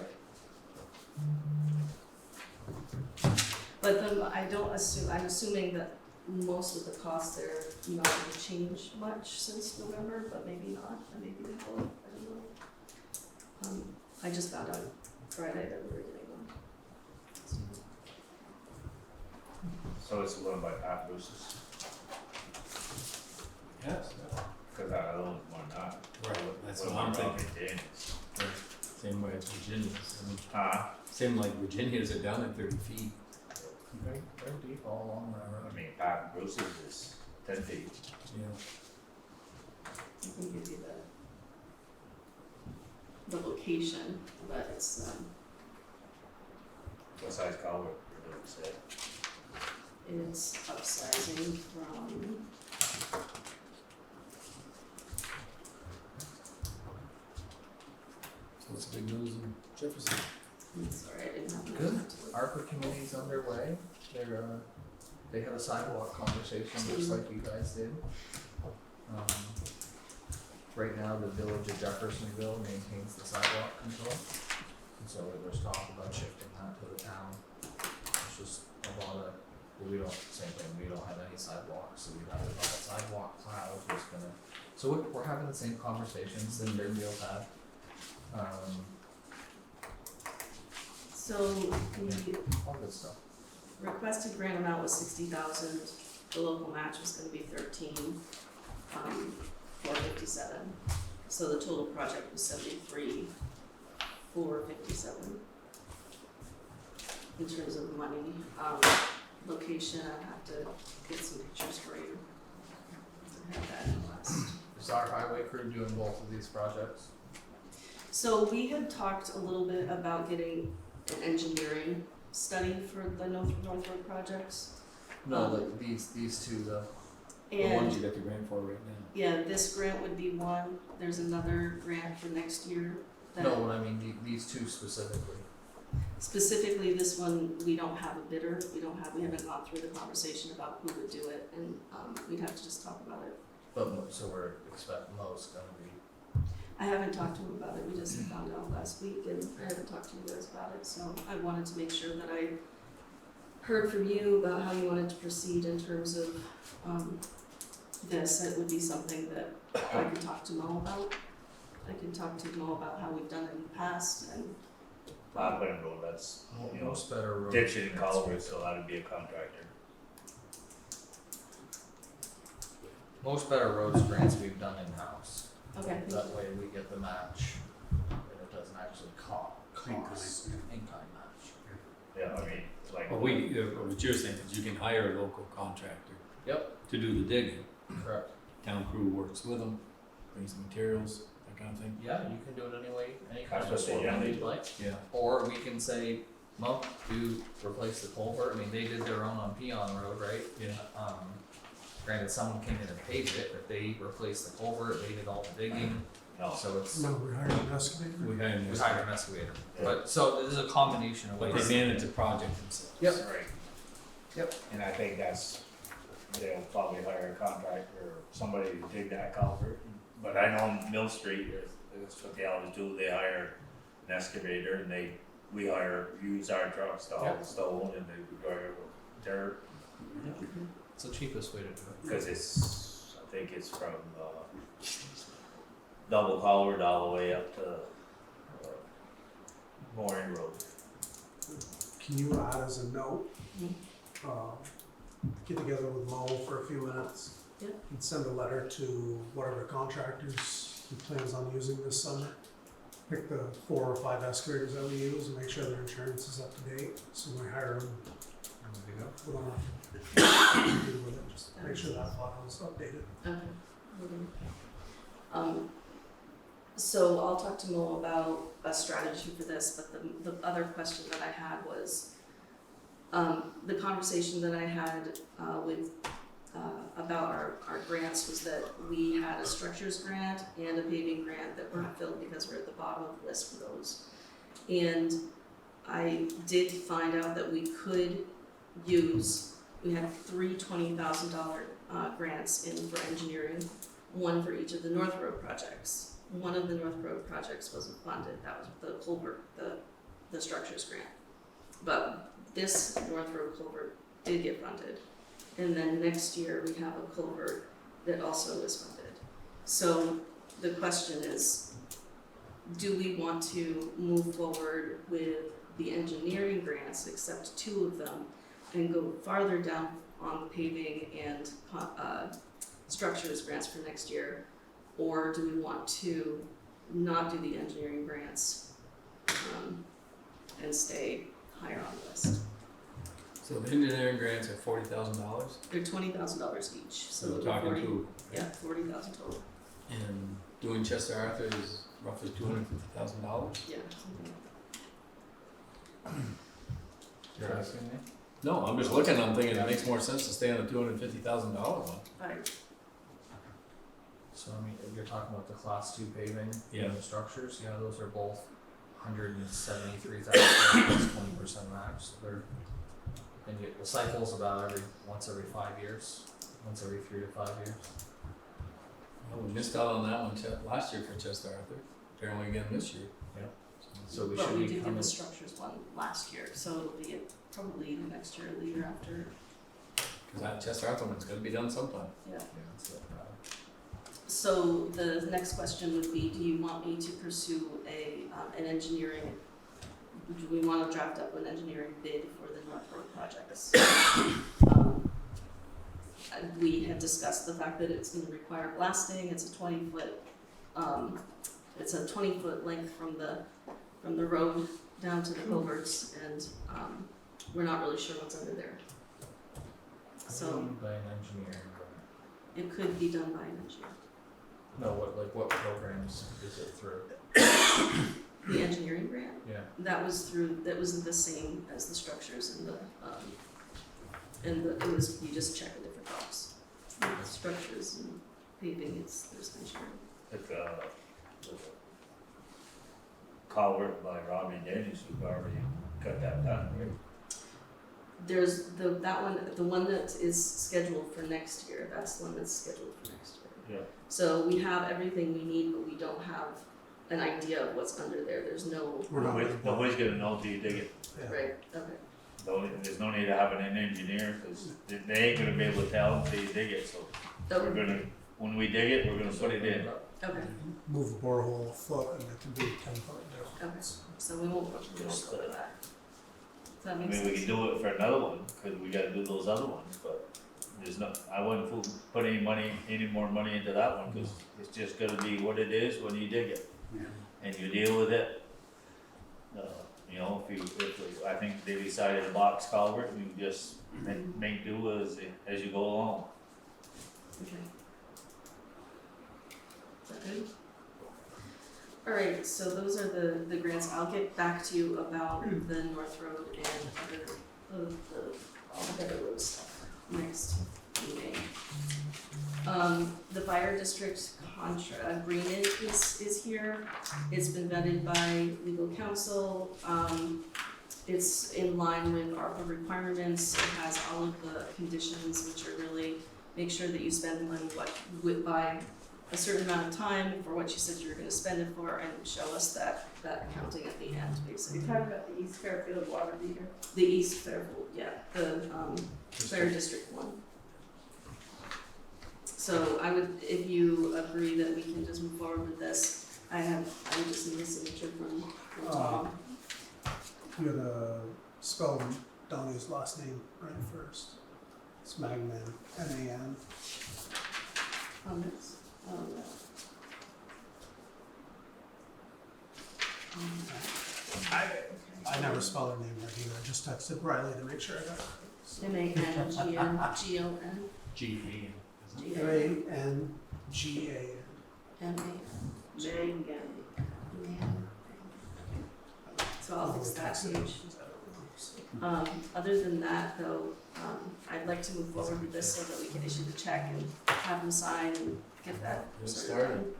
But I'm assuming that most of the costs there not going to change much since November, but maybe not, and maybe they will, I don't know. I just found out Friday that we were getting them. So it's the one by Pat Bruce's, Yes. cause I don't want that. Right, that's What what I'm wrong thinking. with Danny's? Same way as Virginia's. I mean, Same like Virginia's are down at 30 feet. They're deep all along that road. I mean, Pat Bruce's is 10 feet. Yeah. I can give you the location, but it's, What size culvert, did it say? it's upsizing from, So it's big news in Jefferson. sorry, I didn't have. Good. ARPA committee's underway. They had a sidewalk conversation, just like you guys did. Right now, the village of Jeffersonville maintains the sidewalk control. And so there's talk about shifting that to the town. It's just a lot of, we don't have any sidewalks, so we have a sidewalk cloud who's gonna, so we're having the same conversations that Deerfield had. So the All good stuff. requested grant amount was 60,000, the local match was gonna be 457. So the total project was 73,457. In terms of money, location, I have to get some pictures for you. I have that in the last. Is our highway crew doing both of these projects? So we had talked a little bit about getting an engineering study for the North Road projects. No, like these two though. The ones And, you got the grant for right now. yeah, this grant would be one, there's another grant for next year that. No, what I mean, these two specifically. Specifically, this one, we don't have a bidder, we haven't gone through the conversation about who would do it, and, we'd have to just talk about it. But, so we're expecting Mo's gonna be. I haven't talked to him about it, we just found out last week, and I haven't talked to you guys about it, so I wanted to make sure that I heard from you about how you wanted to proceed in terms of, this. It would be something that I could talk to Mo about. I can talk to Mo about how we've done it in the past, and Lockland Road, that's, you know, Most better road. ditching and culvert, so that'd be a contractor. Most better roads grants we've done in-house. okay. That way we get the match, and it doesn't actually cost in-kind match. Yeah, I mean, like. But what you're saying is you can hire a local contractor. Yep. To do the digging. Correct. Town crew works with them, brings the materials, that kind of thing. Yeah, you can do it any kind That's of what they format do. you'd like. Yeah. Or we can say, Mo, do replace the culvert, I mean, they did their own on P.E.G Road, right? Yeah. Granted, someone came in and paved it, but they replaced the culvert, they did all the digging, No, so it's, No, we hired an excavator. We hired we this, hired an excavator. Yeah. But, so this is a combination of but ways. they manage the project themselves. Yep. right. Yep. And I think they'll probably hire a contractor or somebody to dig that culvert. But I know Mill Street, that's what they always do, they hire an excavator and we use our trucks to haul the stone and they hire dirt. It's the cheapest way to do it. Cause I think it's from, Double Collar all the way up to, Mooring Road. Can you add as a note, get together with Mo for a few minutes? Yeah. And send a letter to whatever contractors he plans on using this summer. Pick the 4 or 5 excavators that we use and make sure their insurance is up to date, so when we hire them, we don't have to deal with it, just make sure that file is updated. Okay. So I'll talk to Mo about a strategy for this, but the other question that I had was, the conversation that I had, with, about our grants was that we had a structures grant and a paving grant that weren't filled because we're at the bottom of the list for those. And I did find out that we could use, we had 3 $20,000 grants in for engineering, one for each of the North Road projects. One of the North Road projects wasn't funded, that was the culvert, the structures grant. But this North Road culvert did get funded. And then next year we have a culvert that also is funded. So the question is, do we want to move forward with the engineering grants, accept 2 of them, and go farther down on the paving and structures grants for next year? Or do we want to not do the engineering grants and stay higher on the list? So the engineering grants are $40,000, They're $20,000 each, so so we're talking 40, two. yeah, 40,000 total. And doing Chester Arthur is roughly $250,000. Yeah. You're asking me? No, I'm just looking, I'm thinking it makes more sense to stay on the $250,000 one. Alright, So I mean, if you're talking about the class 2 paving Yeah. and the structures, yeah, those are both 173,000, 20% match, so they're, and the cycle's about once every 5 years, once every 3 to 5 years. Well, we missed out on that one last year for Chester Arthur, apparently again this year. So we but should we be did get coming, the structures one last year, so it'll be probably the next year or the year after. Cause that Chester Arthur one's gonna be done sometime. Yeah. yeah, that's it. So the next question would be, do you want me to pursue an engineering, do we want to draft up an engineering bid for the North Road projects? We had discussed the fact that it's gonna require blasting, it's a 20-foot, it's a 20-foot length from the road down to the culverts, and we're not really sure what's under there. So By an engineer. it could be done by an engineer. No, what programs is it through? The engineering grant? Yeah. That was the same as the structures and it was, you just check the different box. with structures and paving, there's insurance. If, the culvert by Robbie Daniels, we've already got that done, right? There's the one that is scheduled for next year, that's the one that's scheduled for next year. Yeah. So we have everything we need, but we don't have an idea of what's under there, there's no. Nobody's gonna know till you dig it. Right, okay. There's no need to have an engineer, cause they ain't gonna be able to tell until you dig it, so we're gonna, when we dig it, we're gonna put it in. Okay, Move a borehole a foot and it can be 10-foot difference. so we won't go to that. Does that I make mean, sense? we can do it for another one, cause we gotta do those other ones, but there's no, I wouldn't put any more money into that one, cause it's just gonna be what it is when you dig it. And you deal with it. You know, I think they decided a box culvert, you just make do as you go along. Okay. Is that good? Alright, so those are the grants, I'll get back to you about the North Road and all the other road stuff next meeting. The fire district agreement is here, it's been vetted by legal counsel, it's in line with ARPA requirements, it has all of the conditions, which are really, make sure that you spend money by a certain amount of time for what you said you were gonna spend it for, and show us that accounting at the end, basically. You're talking about the East Fairfield water meter? The East Fairfield, yeah, the Fire District one. So I would, if you agree that we can just move forward with this, I would just need a signature from Tom. You gotta spell Donnie's last name right first. It's Magnan, M-A-N. On this, I never spell her name right either, I just texted Riley to make sure I got it. M-A-N-G-N-G-O-N. G-E. M-A-N-G-A-N. M-A-N. So I'll fix that page. Other than that though, I'd like to move forward with this so that we can issue the check and have them sign and get that started.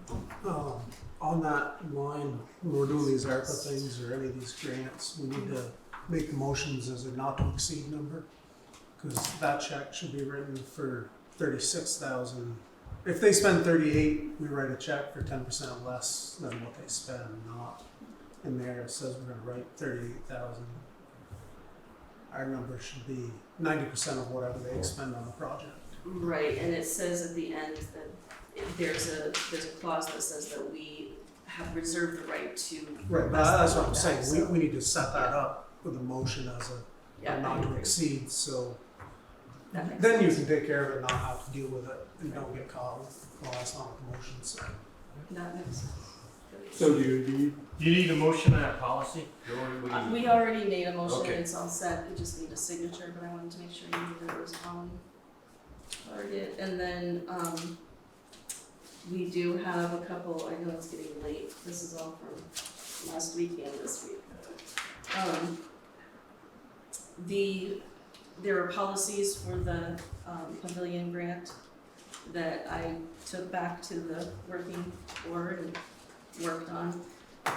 On that line, when we're doing these ARPA things or any of these grants, we need to make the motions as a not to exceed number. Cause that check should be written for 36,000. If they spend 38, we write a check for 10% less than what they spend, not in there it says we're gonna write 38,000. Our number should be 90% of whatever they expend on the project. Right, and it says at the end that there's a clause that says that we have reserved the right to. Right, that's what I'm saying, we need to set that up with a motion as Yeah, a not to exceed, so that makes then you sense. can take care of it and not have to deal with it and don't get caught with, well, that's not a motion, so. That makes sense. So do you need a motion on that policy? We already made a motion, Okay. it's all set, we just need a signature, but I wanted to make sure you knew that it was on target. And then, we do have a couple, I know it's getting late, this is all from last week and this week. There are policies for the pavilion grant that I took back to the working board and worked on.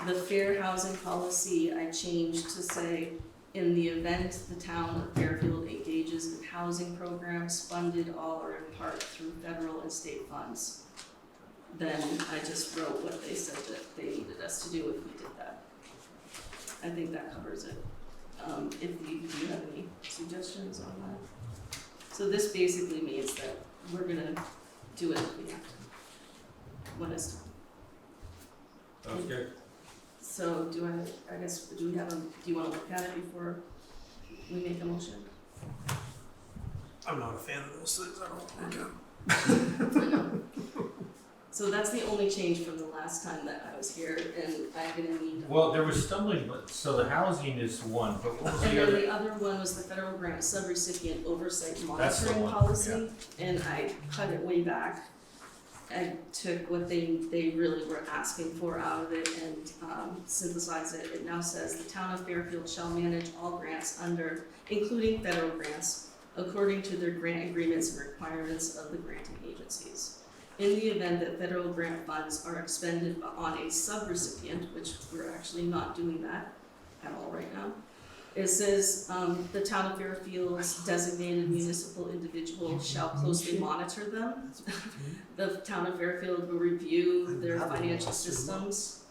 The fair housing policy I changed to say, in the event the town of Fairfield engages in housing programs funded all or in part through federal and state funds, then I just wrote what they said that they needed us to do if we did that. I think that covers it. If you do have any suggestions on that. So this basically means that we're gonna do it if we have to. When it's time. Sounds good. So do you wanna look at it before we make a motion? I'm not a fan of those things, I don't look at them. So that's the only change from the last time that I was here, and I'm gonna need. Well, there was stumbling, but, so the housing is one, but what was And the then other? the other one was the federal grant subrecipient oversight That's the monitoring one, policy, and I cut it way back. I took what they really were asking for out of it and synthesized it. It now says the town of Fairfield shall manage all grants under, including federal grants, according to their grant agreements and requirements of the granting agencies. In the event that federal grant funds are expended on a subrecipient, which we're actually not doing that at all right now, it says, the town of Fairfield's designated municipal individual shall closely monitor them. The town of Fairfield will review their financial systems,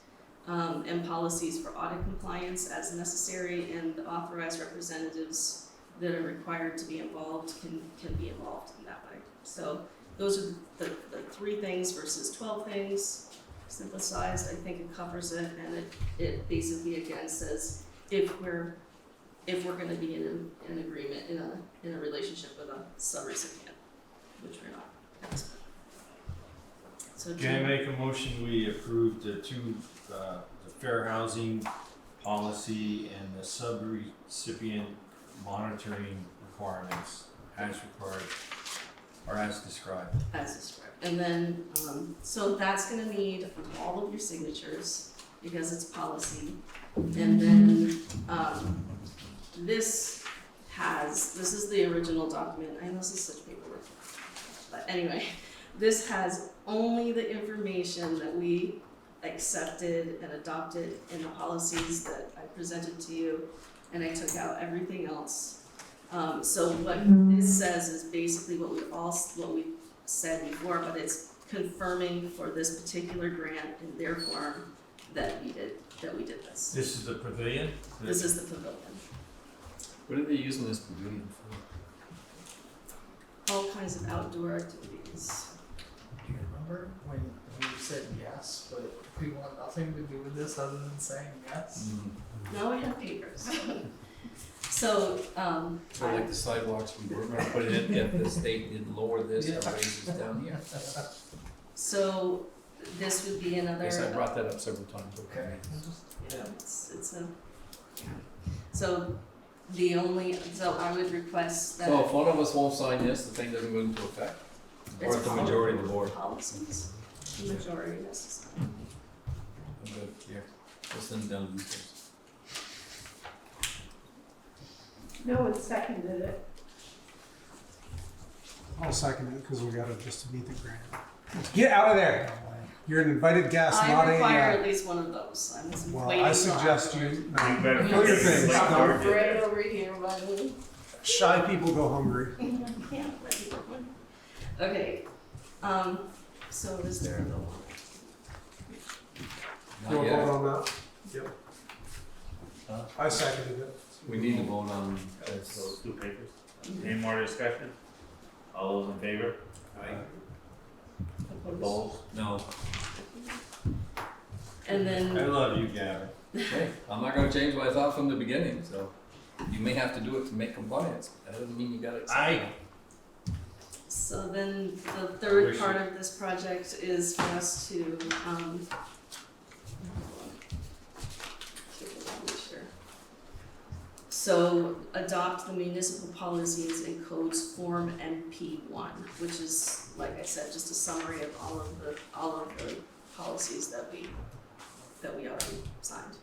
and policies for audit compliance as necessary, and the authorized representatives that are required to be involved can be involved in that way. So those are the 3 things versus 12 things. Synthesized, I think it covers it, and it basically again says if we're gonna be in an agreement, in a relationship with a subrecipient, which we're not at this point. So Can I make a motion, we approve the fair housing policy and the subrecipient monitoring requirements as required, or as described? As described. And then, so that's gonna need all of your signatures, because it's policy. And then, this is the original document, I know this is such paperwork. But anyway, this has only the information that we accepted and adopted in the policies that I presented to you, and I took out everything else. So what this says is basically what we said before, but it's confirming for this particular grant in their form that we did this. This is the pavilion? This is the pavilion. What are they using this pavilion for? All kinds of outdoor activities. Do you remember when you said yes, but we want nothing to do with this other than saying yes? Now we have papers. So, So like the sidewalks, we were gonna put it in if the state didn't lower this or raise this down here. so this would be another. Yes, I brought that up several times. Okay. Yeah, it's a, so I would request that. So if one of us won't sign this, the thing doesn't go into effect? Or if the majority of the board? Policies, the majority necessary. I'm good, yeah. We'll send it down to these guys. No one seconded it. I'll second it, because we gotta just to meet the grant. Get out of there! You're an invited guest, not I a, require at least one of those. I'm well, waiting I till suggest after. you, You better no, fill your things, no. Right over here, buddy. Shy people go hungry. Yeah, right. Okay, so is there a vote? Not You wanna yet. vote on that? Yep. I seconded it. We need to vote on Those 2 papers. Any more discussion? All those in favor? Opposed? No. And then. I love you, Gavin. Hey, I'm not gonna change what I thought from the beginning, so you may have to do it to make compliance. That doesn't mean you gotta accept it. So then the third part of this project is for us to, so adopt the municipal policies and codes form MP1, which is, like I said, just a summary of all of the policies that we already signed.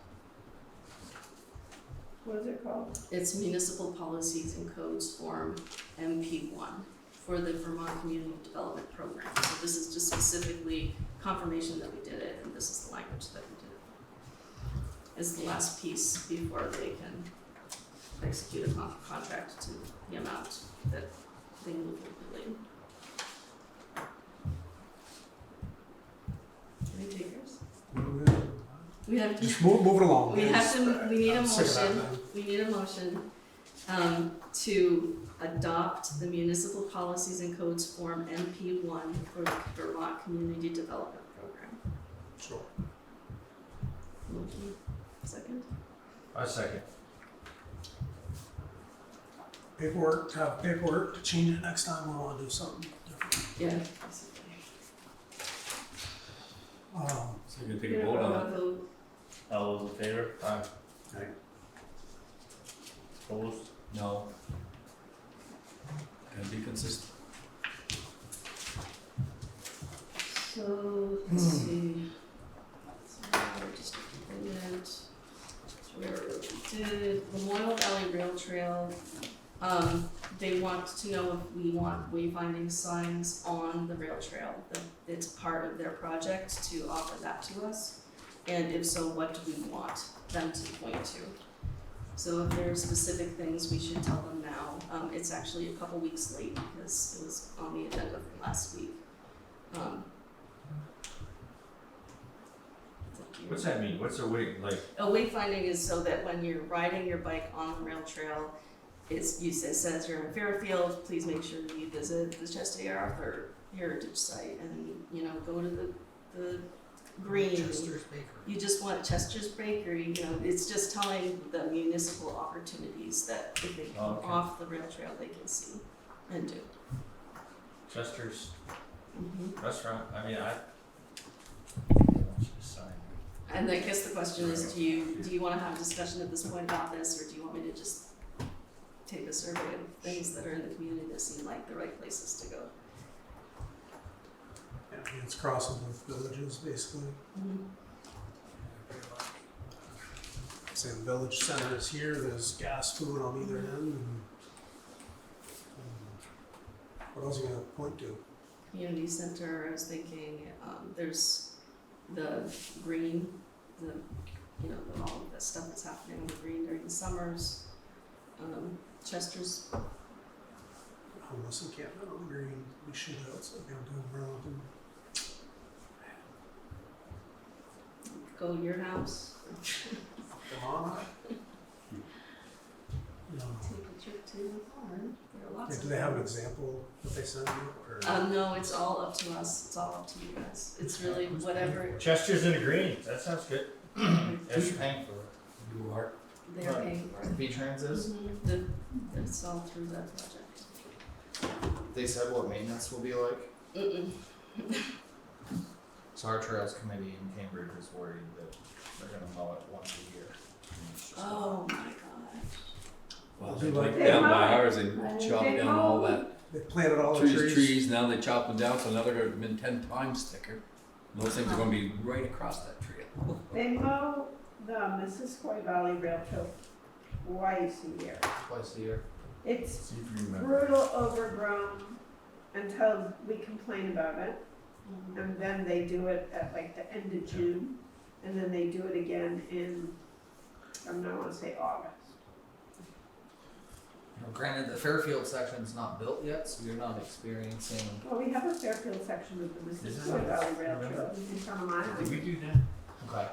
What is it called? It's Municipal Policies and Codes Form MP1 for the Vermont Community Development Program. So this is just specifically confirmation that we did it, and this is the language that we did it. It's the last piece before they can execute a contract to the amount that they move legally. Any takers? We have to. Just move it along. We have to, we need a I'm sick of that, motion, man. we need a motion, to adopt the municipal policies and codes form MP1 for the Vermont Community Development Program. Sure. Motion, second? I second. Have paperwork to change it next time we wanna do something different. Yeah. basically. So you're gonna take a vote on it. All those in favor? Aye. Opposed? No. Gotta be consistent. So, let's see. So, just a minute. Where we did Memorial Valley Rail Trail. they want to know if we want wayfinding signs on the rail trail, that it's part of their project to offer that to us. And if so, what do we want them to point to? So if there are specific things, we should tell them now. It's actually a couple weeks late because it was on the agenda from last week. What's that mean? What's a way, like, A wayfinding is so that when you're riding your bike on the rail trail, it says you're in Fairfield, please make sure you visit the Chester Arthur Heritage Site and, you know, go to the green. Chester's Bakery. You just want Chester's Bakery, you know, it's just telling the municipal opportunities that if they come Okay. off the rail trail, they can see and do. Chester's Mm-hmm. restaurant? I mean, And I guess the question is, do you wanna have a discussion at this point about this, or do you want me to just take a survey of things that are in the community that seem like the right places to go? Yeah, I mean, it's crossing both villages, basically. Say the village center is here, there's gas food on either end, and what else are you gonna point to? Community center, I was thinking, there's the green, all of the stuff that's happening on the green during the summers. Chester's, Homeless encampment on the green, we should have, so we're gonna do in Burlington. go to your house, Come on. No. take a trip to the farm, there are lots Yeah, of do they have an things. example that they send you, or? No, it's all up to us, it's all up to you guys, it's really whatever, Chester's in the green, that sounds good. Who's paying for it? You are. they're paying for it. V-Trans is? It's all through that project. They said what maintenance will be like? Mm-mm. So our Trails Committee in Cambridge is worried that they're gonna mow it once a year. And it's just Oh my gosh. Well, They they like They down by mow it. ours and chop They down all mow. that They planted all the trees, now they chop them down, so now they're gonna been 10 times thicker. And those things are gonna be right across that trail. They mow the Missisquoi Valley Rail Trail twice a year. Twice a year. It's See if you remember. brutal overgrown until we complain about it. And then they do it at like the end of June, and then they do it again in, I don't wanna say August. Now, granted, the Fairfield section's not built yet, so you're not experiencing. Well, we have a Fairfield section of the Missisquoi Valley Rail Trail in front of my house. Did we do that? Okay.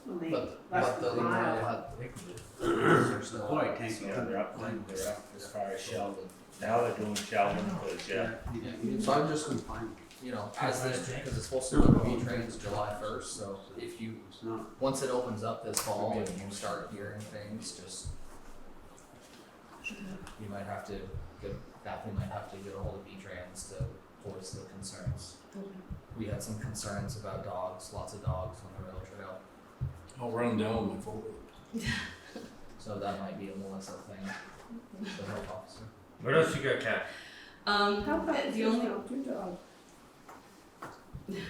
When they But left the the mile. Boy, tank. Yeah, they're up as far as Sheldon. Now they're doing Sheldon, because, yeah. So I'm just, you know, as this, because it's supposed to go to V-Trans July 1st, so if you, once it opens up this fall and you start hearing things, just, you might have to, Daphne might have to get a hold of V-Trans to voice the concerns. We had some concerns about dogs, lots of dogs on the rail trail, I'll run them down with my four-wheeler. so that might be a Melissa thing, the health officer. What else you got, Kat? How about The you only don't do dogs?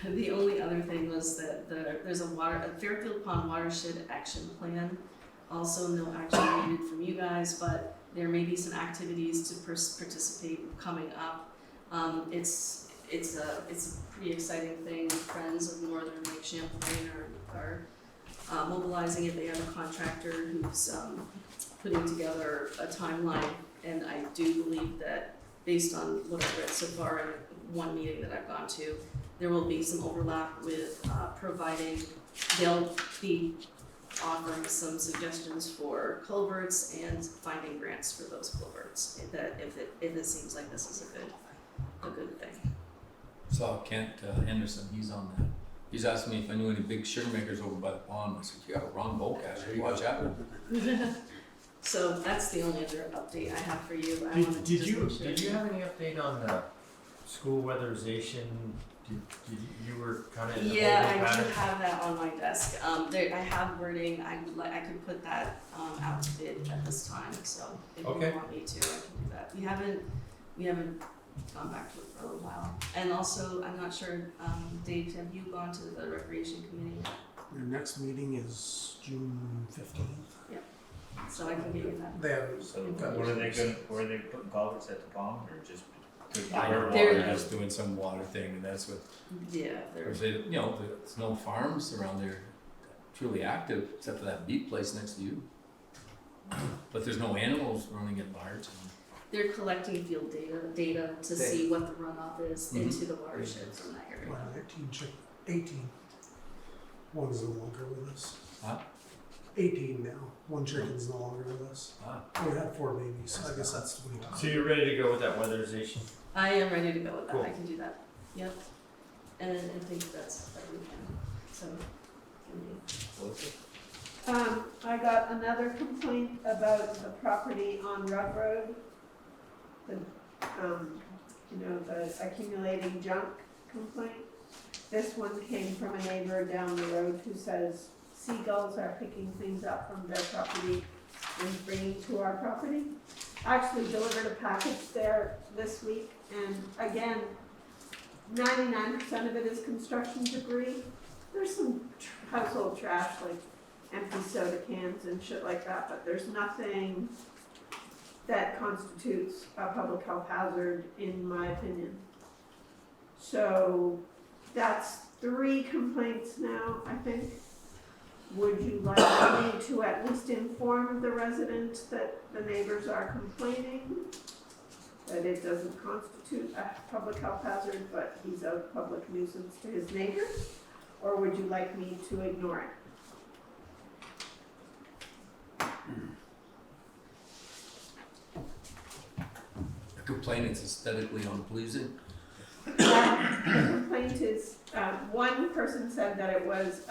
the only other thing was that there's a Fairfield Pond Watershed Action Plan. Also, no action needed from you guys, but there may be some activities to participate coming up. It's a pretty exciting thing. Friends of Northern Lake Champlain are mobilizing it. They have a contractor who's putting together a timeline, and I do believe that based on what I've read so far in one meeting that I've gone to, there will be some overlap with providing, they'll be offering some suggestions for culverts and finding grants for those culverts, if it seems like this is a good thing. Saw Kent Henderson, he's on that. He's asking me if I knew any big sugar makers over by the pond. I said, you got a wrong bowcaster, watch out. So that's the only other update I have for you. I wanted to Did just you make sure. have any update on the school weatherization? You were kind of in the Yeah, holding I do pattern? have that on my desk. I have wording. I could put that out to bid at this time. So if Okay. you want me to, I can do that. We haven't gone back to it for a little while. And also, I'm not sure, Dave, have you gone to the recreation committee? Your next meeting is June 15th. Yep. so I can get you that. They have, So what are they putting culverts at the pond or just to I divert know, They're- water? they're just doing some water thing, and that's what, Yeah, they're, because they, you know, there's no farms around there truly active, except for that beef place next to you. But there's no animals running at large. they're collecting field data to see what the runoff is into the watershed from that area. 18. One's no longer with us. Huh? 18 now. One chicken's no longer with us. Ah. We had 4 babies, so I guess that's the way to So you're ready to go with that weatherization? I am ready to go with that, Cool. I can do that, yep. And I think that's everything, so, I got another complaint about the property on Rug Road. The, the accumulating junk complaint. This one came from a neighbor down the road who says seagulls are picking things up from their property and bringing to our property. I actually delivered a package there this week, and again, 99% of it is construction debris. There's some household trash, like empty soda cans and shit like that, but there's nothing that constitutes a public health hazard, in my opinion. So that's 3 complaints now, I think. Would you like me to at least inform the resident that the neighbors are complaining, that it doesn't constitute a public health hazard, but he's a public nuisance to his neighbors? Or would you like me to ignore it? The complaint is aesthetically unpleasing. The complaint is, one person said that it was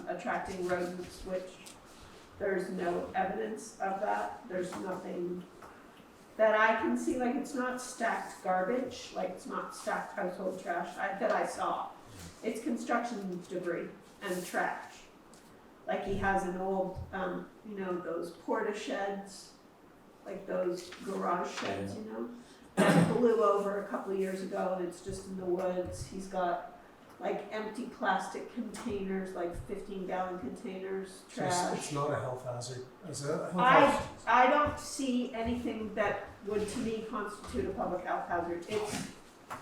attracting rodents, which there's no evidence of that. There's nothing that I can see, like it's not stacked garbage, like it's not stacked household trash that I saw. It's construction debris and trash. Like he has an old, those porta sheds, like those garage sheds, that blew over a couple of years ago and it's just in the woods. He's got like empty plastic containers, like 15-gallon containers, So trash. it's not a health hazard. Is it a health I hazard? I don't see anything that would to me constitute a public health hazard. It's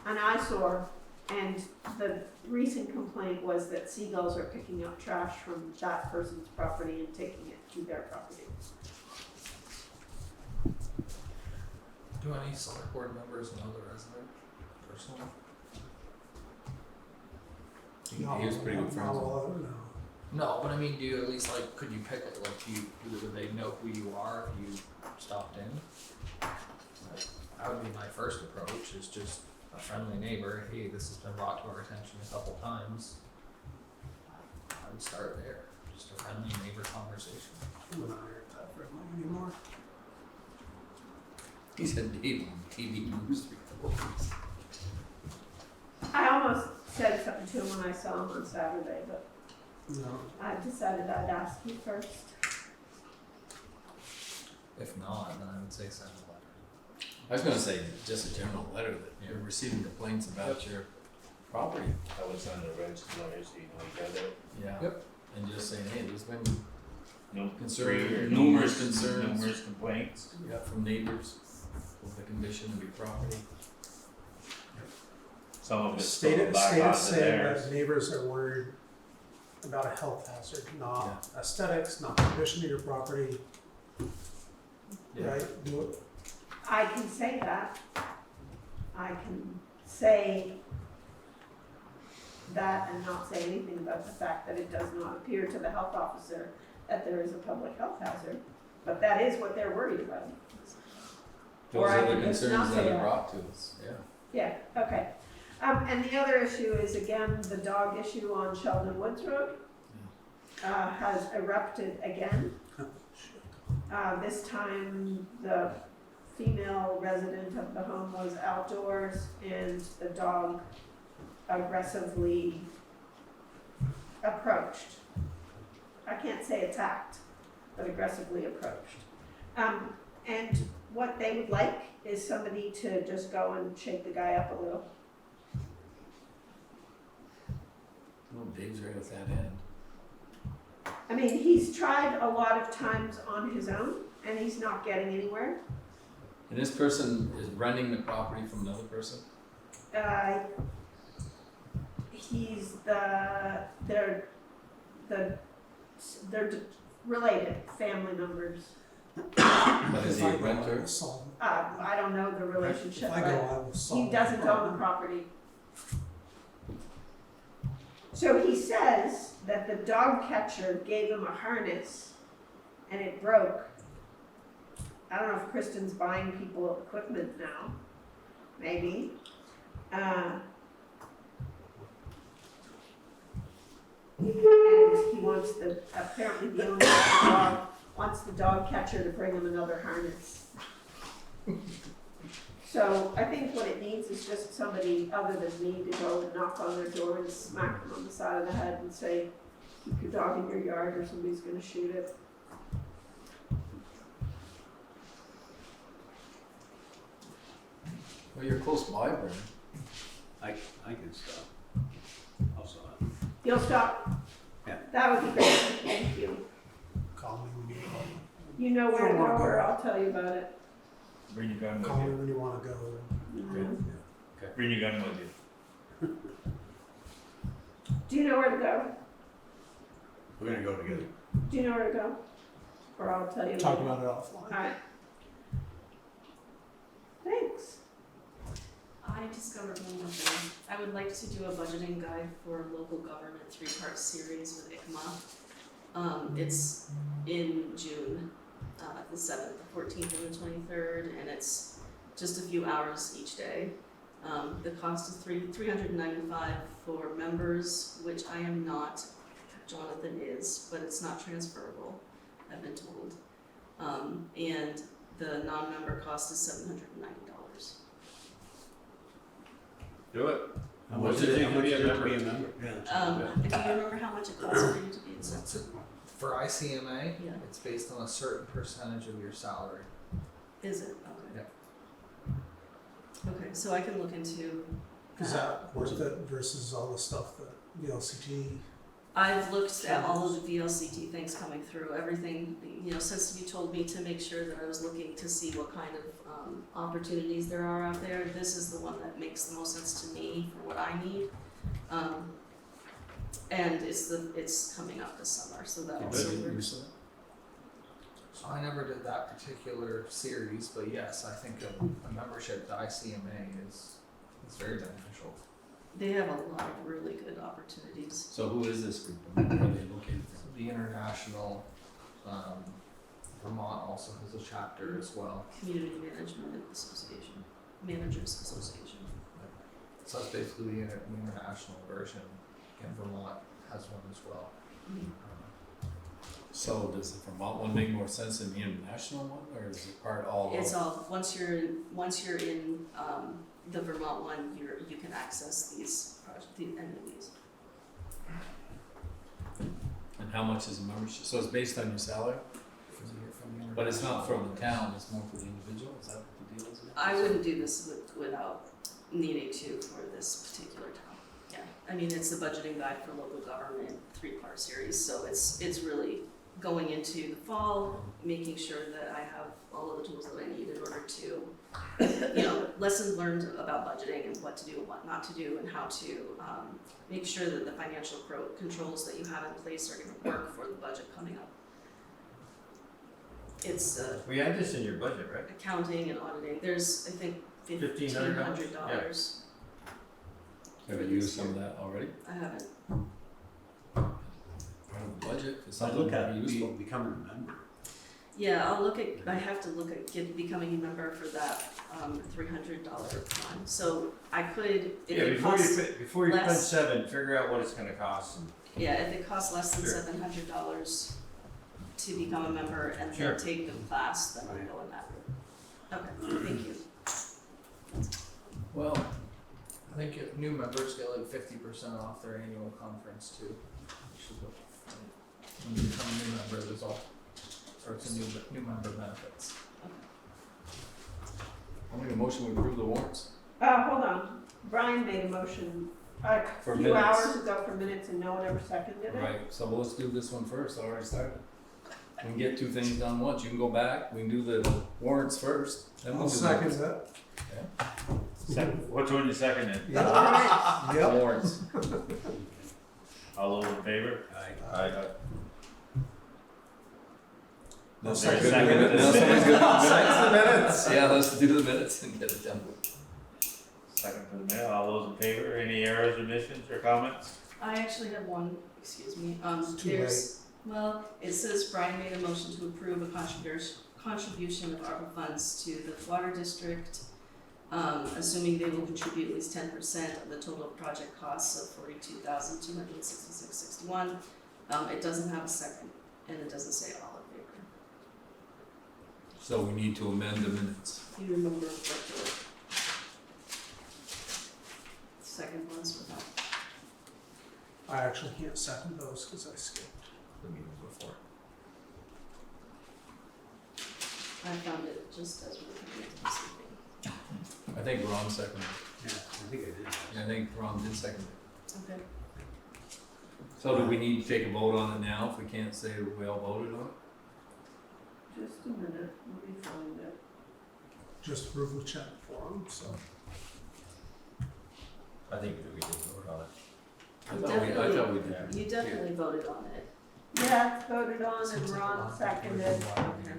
an eyesore, and the recent complaint was that seagulls are picking up trash from that person's property and taking it to their property. Do any select board members know the resident personally? He was pretty good friends. No. No, but I mean, do you at least like, could you pick it, like, would they know who you are if you stopped in? That would be my first approach, is just a friendly neighbor, hey, this has been brought to our attention a couple times. I would start there, just a friendly neighbor conversation. You and I aren't that friendly anymore. He said Dave on TV News 3 times. I almost said something to him when I saw him on Saturday, but No. I decided I'd ask you first. If not, then I would say send a letter. I was gonna say, just a general letter that you're receiving complaints about your property. That was on the register letter, so you know you got it. Yeah. Yep. And just saying, hey, there's been No concern, numerous numerous concerns. Numerous complaints. From neighbors with the condition of your property. Some of it's State going it back onto saying theirs. that neighbors are worried about a health hazard, not aesthetics, not the condition of your property. Right? Do it. I can say that. I can say that and not say anything about the fact that it does not appear to the health officer that there is a public health hazard. But that is what they're worried about. Those Or I are the can just not concerns say that are that. brought to us, yeah. Yeah, okay. And the other issue is, again, the dog issue on Sheldon Woods Road has erupted again. This time, the female resident of the home was outdoors and the dog aggressively approached. I can't say attacked, but aggressively approached. And what they would like is somebody to just go and shake the guy up a little. Well, Dave's right at that end. I mean, he's tried a lot of times on his own, and he's not getting anywhere. And this person is renting the property from another person? He's they're related, family members. But is he a If I go, I renter? will solve it. I don't know the relationship, If I go, but I will solve he doesn't own the property. So he says that the dog catcher gave him a harness and it broke. I don't know if Kristen's buying people equipment now, maybe. And he wants apparently the owner of the dog wants the dog catcher to bring him another harness. So I think what it needs is just somebody other than me to go and knock on their door and smack them on the side of the head and say, keep your dog in your yard or somebody's gonna shoot it. Well, you're close by, Brendan. I can stop. I'll stop. You'll stop? Yeah. That would be great, thank you. Call me when you call. You know where to go or I'll tell you about it. Bring your gun with Call me you. when you wanna go. Mhm. Bring your gun with you. Do you know where to go? We're gonna go together. Do you know where to go? Or I'll tell you. Talk later. about it offline. Alright. Thanks. I discovered one more thing. I would like to do a budgeting guide for local government 3-part series with ICMA. It's in June, the 7th, the 14th, and the 23rd, and it's just a few hours each day. The cost is $395 for members, which I am not. Jonathan is, but it's not transferable, I've been told. And the non-member cost is $790. Do it. How much is it to be a member? Do you remember how much it costs for you to be a It's for ICMA, Yeah. it's based on a certain percentage of your salary. Is it? Okay. Okay, so I can look into Is that worth it versus all the stuff that the LCT? I've looked at all of the VLCT things coming through, everything, since you told me to make sure that I was looking to see what kind of opportunities there are out there, this is the one that makes the most sense to me for what I need. And it's coming up this summer, so that also works. So I never did that particular series, but yes, I think a membership to ICMA is very beneficial. They have a lot of really good opportunities. So who is this group? Where are they located from? The International, Vermont also has a chapter as well. Community Management Association, Managers Association. So that's basically the international version, and Vermont has one as well. So does the Vermont one make more sense than the international one, or is it part all of? It's all, once you're in the Vermont one, you can access any of these. And how much is a membership? So it's based on your salary? But it's not for the town, it's more for the individual, is that what the deal is? I wouldn't do this without needing to for this particular town. Yeah, I mean, it's the budgeting guide for local government 3-part series, so it's really going into the fall, making sure that I have all of the tools that I need in order to, lessons learned about budgeting and what to do and what not to do, and how to make sure that the financial controls that you have in place are going to work for the budget coming up. It's We had this in your budget, right? accounting and auditing. There's, I think, $1,500. Have you used some of that already? I haven't. Part of the budget, it's I something look at very useful. becoming a member. Yeah, I have to look at becoming a member for that $300 one. So I could, if Yeah, it before costs, before you spend less- 7, figure out what it's gonna cost. yeah, if it costs less than Sure. $700 to become a member and Sure. then take the class, then I'll go in that route. Okay, thank you. Well, I think new members get like 50% off their annual conference too. Which is what, when you become a new member, there's all sorts of new member benefits. I'll make a motion to approve the warrants. Hold on, Brian made a motion a For few minutes. hours ago for minutes and no one ever seconded it. Right, so let's do this one first, I already started. We can get two things done once. You can go back, we can do the warrants first, then we'll I'll do second the that. Which one you seconded? Yep. warrants. All those in favor? Aye. Now Is there a someone's second gonna to do this? the Second minutes. minutes. Yeah, let's do the minutes and get it done. Second for the mail, all those in favor, any errors, omissions, or comments? I actually have one, excuse me, It's too there's, well, it says Brian made a motion to approve a contribution of ARPA funds to the water district, assuming they will contribute at least 10% of the total project costs of $42,266.61. It doesn't have a second, and it doesn't say all in favor. So we need to amend the minutes. Do you remember what the second was without? I actually can't second those because I skipped the meeting before. I found it just as we were coming into this meeting. I think Ron seconded. Yeah, I think I did. Yeah, I think Ron did second it. Okay. So do we need to take a vote on it now if we can't say we all voted on it? Just a minute, let me find it. Just proof of check for them, so. I think we did vote on it. I thought we did. You definitely voted on it. Yeah, it's voted on and Ron seconded.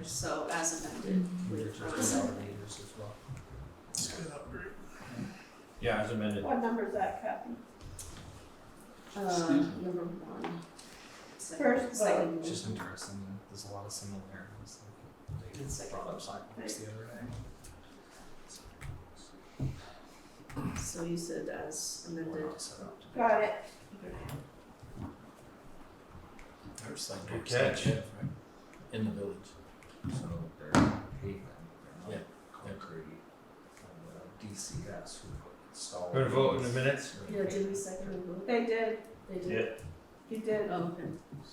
So as amended, with Ron seconding. Let's get up. Yeah, as amended. What number is that, Kathy? Number one. First Second. It's just interesting, there's a lot of similarities. They Second. brought up sidewalks the other day. So you said as We're amended. not set up to do Got it. There's some Good catch. in the village. So they're pavement, they're Yeah. not concrete. And DCS who installed. Gonna vote in the minutes? Yeah, did we second the vote? They did, They did? he did. Oh, okay.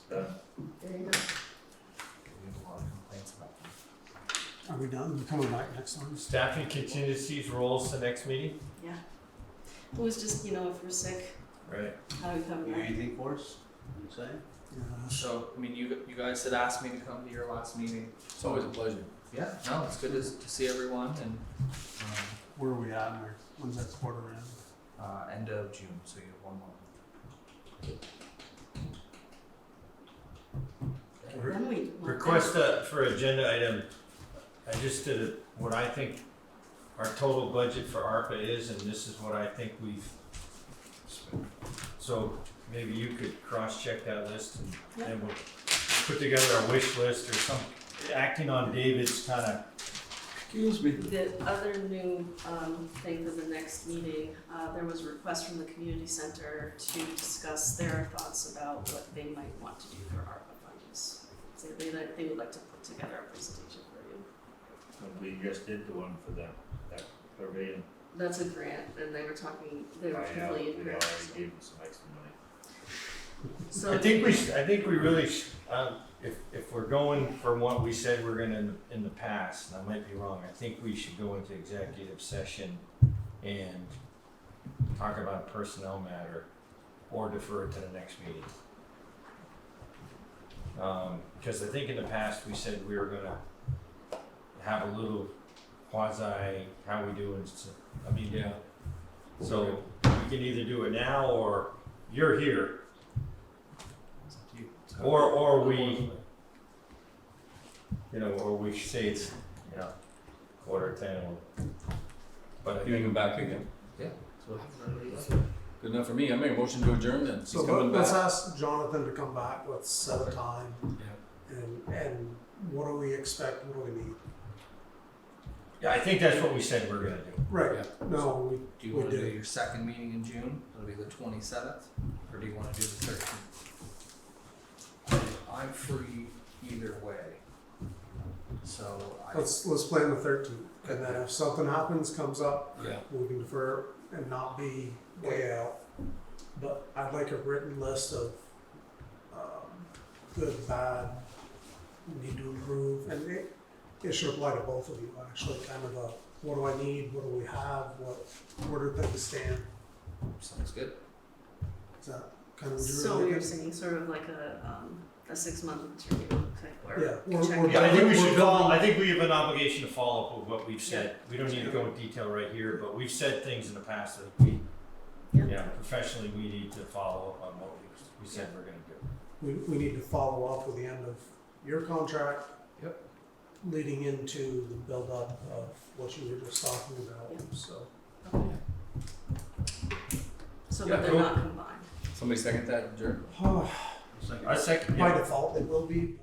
There you go. We have a lot of complaints about them. Are we done? We coming back next time? Staffing contingencies rolls to next meeting? Yeah. It was just, if we're sick, Right. how do we cover You got that? anything for us? You say? Yeah. So, I mean, you guys had asked me to come to your last meeting. It's always a pleasure. Yeah, no, it's good to see everyone and, Where are we at in there? When's that quarter end? end of June, so you have 1 month. Then we. Request for agenda item, I just did what I think our total budget for ARPA is, and this is what I think we've spent. So maybe you could cross-check that list and then we'll put together a wish list or some, acting on David's kinda. Excuse me. The other new thing for the next meeting, there was a request from the community center to discuss their thoughts about what they might want to do for ARPA funds. So they would like to put together a presentation for you. We just did the one for them, that pavilion. That's a grant, and they were completely in We grant. already gave them some extra money. So I think we really, if we're going from what we said we're gonna in the past, and I might be wrong, I think we should go into executive session and talk about a personnel matter or defer it to the next meeting. Because I think in the past we said we were gonna have a little quasi, how we doing, Yeah. so we can either do it now or you're here. It's up to you. Or we, or we say it's, 9:45. But I You can think, come back again. Yeah. So Good enough for me. I make a motion to adjourn then. He's So coming let's back. ask Jonathan to come back, let's set a time, Yeah. and what do we expect, what do we need? yeah, I think that's what we said we're gonna do. Right, Yeah. no, do you we wanna do did. your second meeting in June? It'll be the 27th, or do you wanna do the 13th? I'm free either way. So Let's plan the 13th, and then if something happens, comes up, Yeah. we can defer and not be way out. But I'd like a written list of, good, bad, need to improve, and it should apply to both of you, actually, kind of a, what do I need, what do we have, where do things stand? sounds good. Is that kind of So drew you're it. saying sort of like a 6-month review type or Yeah, check. we're Yeah, I think we building- should we're follow, building- I think we have an obligation to follow up with what we've said. We don't need to go in detail right here, but we've said things in the past that we, Yeah. professionally, we need to follow up on what we said we're gonna do. We need to follow up with the end of your contract. Yep. Leading into the buildup of what you were just talking about, Yeah. so. So Yeah, that they're cool. not combined. Somebody second that, Jer? I second, By yeah. default, it will be.